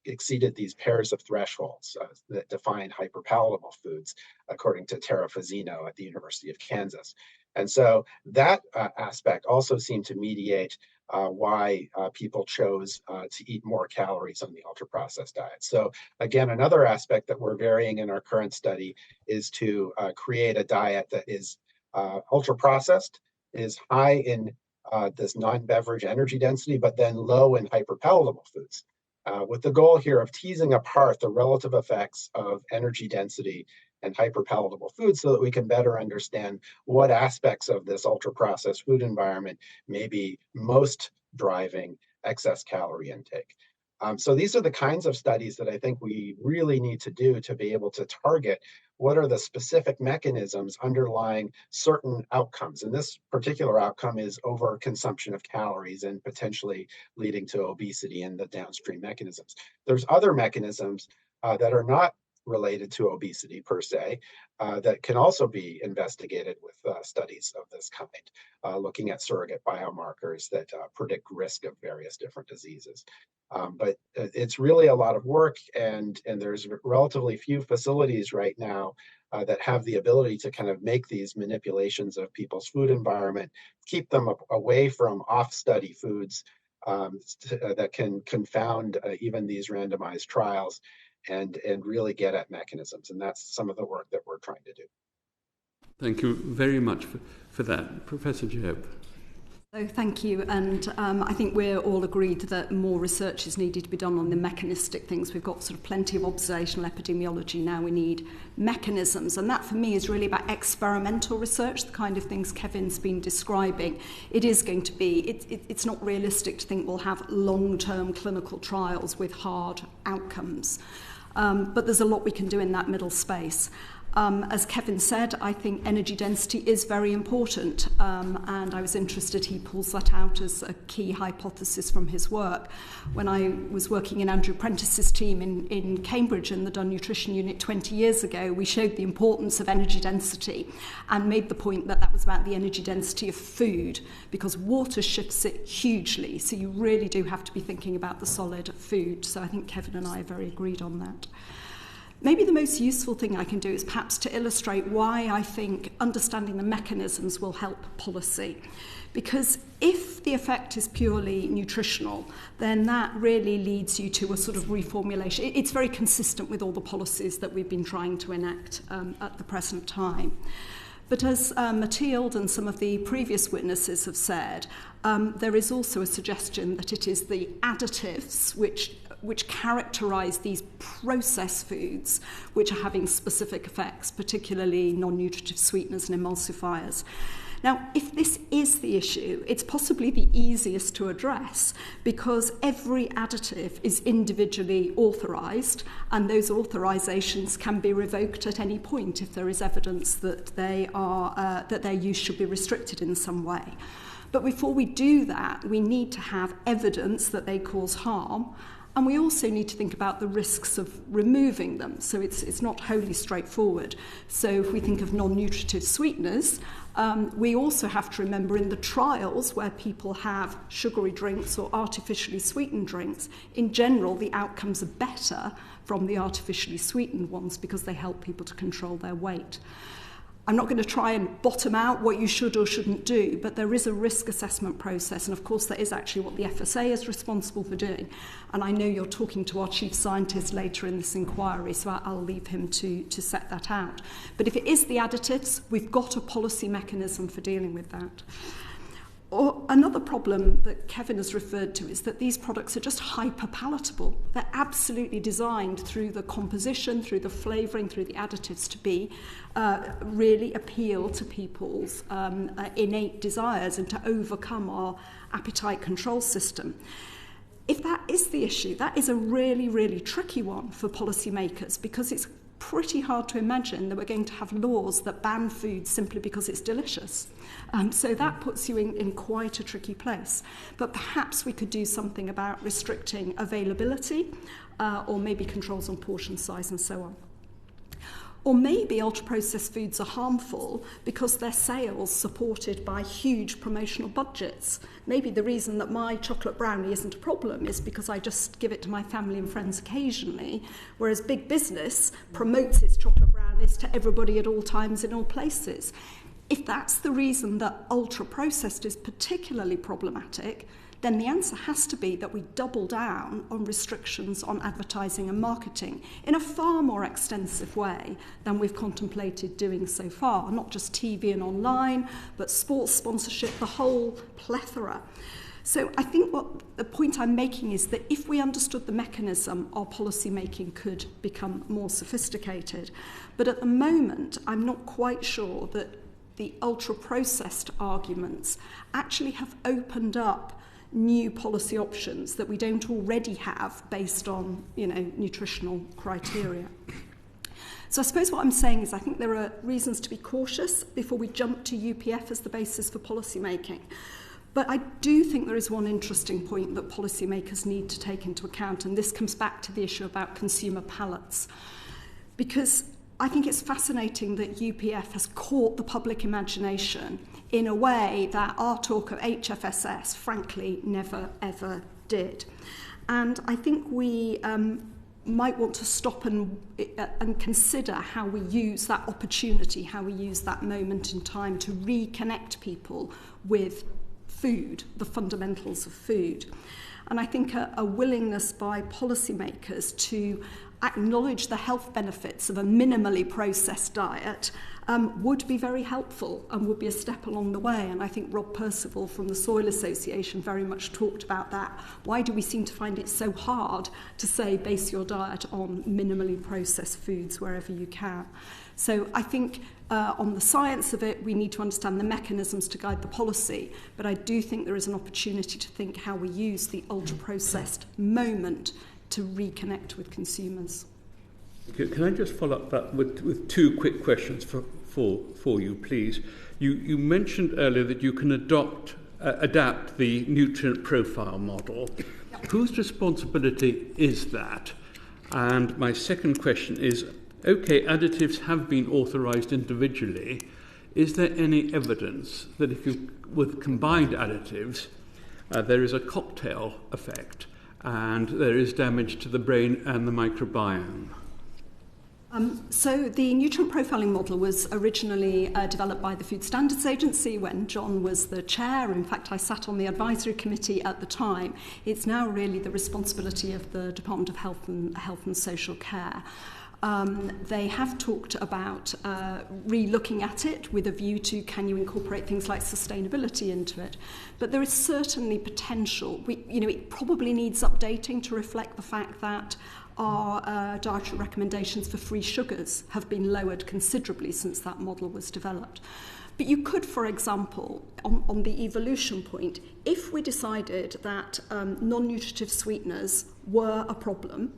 exceeded these pairs of thresholds that define hyperpalatable foods, according to Tara Fazzino at the University of Kansas. And so that aspect also seemed to mediate why people chose to eat more calories on the ultra-processed diet. So again, another aspect that we're varying in our current study is to create a diet that is ultra-processed, is high in this non-beverage energy density, but then low in hyperpalatable foods, with the goal here of teasing apart the relative effects of energy density and hyperpalatable foods so that we can better understand what aspects of this ultra-processed food environment may be most driving excess calorie intake. So these are the kinds of studies that I think we really need to do to be able to target what are the specific mechanisms underlying certain outcomes. And this particular outcome is overconsumption of calories and potentially leading to obesity and the downstream mechanisms. There's other mechanisms that are not related to obesity per se, that can also be investigated with studies of this kind, looking at surrogate biomarkers that predict risk of various different diseases. But it's really a lot of work, and there's relatively few facilities right now that have the ability to kind of make these manipulations of people's food environment, keep them away from off-study foods that can confound even these randomized trials, and really get at mechanisms. And that's some of the work that we're trying to do. Thank you very much for that. Professor Jebb. So thank you, and I think we're all agreed that more research is needed to be done on the mechanistic things. We've got sort of plenty of observational epidemiology now. We need mechanisms, and that for me is really about experimental research, the kind of things Kevin's been describing. It is going to be, it's not realistic to think we'll have long-term clinical trials with hard outcomes. But there's a lot we can do in that middle space. As Kevin said, I think energy density is very important, and I was interested he pulls that out as a key hypothesis from his work. When I was working in Andrew Prentice's team in Cambridge in the Dun Nutrition Unit 20 years ago, we showed the importance of energy density and made the point that that was about the energy density of food, because water shifts it hugely, so you really do have to be thinking about the solid food. So I think Kevin and I are very agreed on that. Maybe the most useful thing I can do is perhaps to illustrate why I think understanding the mechanisms will help policy. Because if the effect is purely nutritional, then that really leads you to a sort of reformulation. It's very consistent with all the policies that we've been trying to enact at the present time. But as Mathilde and some of the previous witnesses have said, there is also a suggestion that it is the additives which characterise these processed foods which are having specific effects, particularly non-nutritive sweeteners and emulsifiers. Now, if this is the issue, it's possibly the easiest to address because every additive is individually authorised, and those authorisations can be revoked at any point if there is evidence that that their use should be restricted in some way. But before we do that, we need to have evidence that they cause harm, and we also need to think about the risks of removing them. So it's not wholly straightforward. So if we think of non-nutritive sweeteners, we also have to remember in the trials where people have sugary drinks or artificially sweetened drinks, in general, the outcomes are better from the artificially sweetened ones because they help people to control their weight. I'm not going to try and bottom out what you should or shouldn't do, but there is a risk assessment process, and of course that is actually what the FSA is responsible for doing. And I know you're talking to our chief scientist later in this inquiry, so I'll leave him to set that out. But if it is the additives, we've got a policy mechanism for dealing with that. Or another problem that Kevin has referred to is that these products are just hyper-palatable. They're absolutely designed through the composition, through the flavouring, through the additives to be really appeal to people's innate desires and to overcome our appetite control system. If that is the issue, that is a really, really tricky one for policymakers because it's pretty hard to imagine that we're going to have laws that ban food simply because it's delicious. So that puts you in quite a tricky place. But perhaps we could do something about restricting availability or maybe controls on portion size and so on. Or maybe ultra-processed foods are harmful because their sales supported by huge promotional budgets. Maybe the reason that my chocolate brownie isn't a problem is because I just give it to my family and friends occasionally, whereas big business promotes its chocolate brownies to everybody at all times in all places. If that's the reason that ultra-processed is particularly problematic, then the answer has to be that we double down on restrictions on advertising and marketing in a far more extensive way than we've contemplated doing so far, not just TV and online, but sports sponsorship, the whole plethora. So I think the point I'm making is that if we understood the mechanism, our policy making could become more sophisticated. But at the moment, I'm not quite sure that the ultra-processed arguments actually have opened up new policy options that we don't already have based on, nutritional criteria. So I suppose what I'm saying is I think there are reasons to be cautious before we jump to UPF as the basis for policy making. But I do think there is one interesting point that policymakers need to take into account, and this comes back to the issue about consumer palates. Because I think it's fascinating that UPF has caught the public imagination in a way that our talk of HFSS, frankly, never, ever did. And I think we might want to stop and consider how we use that opportunity, how we use that moment in time to reconnect people with food, the fundamentals of food. And I think a willingness by policymakers to acknowledge the health benefits of a minimally processed diet would be very helpful and would be a step along the way. And I think Rob Percival from the Soil Association very much talked about that. Why do we seem to find it so hard to say base your diet on minimally processed foods wherever you can? So I think on the science of it, we need to understand the mechanisms to guide the policy, but I do think there is an opportunity to think how we use the ultra-processed moment to reconnect with consumers. Can I just follow up that with two quick questions for you, please? You mentioned earlier that you can adapt the nutrient profile model. Yep. Whose responsibility is that? And my second question is, okay, additives have been authorized individually. Is there any evidence that with combined additives, there is a cocktail effect and there is damage to the brain and the microbiome? So the nutrient profiling model was originally developed by the Food Standards Agency when John was the chair. In fact, I sat on the advisory committee at the time. It's now really the responsibility of the Department of Health and Social Care. They have talked about re-looking at it with a view to can you incorporate things like sustainability into it. But there is certainly potential. It probably needs updating to reflect the fact that our dietary recommendations for free sugars have been lowered considerably since that model was developed. But you could, for example, on the evolution point, if we decided that non-nutritive sweeteners were a problem,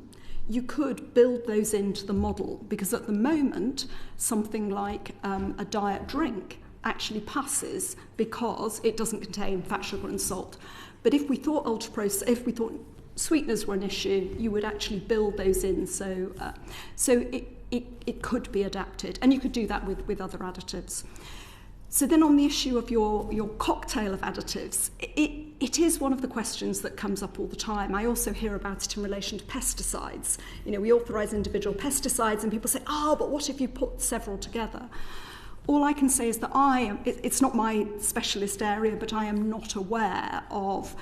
you could build those into the model, because at the moment, something like a diet drink actually passes because it doesn't contain fat, sugar and salt. But if we thought sweeteners were an issue, you would actually build those in. So it could be adapted, and you could do that with other additives. So then on the issue of your cocktail of additives, it is one of the questions that comes up all the time. I also hear about it in relation to pesticides. We authorise individual pesticides and people say, but what if you put several together? All I can say is that it's not my specialist area, but I am not aware of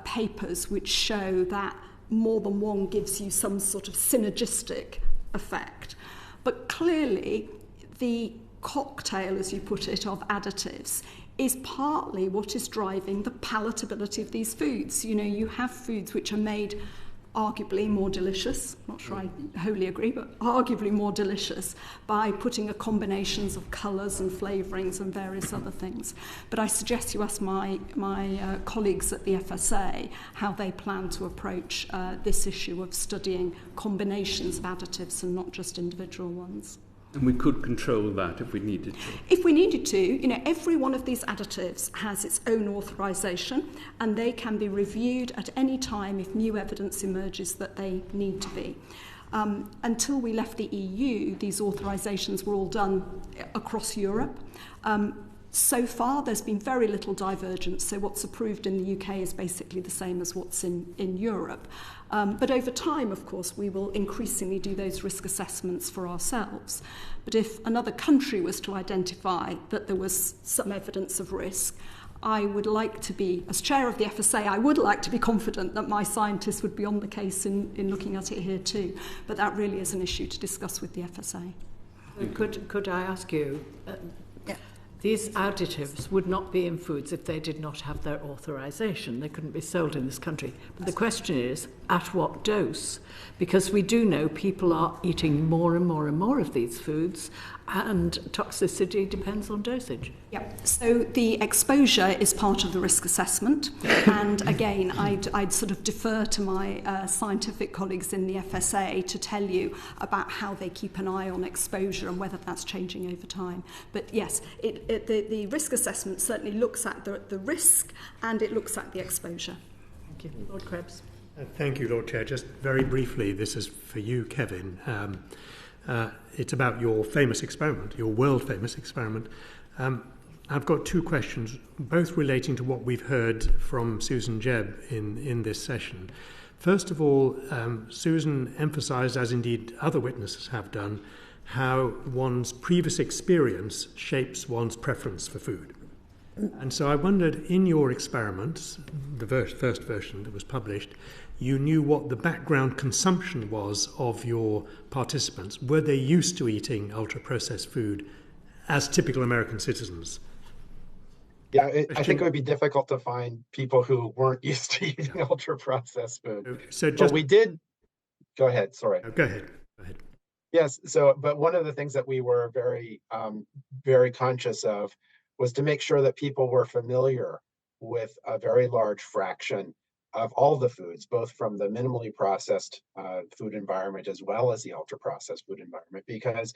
papers which show that more than one gives you some sort of synergistic effect. But clearly, the cocktail, as you put it, of additives is partly what is driving the palatability of these foods. You have foods which are made arguably more delicious, not sure I wholly agree, but arguably more delicious by putting a combinations of colours and flavourings and various other things. But I suggest you ask my colleagues at the FSA how they plan to approach this issue of studying combinations of additives and not just individual ones. And we could control that if we needed to. If we needed to, every one of these additives has its own authorisation, and they can be reviewed at any time if new evidence emerges that they need to be. Until we left the EU, these authorisations were all done across Europe. So far, there's been very little divergence. So what's approved in the UK is basically the same as what's in Europe. But over time, of course, we will increasingly do those risk assessments for ourselves. But if another country was to identify that there was some evidence of risk, I would like to be, as chair of the FSA, I would like to be confident that my scientists would be on the case in looking at it here too. But that really is an issue to discuss with the FSA. Could I ask you... These additives would not be in foods if they did not have their authorization. They couldn't be sold in this country. But the question is, at what dose? Because we do know people are eating more and more and more of these foods, and toxicity depends on dosage. Yeah. So the exposure is part of the risk assessment. And again, I'd sort of defer to my scientific colleagues in the FSA to tell you about how they keep an eye on exposure and whether that's changing over time. But yes, the risk assessment certainly looks at the risk and it looks at the exposure. Thank you. Lord Krebs. Thank you, Lord Chair. Just very briefly, this is for you, Kevin. It's about your famous experiment, your world-famous experiment. I've got two questions, both relating to what we've heard from Susan Jebb in this session. First of all, Susan emphasised, as indeed other witnesses have done, how one's previous experience shapes one's preference for food. And so I wondered, in your experiments, the first version that was published, you knew what the background consumption was of your participants. Were they used to eating ultra-processed food as typical American citizens? Yeah, I think it would be difficult to find people who weren't used to eating ultra-processed food. But we did... Go ahead, sorry. Go ahead. Yes, but one of the things that we were very, very conscious of was to make sure that people were familiar with a very large fraction of all the foods, both from the minimally processed food environment as well as the ultra-processed food environment, because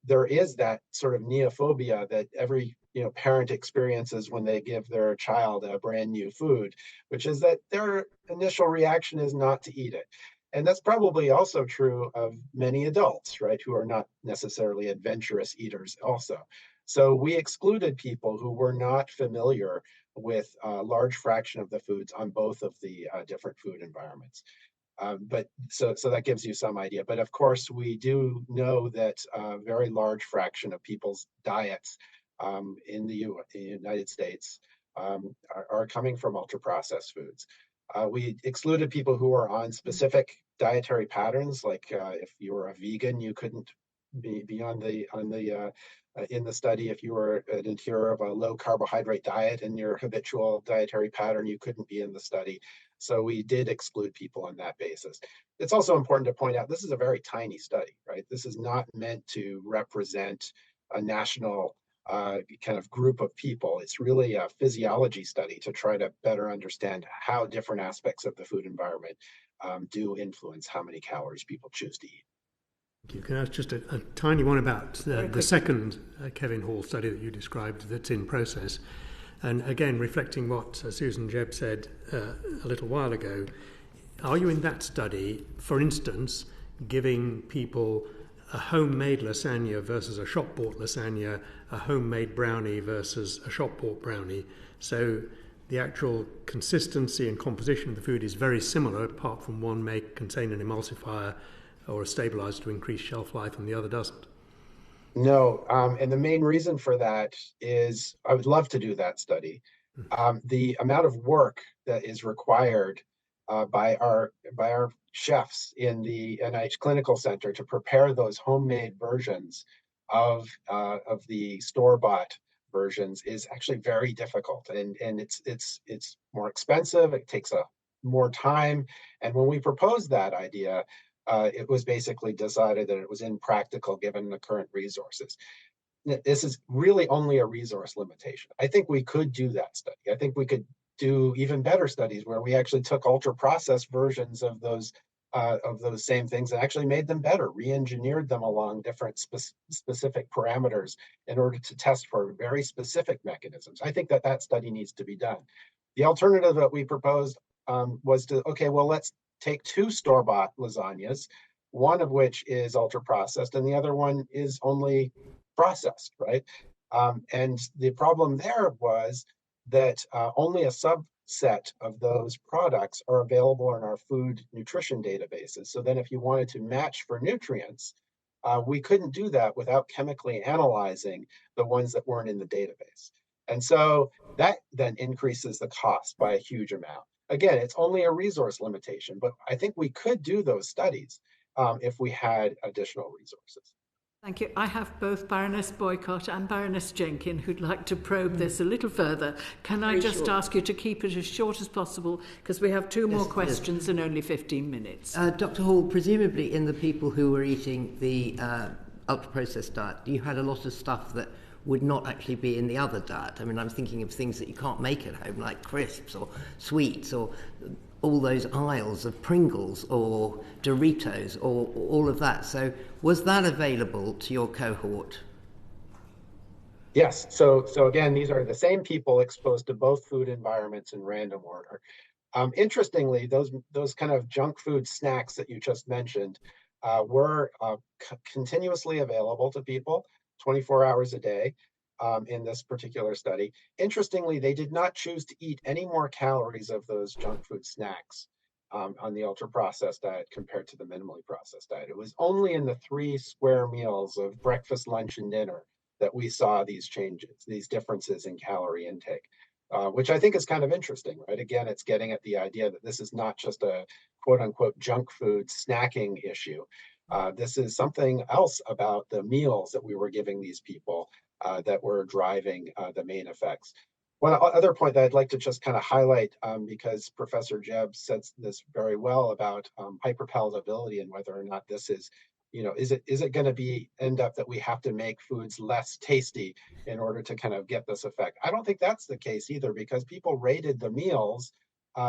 there is that sort of neophobia that every parent experiences when they give their child a brand new food, which is that their initial reaction is not to eat it. And that's probably also true of many adults, right, who are not necessarily adventurous eaters also. So we excluded people who were not familiar with a large fraction of the foods on both of the different food environments. But so that gives you some idea. But of course, we do know that a very large fraction of people's diets in the United States are coming from ultra-processed foods. We excluded people who are on specific dietary patterns, like if you were a vegan, you couldn't be on the in the study. If you were an adherent of a low carbohydrate diet in your habitual dietary pattern, you couldn't be in the study. So we did exclude people on that basis. It's also important to point out this is a very tiny study, right? This is not meant to represent a national kind of group of people. It's really a physiology study to try to better understand how different aspects of the food environment do influence how many calories people choose to eat. Thank you. Can I ask just a tiny one about the second Kevin Hall study that you described that's in process? And again, reflecting what Susan Jebb said a little while ago, are you in that study, for instance, giving people a homemade lasagna versus a shop-bought lasagna, a homemade brownie versus a shop-bought brownie? So the actual consistency and composition of the food is very similar, apart from one may contain an emulsifier or a stabilizer to increase shelf life and the other doesn't. No, and the main reason for that is I would love to do that study. The amount of work that is required by our chefs in the NIH Clinical Center to prepare those homemade versions of the store-bought versions is actually very difficult, and it's more expensive. It takes more time, and when we proposed that idea, it was basically decided that it was impractical given the current resources. This is really only a resource limitation. I think we could do that study. I think we could do even better studies where we actually took ultra-processed versions of those same things and actually made them better, re-engineered them along different specific parameters in order to test for very specific mechanisms. I think that study needs to be done. The alternative that we proposed was to, okay, well, let's take two store-bought lasagnas, one of which is ultra-processed and the other one is only processed, right? And the problem there was that only a subset of those products are available in our food nutrition databases. So then if you wanted to match for nutrients, we couldn't do that without chemically analyzing the ones that weren't in the database. And so that then increases the cost by a huge amount. Again, it's only a resource limitation, but I think we could do those studies if we had additional resources. Thank you. I have both Baroness Boycott and Baroness Jenkin who'd like to probe this a little further. Can I just ask you to keep it as short as possible, because we have two more questions and only 15 minutes. Dr. Hall, presumably in the people who were eating the ultra-processed diet, you had a lot of stuff that would not actually be in the other diet. I mean, I'm thinking of things that you can't make at home, like crisps or sweets or all those aisles of Pringles or Doritos or all of that. So was that available to your cohort? Yes. So again, these are the same people exposed to both food environments in random order. Interestingly, those kind of junk food snacks that you just mentioned were continuously available to people 24 hours a day in this particular study. Interestingly, they did not choose to eat any more calories of those junk food snacks on the ultra-processed diet compared to the minimally processed diet. It was only in the 3 square meals of breakfast, lunch, and dinner that we saw these changes, these differences in calorie intake, which I think is kind of interesting, right? Again, it's getting at the idea that this is not just a quote-unquote junk food snacking issue. This is something else about the meals that we were giving these people that were driving the main effects. One other point that I'd like to just kind of highlight, because Professor Jebb said this very well about hyperpalatability and whether or not this is, is it going to end up that we have to make foods less tasty in order to kind of get this effect? I don't think that's the case either, because people rated the meals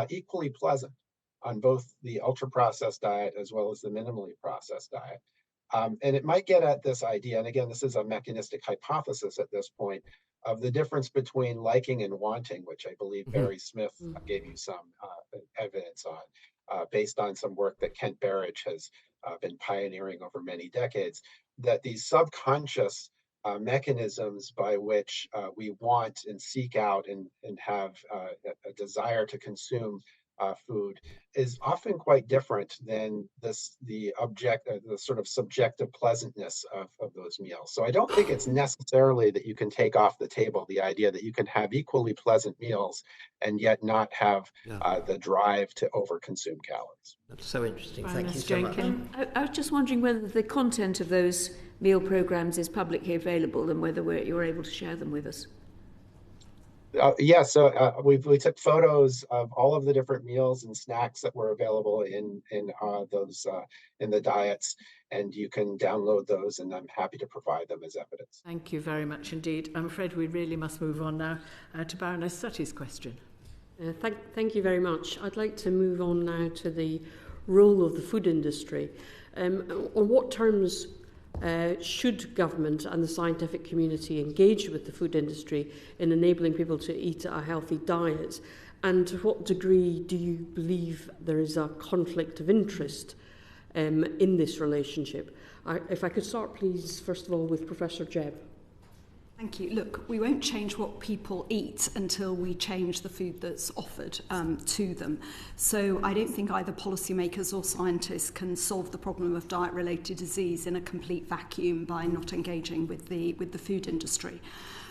equally pleasant on both the ultra-processed diet as well as the minimally processed diet. And it might get at this idea, and again, this is a mechanistic hypothesis at this point, of the difference between liking and wanting, which I believe Barry Smith gave you some evidence on, based on some work that Kent Berridge has been pioneering over many decades, that these subconscious mechanisms by which we want and seek out and have a desire to consume food is often quite different than the sort of subjective pleasantness of those meals. So I don't think it's necessarily that you can take off the table the idea that you can have equally pleasant meals and yet not have the drive to overconsume calories. That's so interesting. Thank you so much. I was just wondering whether the content of those meal programs is publicly available and whether you're able to share them with us. So we took photos of all of the different meals and snacks that were available in the diets, and you can download those, and I'm happy to provide them as evidence. Thank you very much indeed. I'm afraid we really must move on now to Baroness Sutty's question. Thank you very much. I'd like to move on now to the role of the food industry. On what terms should government and the scientific community engage with the food industry in enabling people to eat a healthy diet? And to what degree do you believe there is a conflict of interest in this relationship? If I could start, please, first of all, with Professor Jebb. Thank you. Look, we won't change what people eat until we change the food that's offered to them. So I don't think either policymakers or scientists can solve the problem of diet-related disease in a complete vacuum by not engaging with the food industry.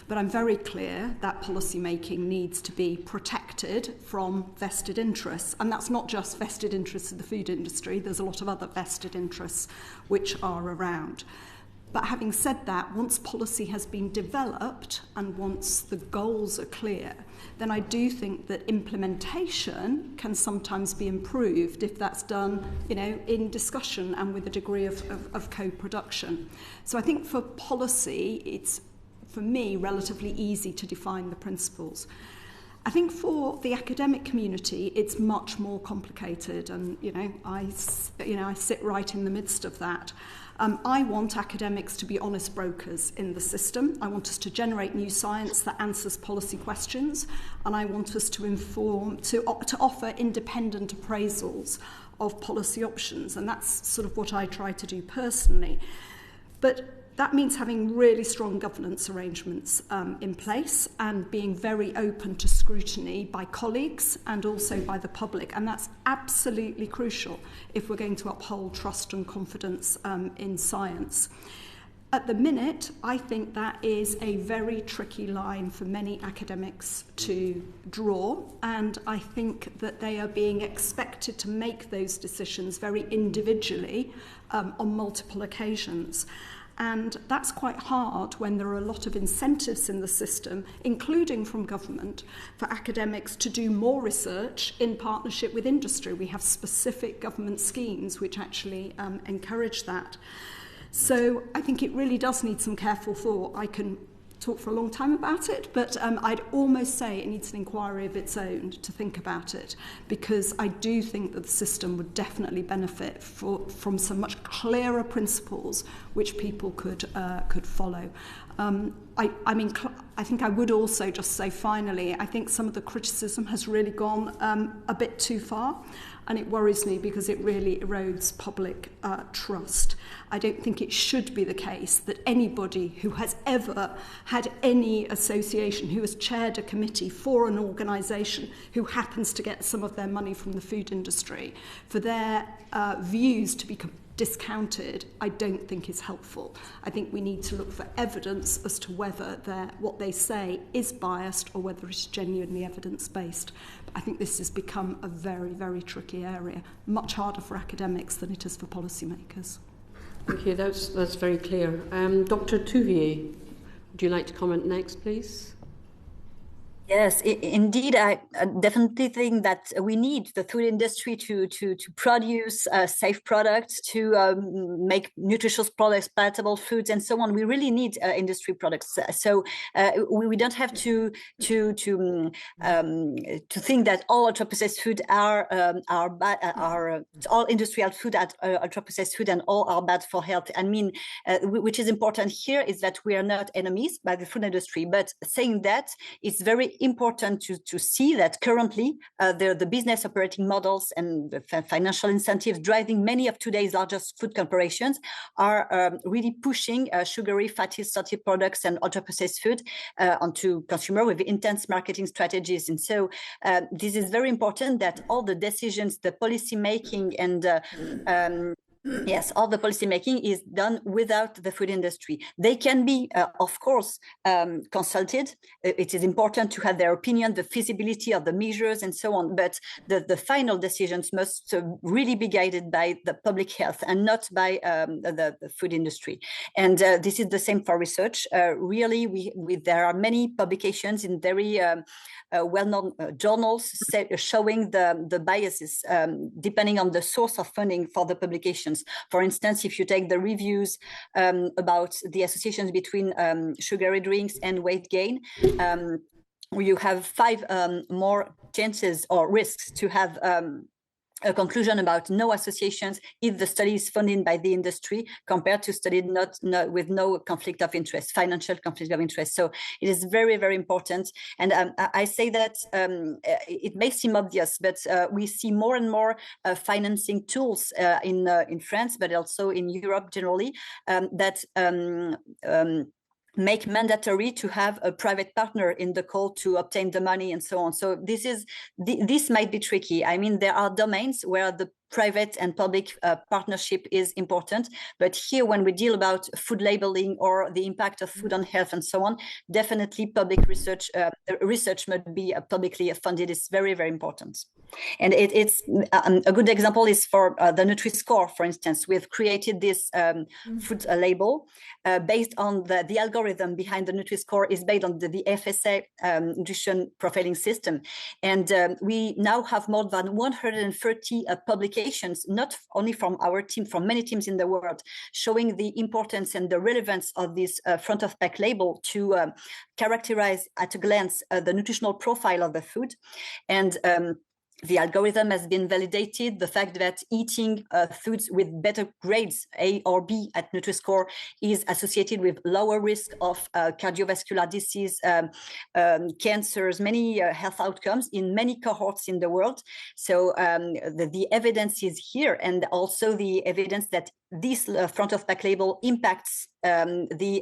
But I'm very clear that policymaking needs to be protected from vested interests. And that's not just vested interests of the food industry. There's a lot of other vested interests which are around. But having said that, once policy has been developed and once the goals are clear, then I do think that implementation can sometimes be improved if that's done, in discussion and with a degree of co-production. So I think for policy, it's, for me, relatively easy to define the principles. I think for the academic community, it's much more complicated, and I sit right in the midst of that. I want academics to be honest brokers in the system. I want us to generate new science that answers policy questions, and I want us to offer independent appraisals of policy options, and that's sort of what I try to do personally. But that means having really strong governance arrangements in place and being very open to scrutiny by colleagues and also by the public. And that's absolutely crucial if we're going to uphold trust and confidence in science. At the minute, I think that is a very tricky line for many academics to draw, and I think that they are being expected to make those decisions very individually on multiple occasions. And that's quite hard when there are a lot of incentives in the system, including from government, for academics to do more research in partnership with industry. We have specific government schemes which actually encourage that. So I think it really does need some careful thought. I can talk for a long time about it, but I'd almost say it needs an inquiry of its own to think about it, because I do think that the system would definitely benefit from some much clearer principles which people could follow. I think I would also just say finally, I think some of the criticism has really gone a bit too far, and it worries me because it really erodes public trust. I don't think it should be the case that anybody who has ever had any association, who has chaired a committee for an organisation who happens to get some of their money from the food industry, for their views to be discounted, I don't think is helpful. I think we need to look for evidence as to whether what they say is biased or whether it's genuinely evidence-based. I think this has become a very, very tricky area, much harder for academics than it is for policymakers. Thank you, that's very clear. Dr. Touvier, would you like to comment next, please? Yes, indeed. I definitely think that we need the food industry to produce safe products, to make nutritious products, palatable foods, and so on. We really need industry products. So we don't have to think that all ultra processed food are bad. All industrial food are ultra processed food, and all are bad for health. I mean, which is important here is that we are not enemies by the food industry. But saying that, it's very important to see that currently the business operating models and the financial incentives driving many of today's largest food corporations are really pushing sugary, fatty, salty products and ultra-processed food onto consumer with intense marketing strategies. And so this is very important that all the decisions, the policy making and yes, all the policy making is done without the food industry. They can be, of course, consulted. It is important to have their opinion, the feasibility of the measures and so on. But the final decisions must really be guided by the public health and not by the food industry. And this is the same for research. Really, there are many publications in very well-known journals showing the biases depending on the source of funding for the publications. For instance, if you take the reviews about the associations between sugary drinks and weight gain, you have 5 more chances or risks to have a conclusion about no associations if the study is funded by the industry compared to studied not with no conflict of interest, financial conflict of interest. So it is very, very important. And I say that it may seem obvious, but we see more and more financing tools in France, but also in Europe generally, that make mandatory to have a private partner in the call to obtain the money and so on. So this might be tricky. I mean, there are domains where the private and public partnership is important. But here, when we deal about food labeling or the impact of food on health and so on, definitely public research must be publicly funded. Is very, very important. And it's a good example is for the Nutri-Score, for instance. We've created this food label based on the algorithm behind the Nutri-Score is based on the FSA nutrition profiling system. And we now have more than 130 publications, not only from our team, from many teams in the world, showing the importance and the relevance of this front of pack label to characterize at a glance the nutritional profile of the food. And the algorithm has been validated. The fact that eating foods with better grades, A or B at Nutri-Score, is associated with lower risk of cardiovascular disease, cancers, many health outcomes in many cohorts in the world. So the evidence is here, and also the evidence that this front of pack label impacts the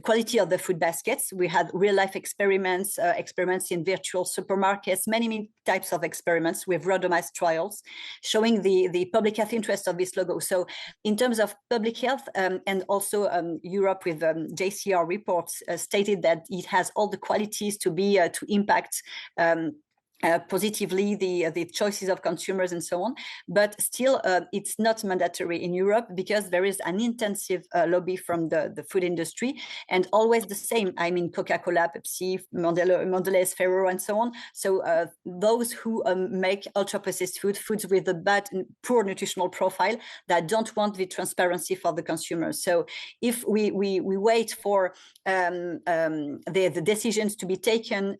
quality of the food baskets. We had real life experiments in virtual supermarkets, many types of experiments with randomized trials showing the public health interest of this logo. So in terms of public health, and also Europe with JCR reports stated that it has all the qualities to be to impact positively the choices of consumers and so on, but still it's not mandatory in Europe because there is an intensive lobby from the food industry, and always the same. I mean, Coca-Cola, Pepsi, Mondelez, Ferrero, and so on. So those who make ultra-processed foods with a bad and poor nutritional profile, that don't want the transparency for the consumers. So if we wait for the decisions to be taken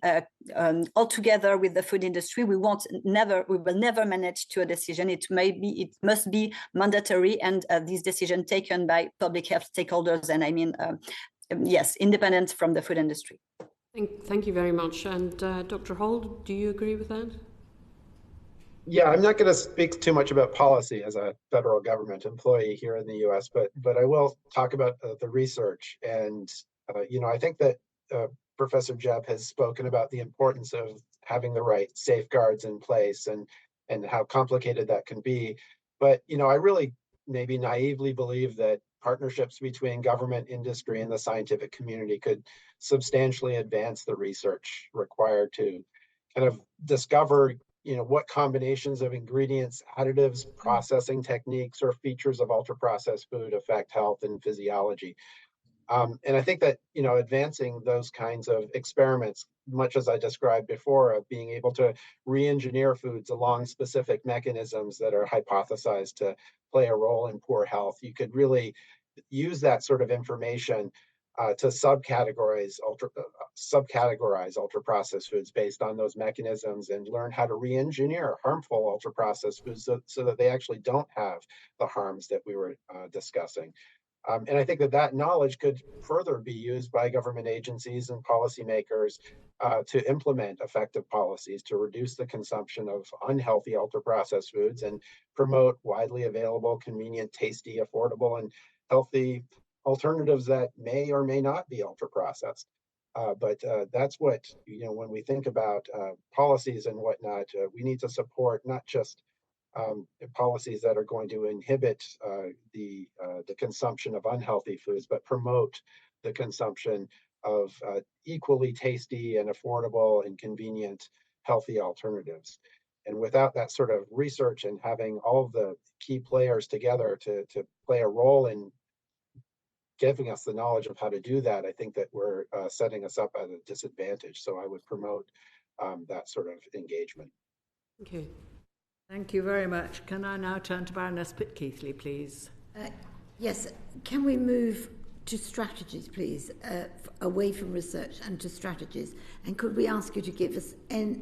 all together with the food industry, we will never manage to a decision. It must be mandatory, and this decision taken by public health stakeholders, and I mean, yes, independent from the food industry. Thank you very much. And Dr. Hall, do you agree with that? Yeah, I'm not going to speak too much about policy as a federal government employee here in the U.S., but I will talk about the research. And I think that Professor Jebb has spoken about the importance of having the right safeguards in place and how complicated that can be. But, I really maybe naively believe that partnerships between government, industry, and the scientific community could substantially advance the research required to kind of discover, what combinations of ingredients, additives, processing techniques, or features of ultra-processed food affect health and physiology. And I think that, advancing those kinds of experiments, much as I described before, of being able to re-engineer foods along specific mechanisms that are hypothesized to play a role in poor health, you could really use that sort of information to subcategorize ultra-processed foods based on those mechanisms, and learn how to re-engineer harmful ultra-processed foods so that they actually don't have the harms that we were discussing. And I think that knowledge could further be used by government agencies and policymakers to implement effective policies to reduce the consumption of unhealthy ultra-processed foods and promote widely available, convenient, tasty, affordable, and healthy alternatives that may or may not be ultra-processed. But that's what, when we think about policies and whatnot, we need to support not just policies that are going to inhibit the consumption of unhealthy foods, but promote the consumption of equally tasty and affordable and convenient healthy alternatives. And without that sort of research and having all of the key players together to play a role in giving us the knowledge of how to do that, I think that we're setting us up at a disadvantage. So I would promote that sort of engagement. Okay. Thank you very much. Can I now turn to Baroness Pitt-Keithley, please? Yes, can we move to strategies, please, away from research and to strategies? And could we ask you to give us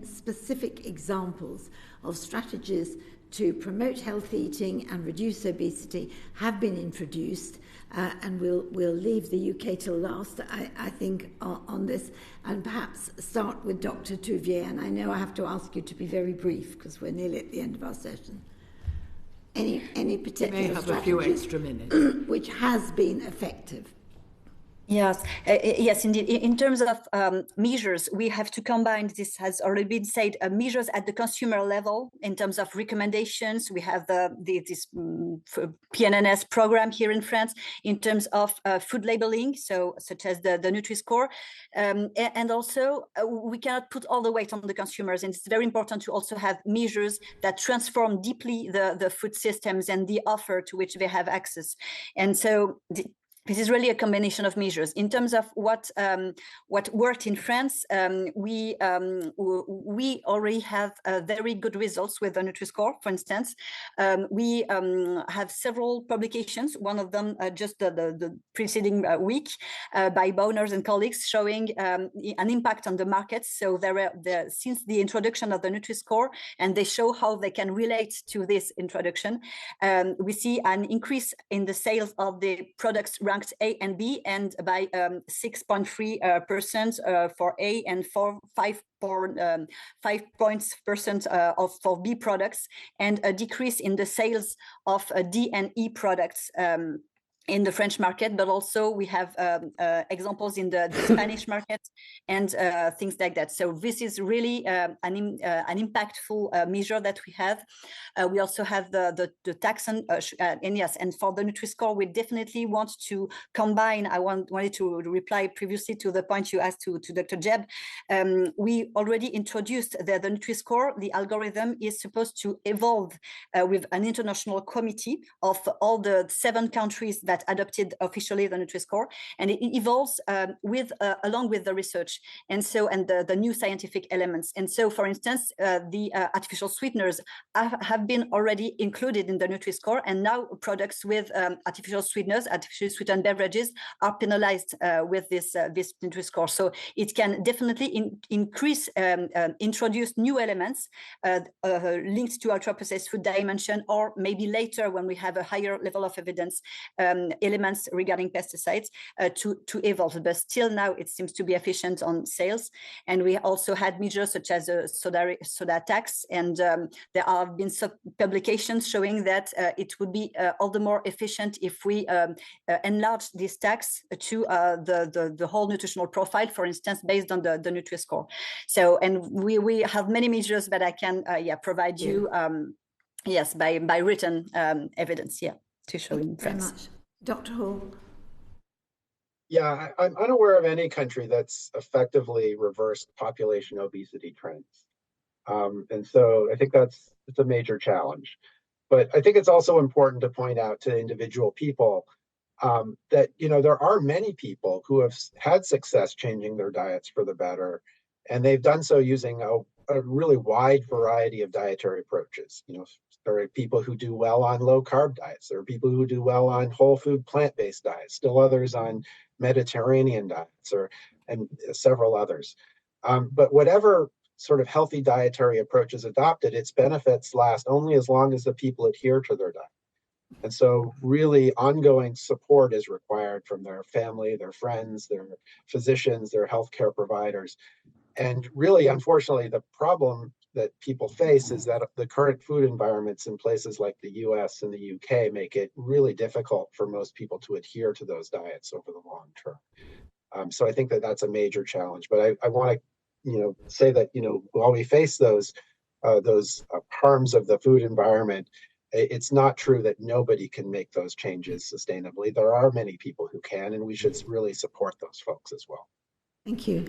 specific examples of strategies to promote healthy eating and reduce obesity have been introduced, and we'll leave the UK till last, I think, on this, and perhaps start with Dr. Touvier. And I know I have to ask you to be very brief because we're nearly at the end of our session. Any particular you may have a few extra minutes. Which has been effective? Yes, yes, indeed. In terms of measures, we have to combine, this has already been said, measures at the consumer level in terms of recommendations. We have this PNNS program here in France in terms of food labeling, such as the Nutri-Score. And also, we cannot put all the weight on the consumers. And it's very important to also have measures that transform deeply the food systems and the offer to which they have access. And so this is really a combination of measures. In terms of what worked in France, we already have very good results with the Nutri-Score. For instance, we have several publications. One of them just the preceding week by Boners and colleagues, showing an impact on the markets. So since the introduction of the Nutri-Score, and they show how they can relate to this introduction, we see an increase in the sales of the products ranked A and B, and by 6.3% for A, and for 5 points percent for B products, and a decrease in the sales of D and E products in the French market, but also we have examples in the Spanish market and things like that. So this is really an impactful measure that we have. We also have the tax and yes, and for the Nutri-Score, we definitely want to combine. I wanted to reply previously to the point you asked to Dr. Jeb. We already introduced the Nutri-Score. The algorithm is supposed to evolve with an international committee of all the 7 countries that adopted officially the Nutri-Score, and it evolves along with the research, and the new scientific elements. And so, for instance, the artificial sweeteners have been already included in the Nutri-Score, and now products with artificial sweeteners, artificially sweetened beverages, are penalized with this Nutri-Score. So it can definitely introduce new elements linked to ultra-processed food dimension, or maybe later when we have a higher level of evidence, elements regarding pesticides to evolve. But still now it seems to be efficient on sales. And we also had measures such as a soda tax, and there have been publications showing that it would be all the more efficient if we enlarge this tax to the whole nutritional profile, for instance, based on the Nutri-Score. So, and we have many measures that I can provide you yes, by written evidence, to show in France. Dr. Hall. Yeah, I'm unaware of any country that's effectively reversed population obesity trends. And so I think it's a major challenge. But I think it's also important to point out to individual people that, there are many people who have had success changing their diets for the better, and they've done so using a really wide variety of dietary approaches. There are people who do well on low carb diets. There are people who do well on whole food plant-based diets, still others on Mediterranean diets, and several others. But whatever sort of healthy dietary approach is adopted, its benefits last only as long as the people adhere to their diet. And so really ongoing support is required from their family, their friends, their physicians, their healthcare providers. And really, unfortunately, the problem that people face is that the current food environments in places like the US and the UK make it really difficult for most people to adhere to those diets over the long term. So I think that that's a major challenge. But I want to say that while we face those harms of the food environment, it's not true that nobody can make those changes sustainably. There are many people who can, and we should really support those folks as well. Thank you.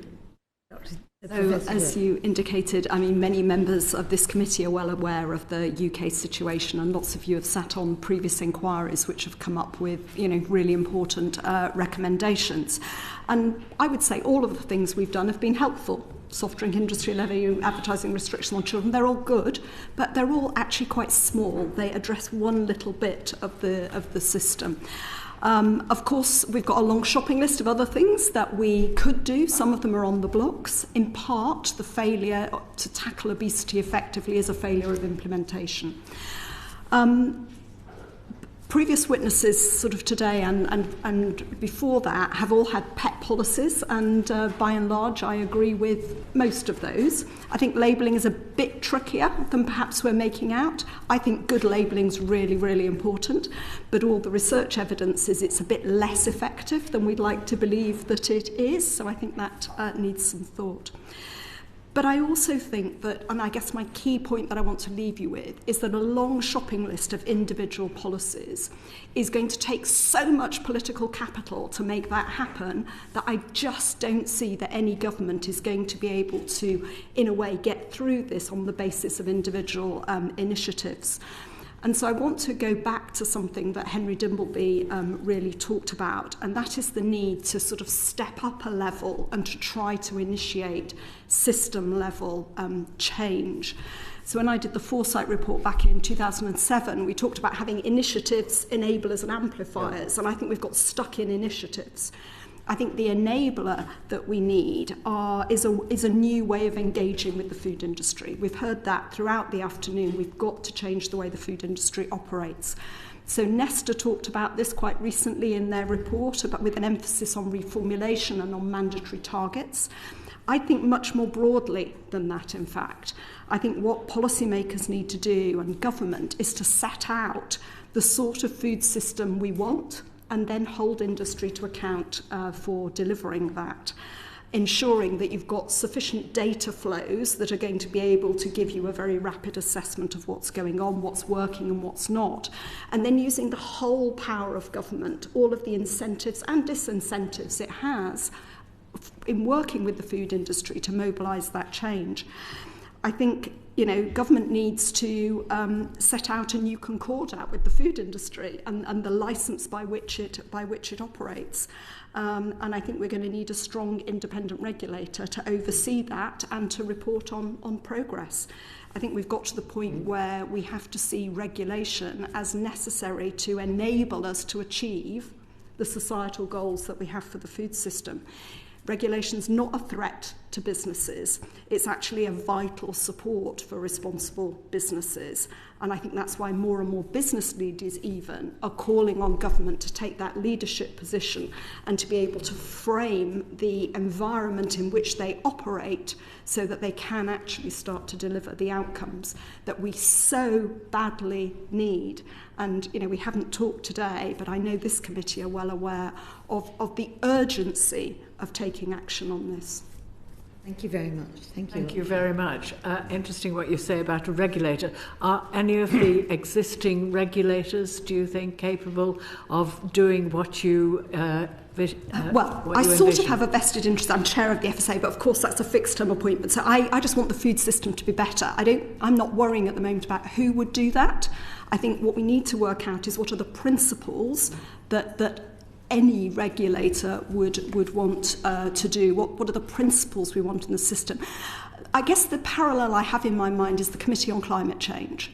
So, as you indicated, many members of this committee are well aware of the UK situation, and lots of you have sat on previous inquiries which have come up with, really important recommendations. And I would say all of the things we've done have been helpful. Soft drink industry levy, advertising restrictions on children, they're all good, but they're all actually quite small. They address one little bit of the system. Of course, we've got a long shopping list of other things that we could do. Some of them are on the blocks. In part, the failure to tackle obesity effectively is a failure of implementation. Previous witnesses sort of today and before that have all had PET policies, and by and large I agree with most of those. I think labelling is a bit trickier than perhaps we're making out. I think good labelling is really, really important, but all the research evidence is it's a bit less effective than we'd like to believe that it is, so I think that needs some thought. But I also think that, and I guess my key point that I want to leave you with, is that a long shopping list of individual policies is going to take so much political capital to make that happen that I just don't see that any government is going to be able to, in a way, get through this on the basis of individual initiatives. And so I want to go back to something that Henry Dimbleby really talked about, and that is the need to sort of step up a level and to try to initiate system-level change. So when I did the Foresight report back in 2007, we talked about having initiatives, enablers and amplifiers, and I think we've got stuck in initiatives. I think the enabler that we need is a new way of engaging with the food industry. We've heard that throughout the afternoon. We've got to change the way the food industry operates. So Nesta talked about this quite recently in their report, but with an emphasis on reformulation and on mandatory targets. I think much more broadly than that, in fact. I think what policymakers need to do, and government, is to set out the sort of food system we want, and then hold industry to account for delivering that, ensuring that you've got sufficient data flows that are going to be able to give you a very rapid assessment of what's going on, what's working and what's not, and then using the whole power of government, all of the incentives and disincentives it has in working with the food industry to mobilise that change. I think government needs to set out a new concordat with the food industry and the licence by which it operates. And I think we're going to need a strong independent regulator to oversee that and to report on progress. I think we've got to the point where we have to see regulation as necessary to enable us to achieve the societal goals that we have for the food system. Regulation's not a threat to businesses. It's actually a vital support for responsible businesses. And I think that's why more and more business leaders even are calling on government to take that leadership position and to be able to frame the environment in which they operate so that they can actually start to deliver the outcomes that we so badly need. And, we haven't talked today, but I know this committee are well aware of the urgency of taking action on this. Thank you very much. Thank you very much. Interesting what you say about a regulator. Are any of the existing regulators, do you think, capable of doing what you I sort of have a vested interest. I'm chair of the FSA, but of course that's a fixed term appointment. So I just want the food system to be better. I'm not worrying at the moment about who would do that. I think what we need to work out is what are the principles that any regulator would want to do. What are the principles we want in the system? I guess the parallel I have in my mind is the Committee on Climate Change.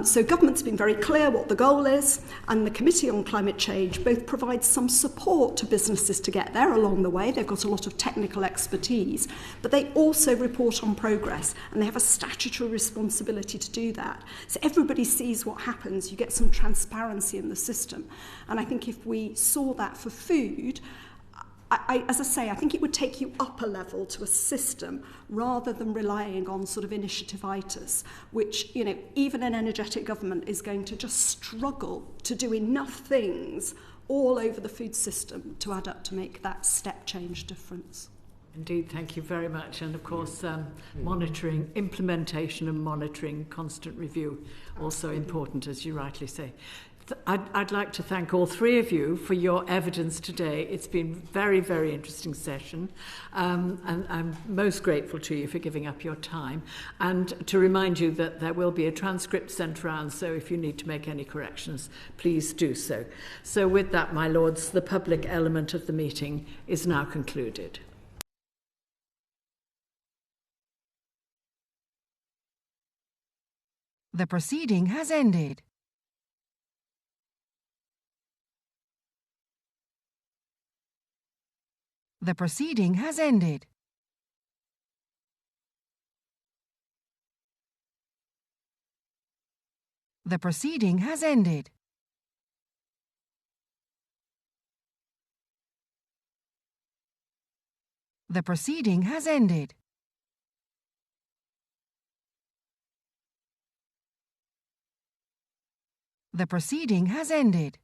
So government's been very clear what the goal is, and the Committee on Climate Change both provides some support to businesses to get there along the way. They've got a lot of technical expertise, but they also report on progress, and they have a statutory responsibility to do that. So everybody sees what happens. You get some transparency in the system. And I think if we saw that for food, as I say, I think it would take you up a level to a system rather than relying on sort of initiative-itis, which, you know, even an energetic government is going to just struggle to do enough things all over the food system to add up to make that step change difference. Indeed, thank you very much. And of course, monitoring, implementation and monitoring, constant review, also important, as you rightly say. I'd like to thank all three of you for your evidence today. It's been a very, very interesting session, and I'm most grateful to you for giving up your time. And to remind you that there will be a transcript sent around, so if you need to make any corrections, please do so. So with that, my lords, the public element of the meeting is now concluded. The proceeding has ended. The proceeding has ended. The proceeding has ended. The proceeding has ended. The proceeding has ended.